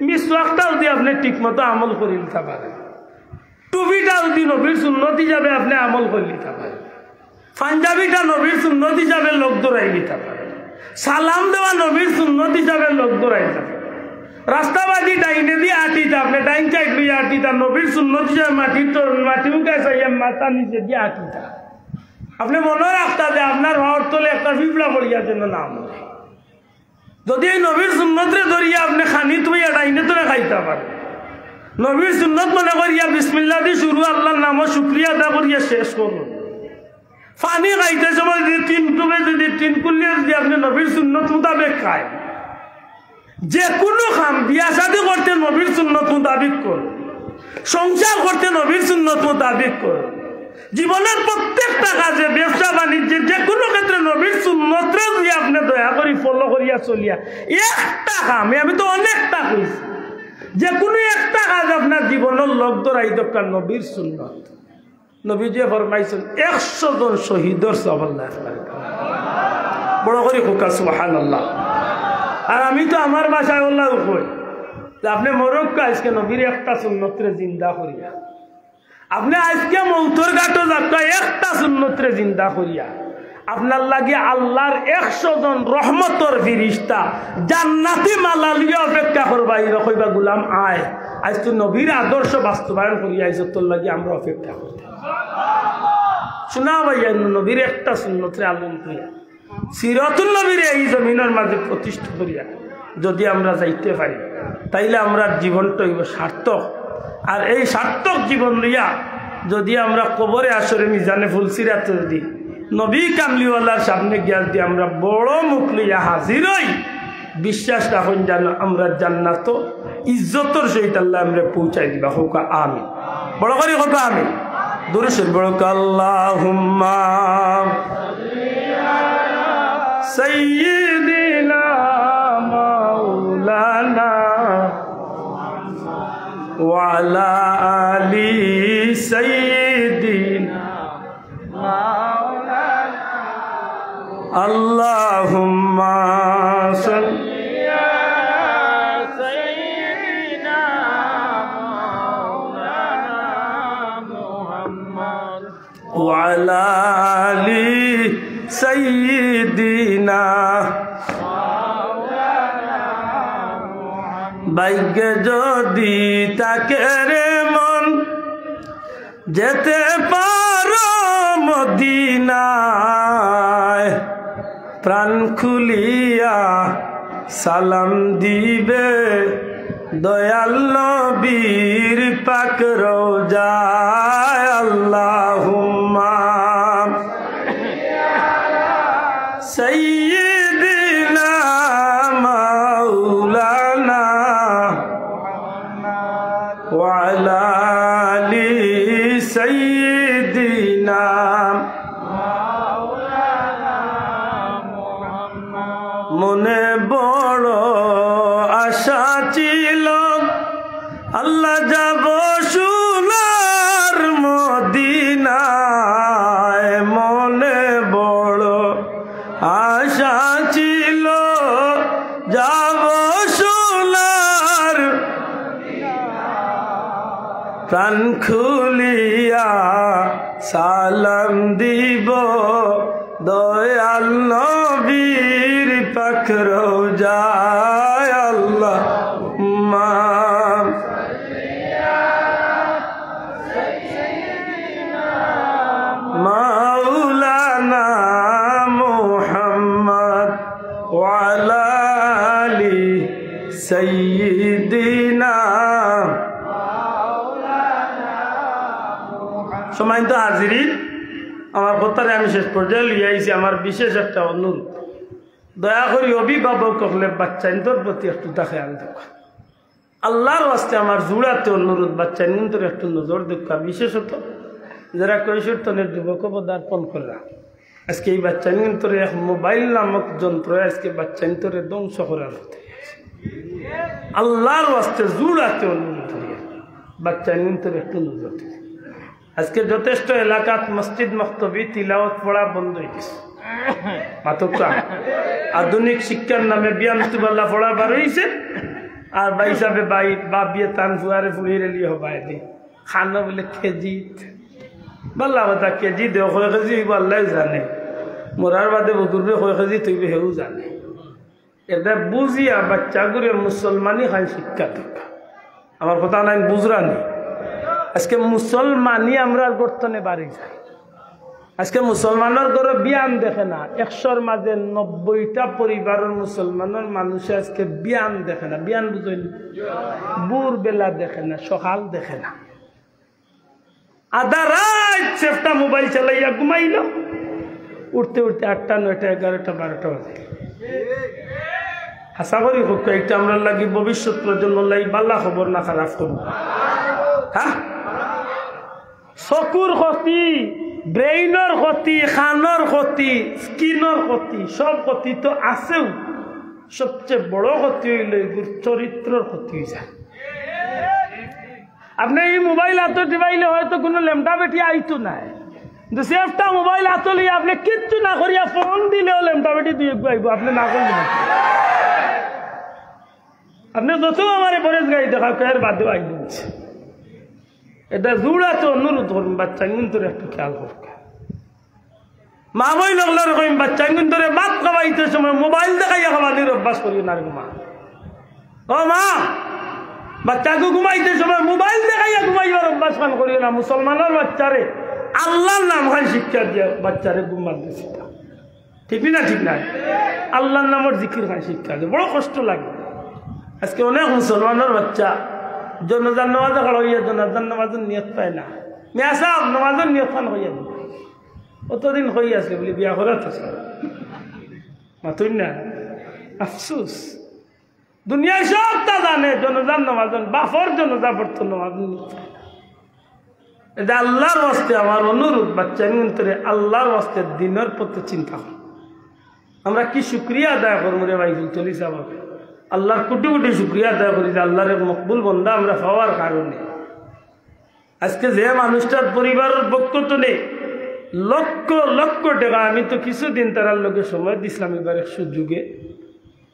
মিসওয়াকটা যদি আপনি ঠিক মতো আমল করে নিতে পারেন, টুপিটা যদি নবীর সুন্নত হিসাবে আপনি আমল করে নিতে পারেন, পাঞ্জাবিটা নবীর সুন্নত হিসাবে লোক দৌড়াই নিতে পারেন, সালাম দেওয়া নবীর সুন্নত হিসাবে লোক দৌড়াই নিতে পারেন, রাস্তাবাদী ডাইনে দিয়ে আটিটা আপনি ডাইন সাইড দিয়ে আটিটা নবীর সুন্নত হিসাবে মাটি উঠে চাইয়া মাথা নিচে দিয়ে আটিটা আপনি মনে রাখতা যে আপনার হওয়ার তলে একটা পিঁপড়া পড়িয়া যেন না মরে। যদি এই নবীর সুন্নতরে ধরিয়া আপনি খানি তুমি ডাইনে তোরে খাইতে পারেন, নবীর সুন্নত মনে করিয়া বিসমিল্লাহ দিয়ে শুরু আল্লাহর নামও শুক্রিয়া আদা করিয়া শেষ করুন। পানি খাইতে সময় যদি তিন টুবে যদি তিন কুলিয়ে যদি আপনি নবীর সুন্নত মোতাবেক খায়, যে কোনো খাম বিয়া শাদী করতে নবীর সুন্নত মোতাবিক করুন, সংসার করতে নবীর সুন্নত মোতাবিক করুন, জীবনের প্রত্যেকটা কাজে ব্যবসা বাণিজ্যে যে কোনো ক্ষেত্রে নবীর সুন্নতরে যদি আপনি দয়া করি ফলো করিয়া চলিয়া একটা কামে আমি তো অনেকটা কইছি, যে কোনো একটা কাজ আপনার জীবনের লগ ধরাই দরকার নবীর সুন্নত। নবীজি ফরমাইছেন 100 জন শহীদের সওয়াব আল্লাহ বড় করে হোকা সুবহানাল্লাহ। আর আমি তো আমার ভাষায় আল্লাহ কই যে আপনি মরক্কো আজকে নবীর একটা সুন্নতরে জিন্দা করিয়া, আপনি আজকে মৌতর ঘাটও যাত্রা একটা সুন্নতরে জিন্দা করিয়া আপনার লাগে আল্লাহর 100 জন রহমতর ফিরিস্তা জান্নাতি মালালিয়া অপেক্ষা করবা। কইবা গুলাম আয়, আজ তো নবীর আদর্শ বাস্তবায়ন করিয়া আইস, তোর লাগে আমরা অপেক্ষা করতে। শোনা ভাইয়া নবীর একটা সুন্নতরে আলম করিয়া সিরাতুল নবীর এই জমিনের মাঝে প্রতিষ্ঠা করিয়া যদি আমরা যাইতে পারি, তাইলে আমরা জীবনটা হইব সার্থক। আর এই সার্থক জীবন লইয়া যদি আমরা কবরে আসরে মিজানে ফুলসিরাতে যদি নবী কামলিওয়ালার সামনে গিয়া দিয়ে আমরা বড় মুখ লইয়া হাজির হই, বিশ্বাস রাখুন জানো আমরা জান্নাত ইজ্জতর সহিত আল্লাহ আমরা পৌঁছাই দিবা। হোক আমিন, বড় করে হোক আমিন। দূরে সে বড় আল্লাহুম্মা সাইয়্যিদিনা মাওলানা ওয়া আলা আলি সাইয়্যিদিনা মাওলানা আল্লাহুম্মা সাল্লি وعلى آل سيدنا ভাগ্যে যদি তাকে রে মন যেতে পারো মদিনায়, প্রাণ খুলিয়া সালাম দিবে দয়াল নবীর পাক রওজায়। আল্লাহুম্মা সাইয়্যিদিনা মাওলানা ওয়া আলা আলি সাইয়্যিদিনা মনে বড় আশা ছিল আল্লাহ যাব সোনার মদিনায়, মনে বড় আশা ছিল যাব সোনার, প্রাণ খুলিয়া সালাম দিব দয়াল নবীর পাক রওজায়। আল্লাহুম্মা মাওলানা মুহাম্মদ ওয়া আলা আলি সাইয়্যিদিনা। সম্মানিত হাজিরিন, আমার কথারে আমি শেষ পর্যায়ে লিয়ে আইছি। আমার বিশেষ একটা অনুরোধ, দয়া করি অভিভাবক হলে বাচ্চাদের প্রতি একটু খেয়াল দেখা। আল্লাহর ওয়াস্তে আমার জোড়াতে অনুরোধ, বাচ্চাদের একটু নজর দেখা। বিশেষত যারা কৈশোর তনের যুবক পদার্পণ করা, আজকে এই বাচ্চাদের এক মোবাইল নামক যন্ত্র আজকে বাচ্চাদের ধ্বংস করার হতে। আল্লাহর ওয়াস্তে জোড়াতে অনুরোধ করিয়া বাচ্চাদের একটু নজর দিই। আজকে যথেষ্ট এলাকাত মসজিদ মক্তবি তিলাওয়াত পড়া বন্ধ হয়ে গেছে। মাতকা আধুনিক শিক্ষার নামে বিয়ামতুবাল্লা পড়া বার হয়েছে, আর বাই হিসাবে বাই বাপ বিয়ে টান ফুয়ারে ফুড়িয়ে রেলিয়ে হবাই দি খানো বলে কেজি বাল্লা কথা কেজি দেও কয় কেজি আল্লাহ জানে, মরার বাদে বকুরবে কয় কেজি তুইবে হেউ জানে। এটা বুঝিয়া বাচ্চাগুলোর মুসলমানই খান শিক্ষা দরকার। আমার কথা নাই বুঝরা নেই। আজকে মুসলমানই আমরা বর্তনে বাড়ি যাই। আজকে মুসলমানের ঘরে বিয়ান দেখে না, 100-র মাঝে 90টা পরিবারের মুসলমানের মানুষে আজকে বিয়ান দেখে না। বিয়ান বুঝইল ভোর বেলা দেখে না, সকাল দেখে না, আধা রাত সেফটা মোবাইল চালাইয়া ঘুমাইল, উঠতে উঠতে 8টা 9টা 11টা 12টা বাজে। আশা করি হোক একটা আমরা লাগি ভবিষ্যৎ প্রজন্ম লাগি বাল্লা খবর না খারাপ করবো। হ্যাঁ, চকুর ক্ষতি, ব্রেইনের ক্ষতি, খানোর ক্ষতি, স্কিনের ক্ষতি, সব ক্ষতি তো আছেও। সবচেয়ে বড় ক্ষতি হইল চরিত্রের ক্ষতি হয়ে যায়। আপনি এই মোবাইল হাতে দিবাইলে হয়তো কোনো লেমটা বেটি আইতো নাই, কিন্তু সেফটা মোবাইল হাতে লিয়ে আপনি কিচ্ছু না করিয়া ফোন দিলেও লেমটা বেটি দুই আইব। আপনি না করলেন, আপনি যত আমার পরেশ গাড়ি দেখা কেয়ার বাদেও আই দিচ্ছে। এটা জোড়াতে অনুরোধ করুন, বাচ্চা কিন্তু একটু খেয়াল করুন। মা বই লগলার কইম বাচ্চা কিন্তু ভাত খাওয়াইতে সময় মোবাইল দেখাইয়া খাওয়ানোর অভ্যাস করিও না ঘুমা। ও মা, বাচ্চাকে ঘুমাইতে সময় মোবাইল দেখাইয়া ঘুমাইবার অভ্যাস খান করিও না। মুসলমানের বাচ্চারে আল্লাহর নাম খান শিক্ষা দিয়া বাচ্চারে ঘুমান দিচ্ছে, ঠিক না? ঠিক নাই? আল্লাহর নামের জিকির খান শিক্ষা দিয়ে বড় কষ্ট লাগে। আজকে অনেক মুসলমানের বাচ্চা জনজান নামাজে খাড়া হইয়া জনজান নামাজের নিয়ত পায় না। মেয়া সাহেব নামাজের নিয়ত খান হইয়া দিন, অতদিন হয়ে আসলে বলে বিয়া করাত আছে মাতুন না আফসোস দুনিয়ায় সব তা জানে জনজান নামাজ বাফর জনজা পড়তো নামাজ এটা আল্লাহর ওয়াস্তে আমার অনুরোধ বাচ্চা অন্তরে আল্লাহর ওয়াস্তে দিনের প্রতি চিন্তা কর আমরা কি শুক্রিয়া আদায় করবো রে ভাই চলি যাব আল্লাহর কোটি কোটি শুক্রিয়া আদায় করি যে আল্লাহর এক মকবুল বন্ধা আমরা পাওয়ার কারণে আজকে যে মানুষটার পরিবারের বক্তব্য নেই লক্ষ লক্ষ টাকা আমি তো কিছুদিন তার লোকে সময় দিছিলাম এবার এক সুযোগে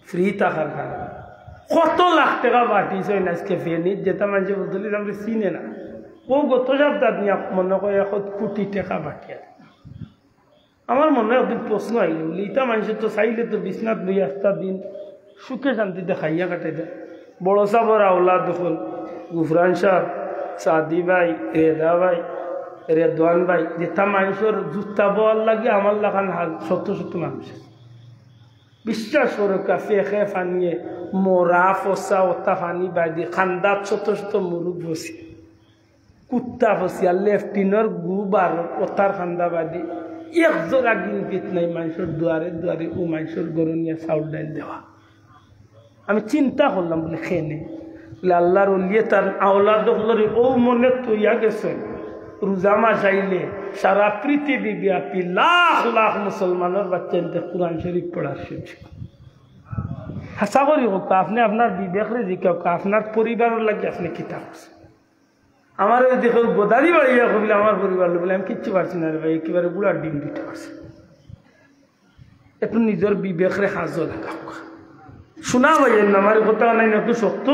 ফ্রি থাকার কারণে কত লাখ টাকা বাটিছে আজকে ফেনির যেটা মানুষের বদলি আমরা চিনে না ও গত সপ্তাহ নিয়ে মনে করে 1 কোটি টাকা বাটিয়া আমার মনে হয় একদিন প্রশ্ন আইল বলি ইটা মানুষের তো চাইলে তো বিছনাথ বই আস্তা দিন সুখে শান্তিতে খাইয়া কাটাই দেয় বড় সাবর আওলাদ দখল গুফরান সাহ সাদি ভাই রেদা ভাই রেদওয়ান ভাই যেটা মানুষের জুতা বল লাগে আমার লাগান হাল শত শত মানুষ বিশ্বাস করে কাফে খে ফানিয়ে মোরা ফসা ওতা ফানি বাইদি খান্দাত শত শত মুরুখ বসি কুত্তা ফসিয়া লেফটিনের গুবার ওতার খান্দা বাদি একজন আগিন পিত নাই মানুষের দুয়ারে দুয়ারে ও মানুষের গরনিয়া চাউল ডাইল দেওয়া আমি চিন্তা করলাম বলে খেয়ে বলে আল্লাহর উলিয়ে তার আওলাদ ও মনে তৈয়া গেছে রোজা মাস আইলে সারা পৃথিবী ব্যাপী লাখ লাখ মুসলমানের বাচ্চাদের কোরআন শরীফ পড়ার সুযোগ হাসা করি হোক আপনি আপনার বিবেকরে জিকাও আপনার পরিবারের লাগে আপনি কিতাব আমার দেখো গোদারি বাড়িয়া কবিলে আমার পরিবার বলে আমি কিচ্ছু পারছি না রে ভাই একেবারে বুড়ার ডিম দিতে পারছি একটু নিজের বিবেকরে হাজর লাগা শোনা ভাইয়ের না আমার কথা নাই না একটু সত্য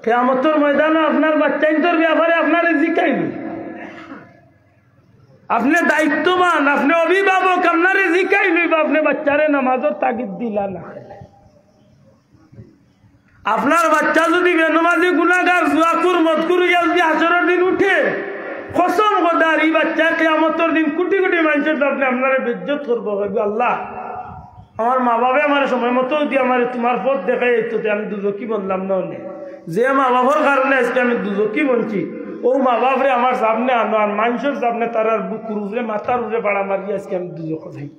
কেয়ামতের ময়দানে আপনার বাচ্চাইন্তর ব্যাপারে আপনার জিকাইল আপনি দায়িত্ববান আপনি অভিভাবক আপনার জিকাইল আপনি বাচ্চারে নামাজের তাগিদ দিলা না আপনার বাচ্চা যদি বেনমাজি গুনাহগার জুয়াকুর মদকুর যদি আসরের দিন উঠে কসম খোদার এই বাচ্চা কিয়ামতের দিন কোটি কোটি মানুষের সামনে আপনারা বেজ্জত করবো আল্লাহ আমার মা বাবা আমার সময় মতো যদি আমার তোমার পথ দেখাই তো আমি দুজকি বললাম না যে মা বাবার কারণে আজকে আমি দুজকি বলছি ও মা বাপরে আমার সামনে আনো আর মানুষের সামনে তার বুকুর উপরে মাথার উপরে পাড়া মারিয়ে আজকে আমি দুজক যাই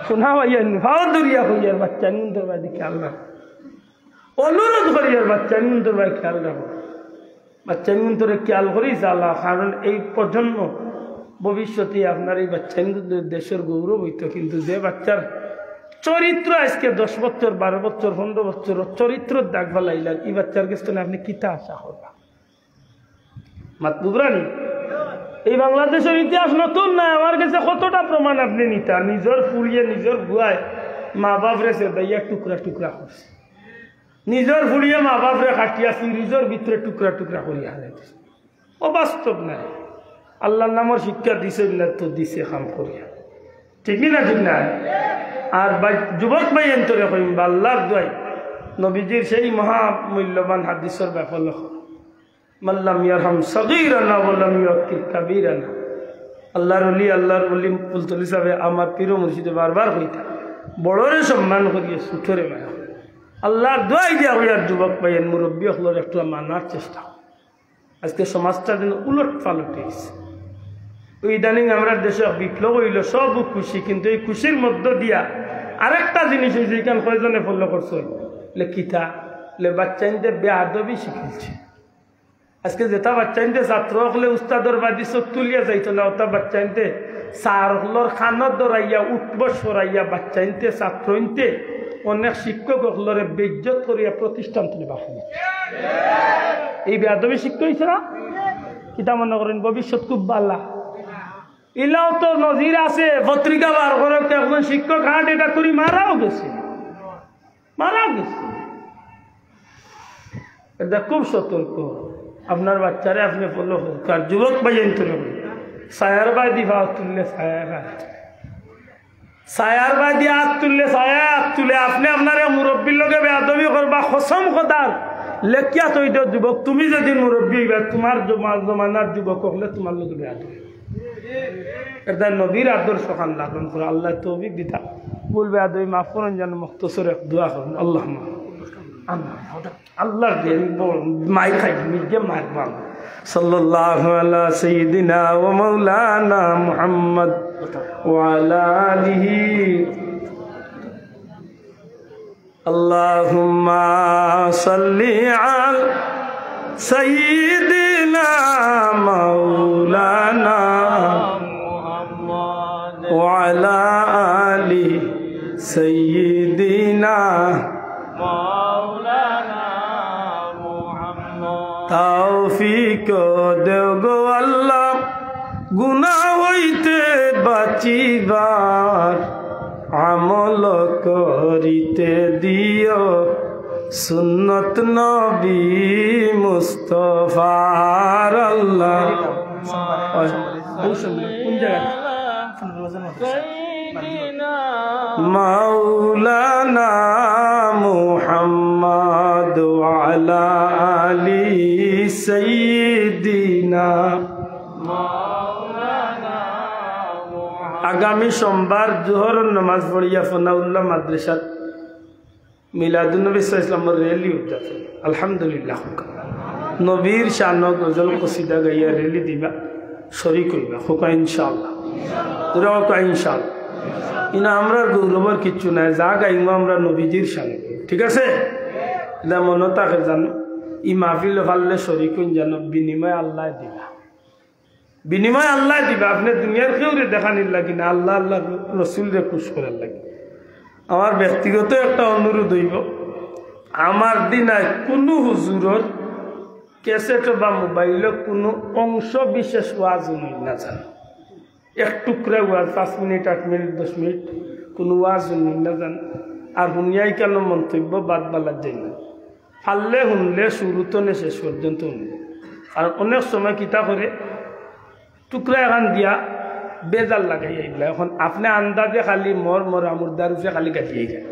শোনা ভাইয়া ভাও দরিয়া হইয়ার বাচ্চা নিন্দর ভাই খেয়াল রাখো অনুরোধ করি আর বাচ্চা নিন্দর ভাই খেয়াল রাখো বাচ্চা নিন্দরে খেয়াল করিস আল্লাহ কারণ এই প্রজন্ম ভবিষ্যতে আপনার এই বাচ্চা দেশের গৌরব হইতো কিন্তু যে বাচ্চার চরিত্র আজকে 10 বছর 12 বছর 15 বছর চরিত্র দাগ ফেলাইলেন এই বাচ্চার কাছে আপনি কিতা আশা করবেন মাতবুরানি এই বাংলাদেশের ইতিহাস নতুন না আমার কাছে কতটা প্রমাণ আপনি নিতা নিজের ফুলিয়ে নিজের গুয়ায় মা বাপরে সে দাইয়া টুকরা টুকরা করছে নিজের ফুলিয়ে মা বাপরে কাটিয়া ফিরিজের ভিতরে টুকরা টুকরা করিয়া হারাইছে অবাস্তব নাই আল্লাহর নামের শিক্ষা দিছে না তো দিছে কাম করিয়া ঠিকই না ঠিক না আর যুবক ভাই এন্তরে কইম আল্লাহর দোয়াই নবীজির সেই মহামূল্যবান হাদিসের ব্যাপার লক্ষ্য মাল্লাম ইয়ারহাম সগীরানা ওয়ালাম ইয়াকির কাবীরানা আল্লাহর ওলি কুলতুল হিসাবে আমার পীর মুর্শিদে বারবার কইতা বড়রে সম্মান করিয়ে ছোটরে মায়া আল্লাহর দোয়াই দিয়া হইয়ার যুবক ভাই মুরব্বী হলোর একটু মানার চেষ্টা আজকে সমাজটা যেন উলট পালট হয়েছে ইদানিং আমরা দেশে বিপ্লব হইল সব খুশি কিন্তু এই খুশির মধ্য দিয়া আরেকটা জিনিস হয়েছে এখানে কয়জনে ফলো করছো কিতা বাচ্চাইনতে বেআদবি শিখেছে আজকে যেটা বাচ্চাইনতে ছাত্র হলে উস্তাদর বাদি চোখ তুলিয়া যাইতো না ওটা বাচ্চাইনতে সার হলর খানত দরাইয়া উঠব সরাইয়া বাচ্চাইনতে ছাত্রইনতে অনেক শিক্ষক হলরে বেজ্জত করিয়া প্রতিষ্ঠান তুলে বাকি এই বেআদবি শিক্ষা হয়েছে না কিতা মনে করেন ভবিষ্যৎ খুব ভালো ইলাও তো নজির আছে পত্রিকা বার করে একজন শিক্ষক হার্ট অ্যাটাক করি মারাও গেছে এটা খুব সতর্ক আপনার বাচ্চারে আপনি ফলো কার যুবক ভাইয়েন তুলে সায়ার বাই দিবা তুললে সায়ার বাই দিয়ে হাত তুললে ছায়া হাত তুলে আপনি আপনার মুরব্বীর লগে বেয়াদবি করবা কসম খোদার লেখিয়া তৈ যুবক তুমি যদি মুরব্বী হইবা তোমার জমানার যুবক হলে তোমার লগে বেয়াদবি এটা নবীর আদর্শ খান লালন করে আল্লাহ তৌফিক দিতা বলবে আদবি মাফ করেন যেন মুখতসর এক দোয়া করুন আল্লাহ আল্লাহ মাই খাই নিজে মারবাম সাল্লাল্লাহু আলা সাইয়্যিদিনা ওয়া মাওলানা মুহাম্মদ ওয়া আলা আলিহি আল্লাহুম্মা সাল্লি আলা সাইয়্যিদিনা মাওলানা মুহাম্মদ ওয়া আলা আলিহি সাইয়্যিদিনা মাওলানা মুহাম্মদ তৌফিক দেও গো আল্লাহ গুনাহ হইতে বাঁচিবার আমল করিতে দিও সুন্নত নবী মুস্তাফার আল্লাহ মাওলানা মুহাম্মদ ওয়া আলা আলি সাইয়্যিদিনা আগামী সোমবার জোহরের নামাজ পড়িয়া ফনাউল্লাহ মাদ্রাসাত মিলাদুন্নবী সাল্লাল্লাহু আলাইহি ওয়াসাল্লামের রেলি উদ্যাপন আলহামদুলিল্লাহ নবীর শান গজল কসিদা গাইয়া রেলি দিবা শরীক হইবা হোকা ইনশাআল্লাহ তোরা হোকা ইনশাআল্লাহ ইনা আমরা গৌরবের কিচ্ছু নাই যা গাইব আমরা নবীজির শানে ঠিক আছে এটা মনে থাকে জানো ই মাহফিল ফাললে শরীক হইন জানো বিনিময় আল্লাহ দিবা বিনিময় আল্লাহ দিবা আপনি দুনিয়ার কেউ দেখা নিল লাগি না আল্লাহ আল্লাহ রসুল রে খুশ করার লাগে আমার ব্যক্তিগত একটা অনুরোধ হইব আমার দিনায় কোনো হুজুরের ক্যাসেট বা মোবাইলে কোনো অংশ বিশেষ ওয়াজ হই না জানো এক টুকরা ওয়াজ 5 মিনিট 8 মিনিট 10 মিনিট কোনো ওয়াজ হই না জান আর হুনিয়াই কেন মন্তব্য বাদ বালার যাই না ফাললে শুনলে শুরু তো নে শেষ পর্যন্ত শুনলে আর অনেক সময় কিতা করে টুকরা এখন দিয়া বেজাল লাগাই এইগুলা এখন আপনি আন্দাজে খালি মর আমুরদার উপরে খালি কাটিয়ে যায়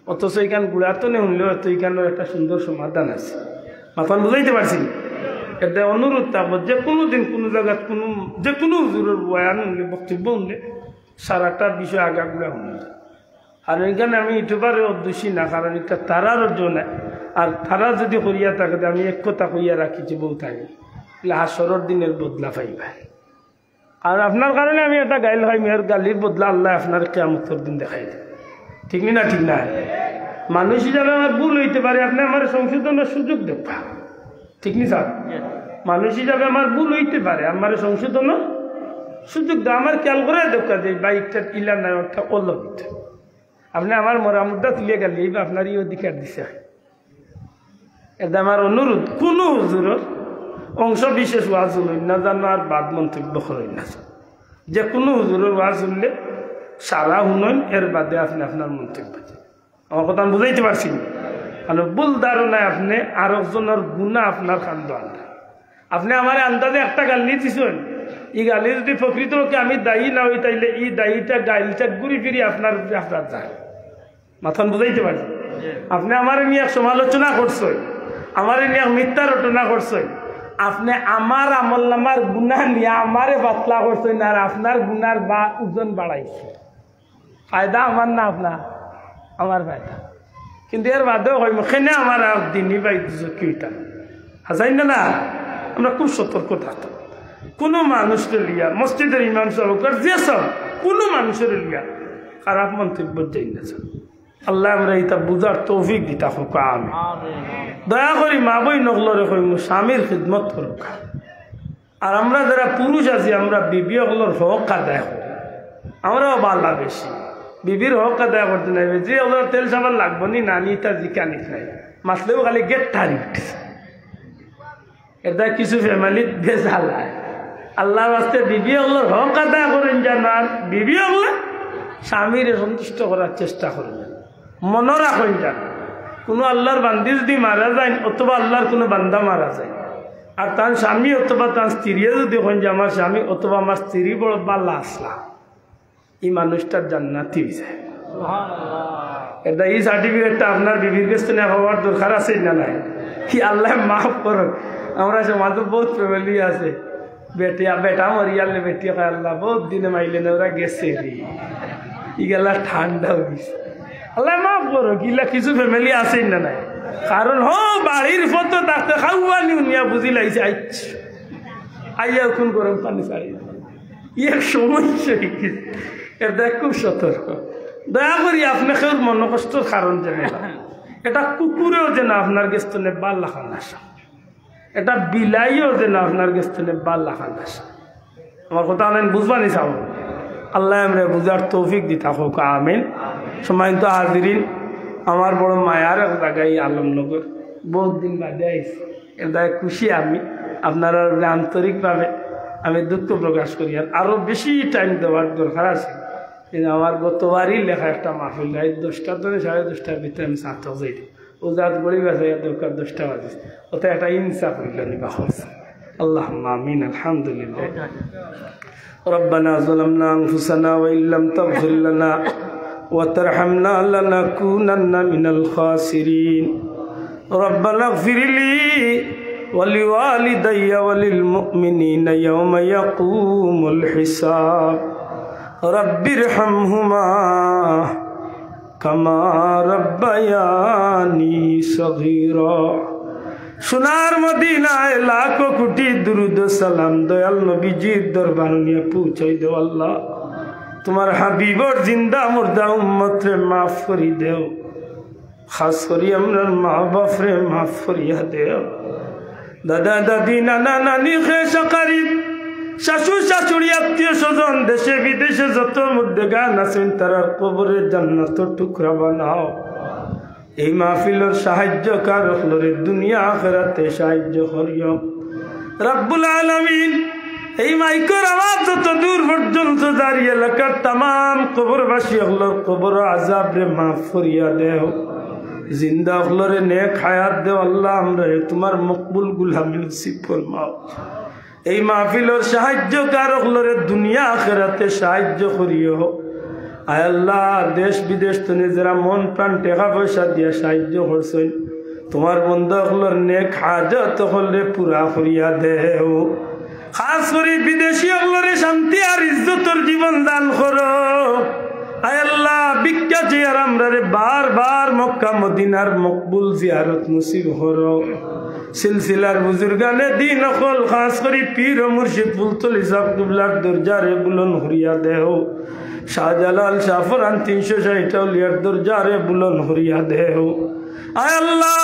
অথচ এইখান গুড়াতো নে শুনলেও তো এইখানের একটা সুন্দর সমাধান আছে মাথান বুঝাইতে পারছি এটা অনুরোধ থাকবো যে কোনো দিন কোনো জায়গায় কোনো যে কোনো হুজুরের বয়ান শুনলে বক্তব্য শুনলে সারাটা বিষয় আগাগুলা শুনলে আর এইখানে আমি ইউটিউবারে অদোষী না কারণ এটা তারার জন্য আর তারা যদি করিয়া থাকে আমি এক কথা কইয়া রাখিছি বউ থাকে হাসরের দিনের বদলা পাইবা আর আপনার কারণে আমি এটা গাইল হয় মেয়ের গালির বদলা আল্লাহ আপনার কিয়ামতের দিন দেখাই দেয় ঠিক না ঠিক না মানুষ হিসাবে আমার ভুল হইতে পারে আপনি আমার সংশোধনের সুযোগ দেখা ঠিক নি স্যার মানুষ হিসাবে আমার ভুল হইতে পারে আমার সংশোধনের সুযোগ দেয় আমার খেয়াল করে দেখা যে বাইকটা ইলা না একটা অলবিত আপনি আমার মরামুদ্দা তুলিয়ে গেলে এই আপনার এই অধিকার দিছে এটা আমার অনুরোধ কোনো হুজুরের অংশ বিশেষ ওয়াজ শুনুন না জানো আর বাদ মন্তব্য করেন না যে কোনো হুজুরের ওয়াজ শুনলে সারা শুনুন এর বাদে আপনি আপনার মন্তব্য আমার কথা আমি বুঝাইতে পারছি মানে ভুল ধারণায় আপনি আর একজনের গুণা আপনার কান্দ আনতে আপনি আমার আন্দাজে একটা গালি দিছেন এই গালি যদি প্রকৃতকে আমি দায়ী না হই তাইলে এই দায়ীটা গাইলটা ঘুরি ফিরি আপনার আপনার যায় মাথান বুঝাইতে পারছি আপনি আমার নিয়ে সমালোচনা করছেন আমার নিয়ে মিথ্যা রটনা করছেন আপনি আমার আমল নামার গুণা নিয়ে আমারে পাতলা করছেন আর আপনার গুনার বা ওজন বাড়াইছে ফায়দা আমার না আপনার আমার ফায়দা কিন্তু এর বাদেও হয় মুখেনে আমার দিনই বাই কিটা হাজাই না আমরা খুব সতর্ক থাকতাম কোনো মানুষের লিয়া মসজিদের ইমাম সহকার যে সব কোনো মানুষের লিয়া খারাপ মন্তব্য যাই না আল্লাহ আমরা এটা বুঝার তৌফিক দিতা হোক আমি দয়া করি মা বই নগলরে কই স্বামীর খিদমত করুক আর আমরা যারা পুরুষ আছি আমরা বিবি হকলর হক আদায় করি আমরাও বালা বেশি বিবির হক আদায় করতে নাই যে ওগুলো তেল সাবান লাগবো নি নানি তার জিকানি খাই মাসলেও খালি গেট ঠারি উঠেছে এটা কিছু ফ্যামিলিত বেজাল আল্লাহ বাস্তে বিবি হকলর হক আদায় করেন যেন আর বিবি হকলে স্বামীর সন্তুষ্ট করার চেষ্টা করেন মনে রাখেন যেন কোনো আল্লাহর বান্দি যদি মারা যায় অথবা আল্লাহর কোনো বান্দা মারা যায় আর তার স্বামী অথবা তার স্ত্রীও যদি হন যে আমার স্বামী অথবা আমার স্ত্রী বড় বাল্লা আসলা এই মানুষটার জান্নাতি হয়ে যায় এটা এই সার্টিফিকেটটা আপনার বিবির কাছ থেকে হওয়ার দরকার আছে না নাই কি আল্লাহ মাফ করুন আমরা সমাজে বহুত ফ্যামিলি আছে বেটা মরিয়ালে বেটি খায় আল্লাহ বহুত দিনে মাইলে না ওরা গেছে রে ইগেলা ঠান্ডা হয়ে গেছে আল্লাহ মাফ করো কিলা কিছু ফ্যামিলি আছে না নাই কারণ বাড়ির ফটো থাকতে খাওয়া নিউনিয়া বুঝি লাগছে আইয়া কোন গরম পানি চাই এর সমস্যা এটা খুব সতর্ক। দয়া করি আপনি কেউ মনে কষ্টর কারণ জেনে এটা কুকুরেও যেন আপনার গেস্তনে বাল লাখান আসা, এটা বিলাইও যেন আপনার গেস্তনে বাল লাখান আসা। আমার কথা আমি বুঝবানি চাও, আল্লাহ আমরা বুঝার তৌফিক দি থাকুক, আমিন। সম্মানিত হাজিরিন, আমার বড় মায়ার এক জায়গায় আলমনগর বহুত দিন বাদে আইসি, এটা খুশি আমি আপনারা আন্তরিকভাবে আমি দুঃখ প্রকাশ করি। আর আরও বেশি টাইম দেওয়ার দরকার আছে, কিন্তু আমার গতবারই লেখা একটা মাহফিল 10টা ধরে 10:30টার ভিতরে আমি ছাত্র যাই ও জাত গড়ি বাজে দরকার 10টা বাজে, ওটা একটা ইনসাফ হইল নিবা হচ্ছে। আল্লাহ আমিন। আলহামদুলিল্লাহ। ربنا ظلمنا أنفسنا وإن لم تغفر لنا وترحمنا لنكونن من الخاسرين ربنا اغفر لي ولوالدي وللمؤمنين يوم يقوم الحساب رب ارحمهما كما ربياني صغيرا। সোনার মদিনায় লাখো কোটি দুরুদ সালাম দয়াল নবীজির দরবার নিয়ে পৌঁছাই দেও। আল্লাহ তোমার হাবিবর জিন্দা মুর্দা উম্মতরে মাফ করি দেও, খাস করি আমরা মা বাপরে মাফ করিয়া দেও। দাদা দাদি নানা নানি খেসা কারিব শাশু শাশুড়ি আত্মীয় স্বজন দেশে বিদেশে যত মধ্যে গান আছেন তারার কবরে জান্নাতের টুকরা বানাও। এই মাহফিলের সাহায্যকার হলরে দুনিয়া আখিরাতে সাহায্য করিও রব্বুল আলামিন। এই মাইকের আওয়াজ যত দূর পর্যন্ত দাঁড়িয়ে এলাকার তামাম কবরবাসী হলর কবর আযাব রে মাফ করিয়া দেও, জিন্দা হলরে নেক হায়াত দেও। আল্লাহ আমরা তোমার মকবুল গুলামি নসিব ফরমাও। এই মাহফিলের সাহায্যকার হলরে দুনিয়া আখিরাতে সাহায্য করিও। আয় আল্লাহ দেশ বিদেশ থেকে যারা মন প্রাণ টাকা পয়সা দিয়ে সাহায্য করছেন তোমার বন্ধু হলর নেক হাজত হলে পুরা করিয়া দেও। খাস করে বিদেশি হলরে শান্তি আর ইজ্জতর জীবন দান করো। আয় আল্লাহ বিখ্যা জিয়ার আমরা বারবার মক্কা মদিনার মকবুল জিয়ারত নসিব করো। সিলসিলার বুজুর্গানে দিন হল খাস করে পীর ও মুর্শিদ ফুলতলি সাহেব কিবলার দরজারে বুলন হরিয়া দেও। শাহজালাল শাহফরান 360 আউলিয়ার দরজারে বুলন হরিয়া দেও। আয় আল্লাহ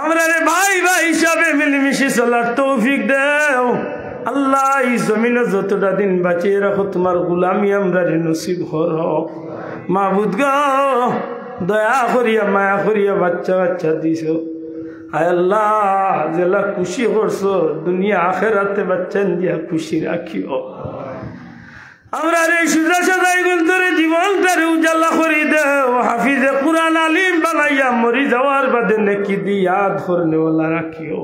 আমরা ভাই ভাই হিসাবে মিলেমিশে চলার তৌফিক দেও। আল্লাহ এই জমিনে যতটা দিন বাঁচিয়ে রাখো তোমার গুলামি আমরা নসিব করো। মাবুদ গো দয়া করিয়া মায়া করিয়া বাচ্চা বাচ্চা দিছ। আয় আল্লাহ জেলা খুশি করছো দুনিয়া আখেরাতে বাচ্চা দিয়া খুশি রাখিও। আমরা এই সুজা সাজাই গন্তরে জীবনটারে উজালা করে দেও। হাফিজে কুরআন আলিম বানাইয়া মরি যাওয়ার বাদে নেকি দিয়া ধরনেওয়ালা রাখিও।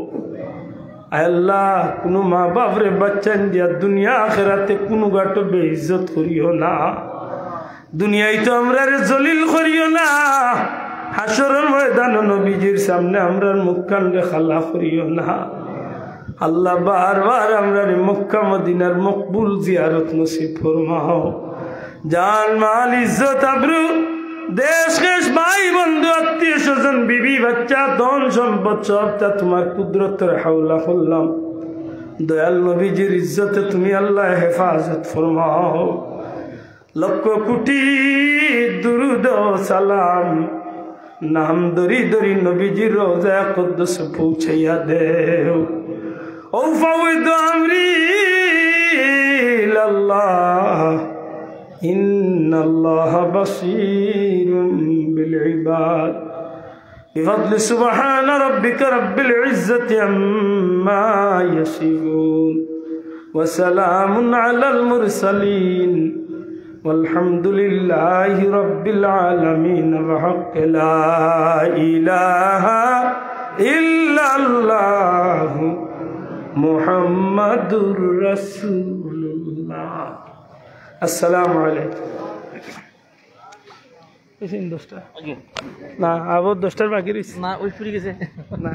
আল্লাহ কোনো মা বাপরে বাচ্চা দিয়া দুনিয়া আখেরাতে কোনো গাটো বেইজ্জত করিও না। দুনিয়ায় তো আমরা জলিল করিও না। হাসরের ময়দানে নবীজির সামনে আমরা মুখ কান্ডে খালা করিও না। আল্লাহ বারবার আমরা মক্কা মদিনার মকবুল জিয়ারত নসিব ফরমাও। জান মাল ইজ্জত আবরু দেশ দেশ ভাই বন্ধু আত্মীয় স্বজন বিবি বাচ্চা ধন সম্পদ সবটা তোমার কুদরতের হাওলা করলাম। দয়াল নবীজির ইজ্জতে তুমি আল্লাহ হেফাজত ফরমাও। লক্ষ কোটি দুরুদ সালাম নাম দরি দরি নবীজির রওজা কুদ্দুস পৌঁছাইয়া দেও। ও ফাওয়াইদু আমরি ইলাল্লাহ ইন্নাল্লাহা বাসীরুম বিল ইবাদ বিফadli সুবহান রাব্বিকা রাব্বিল ইজ্জাতি আম্মা ইয়াসিফুন ওয়া সালামুন আলাল মুরসালিন walhamdulillahi rabbil alamin wa haqqa la ilaha illallah মুহাম্মাদুর রাসূলুল্লাহ। আসসালামু আলাইকুম। এই 10টা না আবার 10টার বাকি রইছে না ওই ফুরি গেছে না।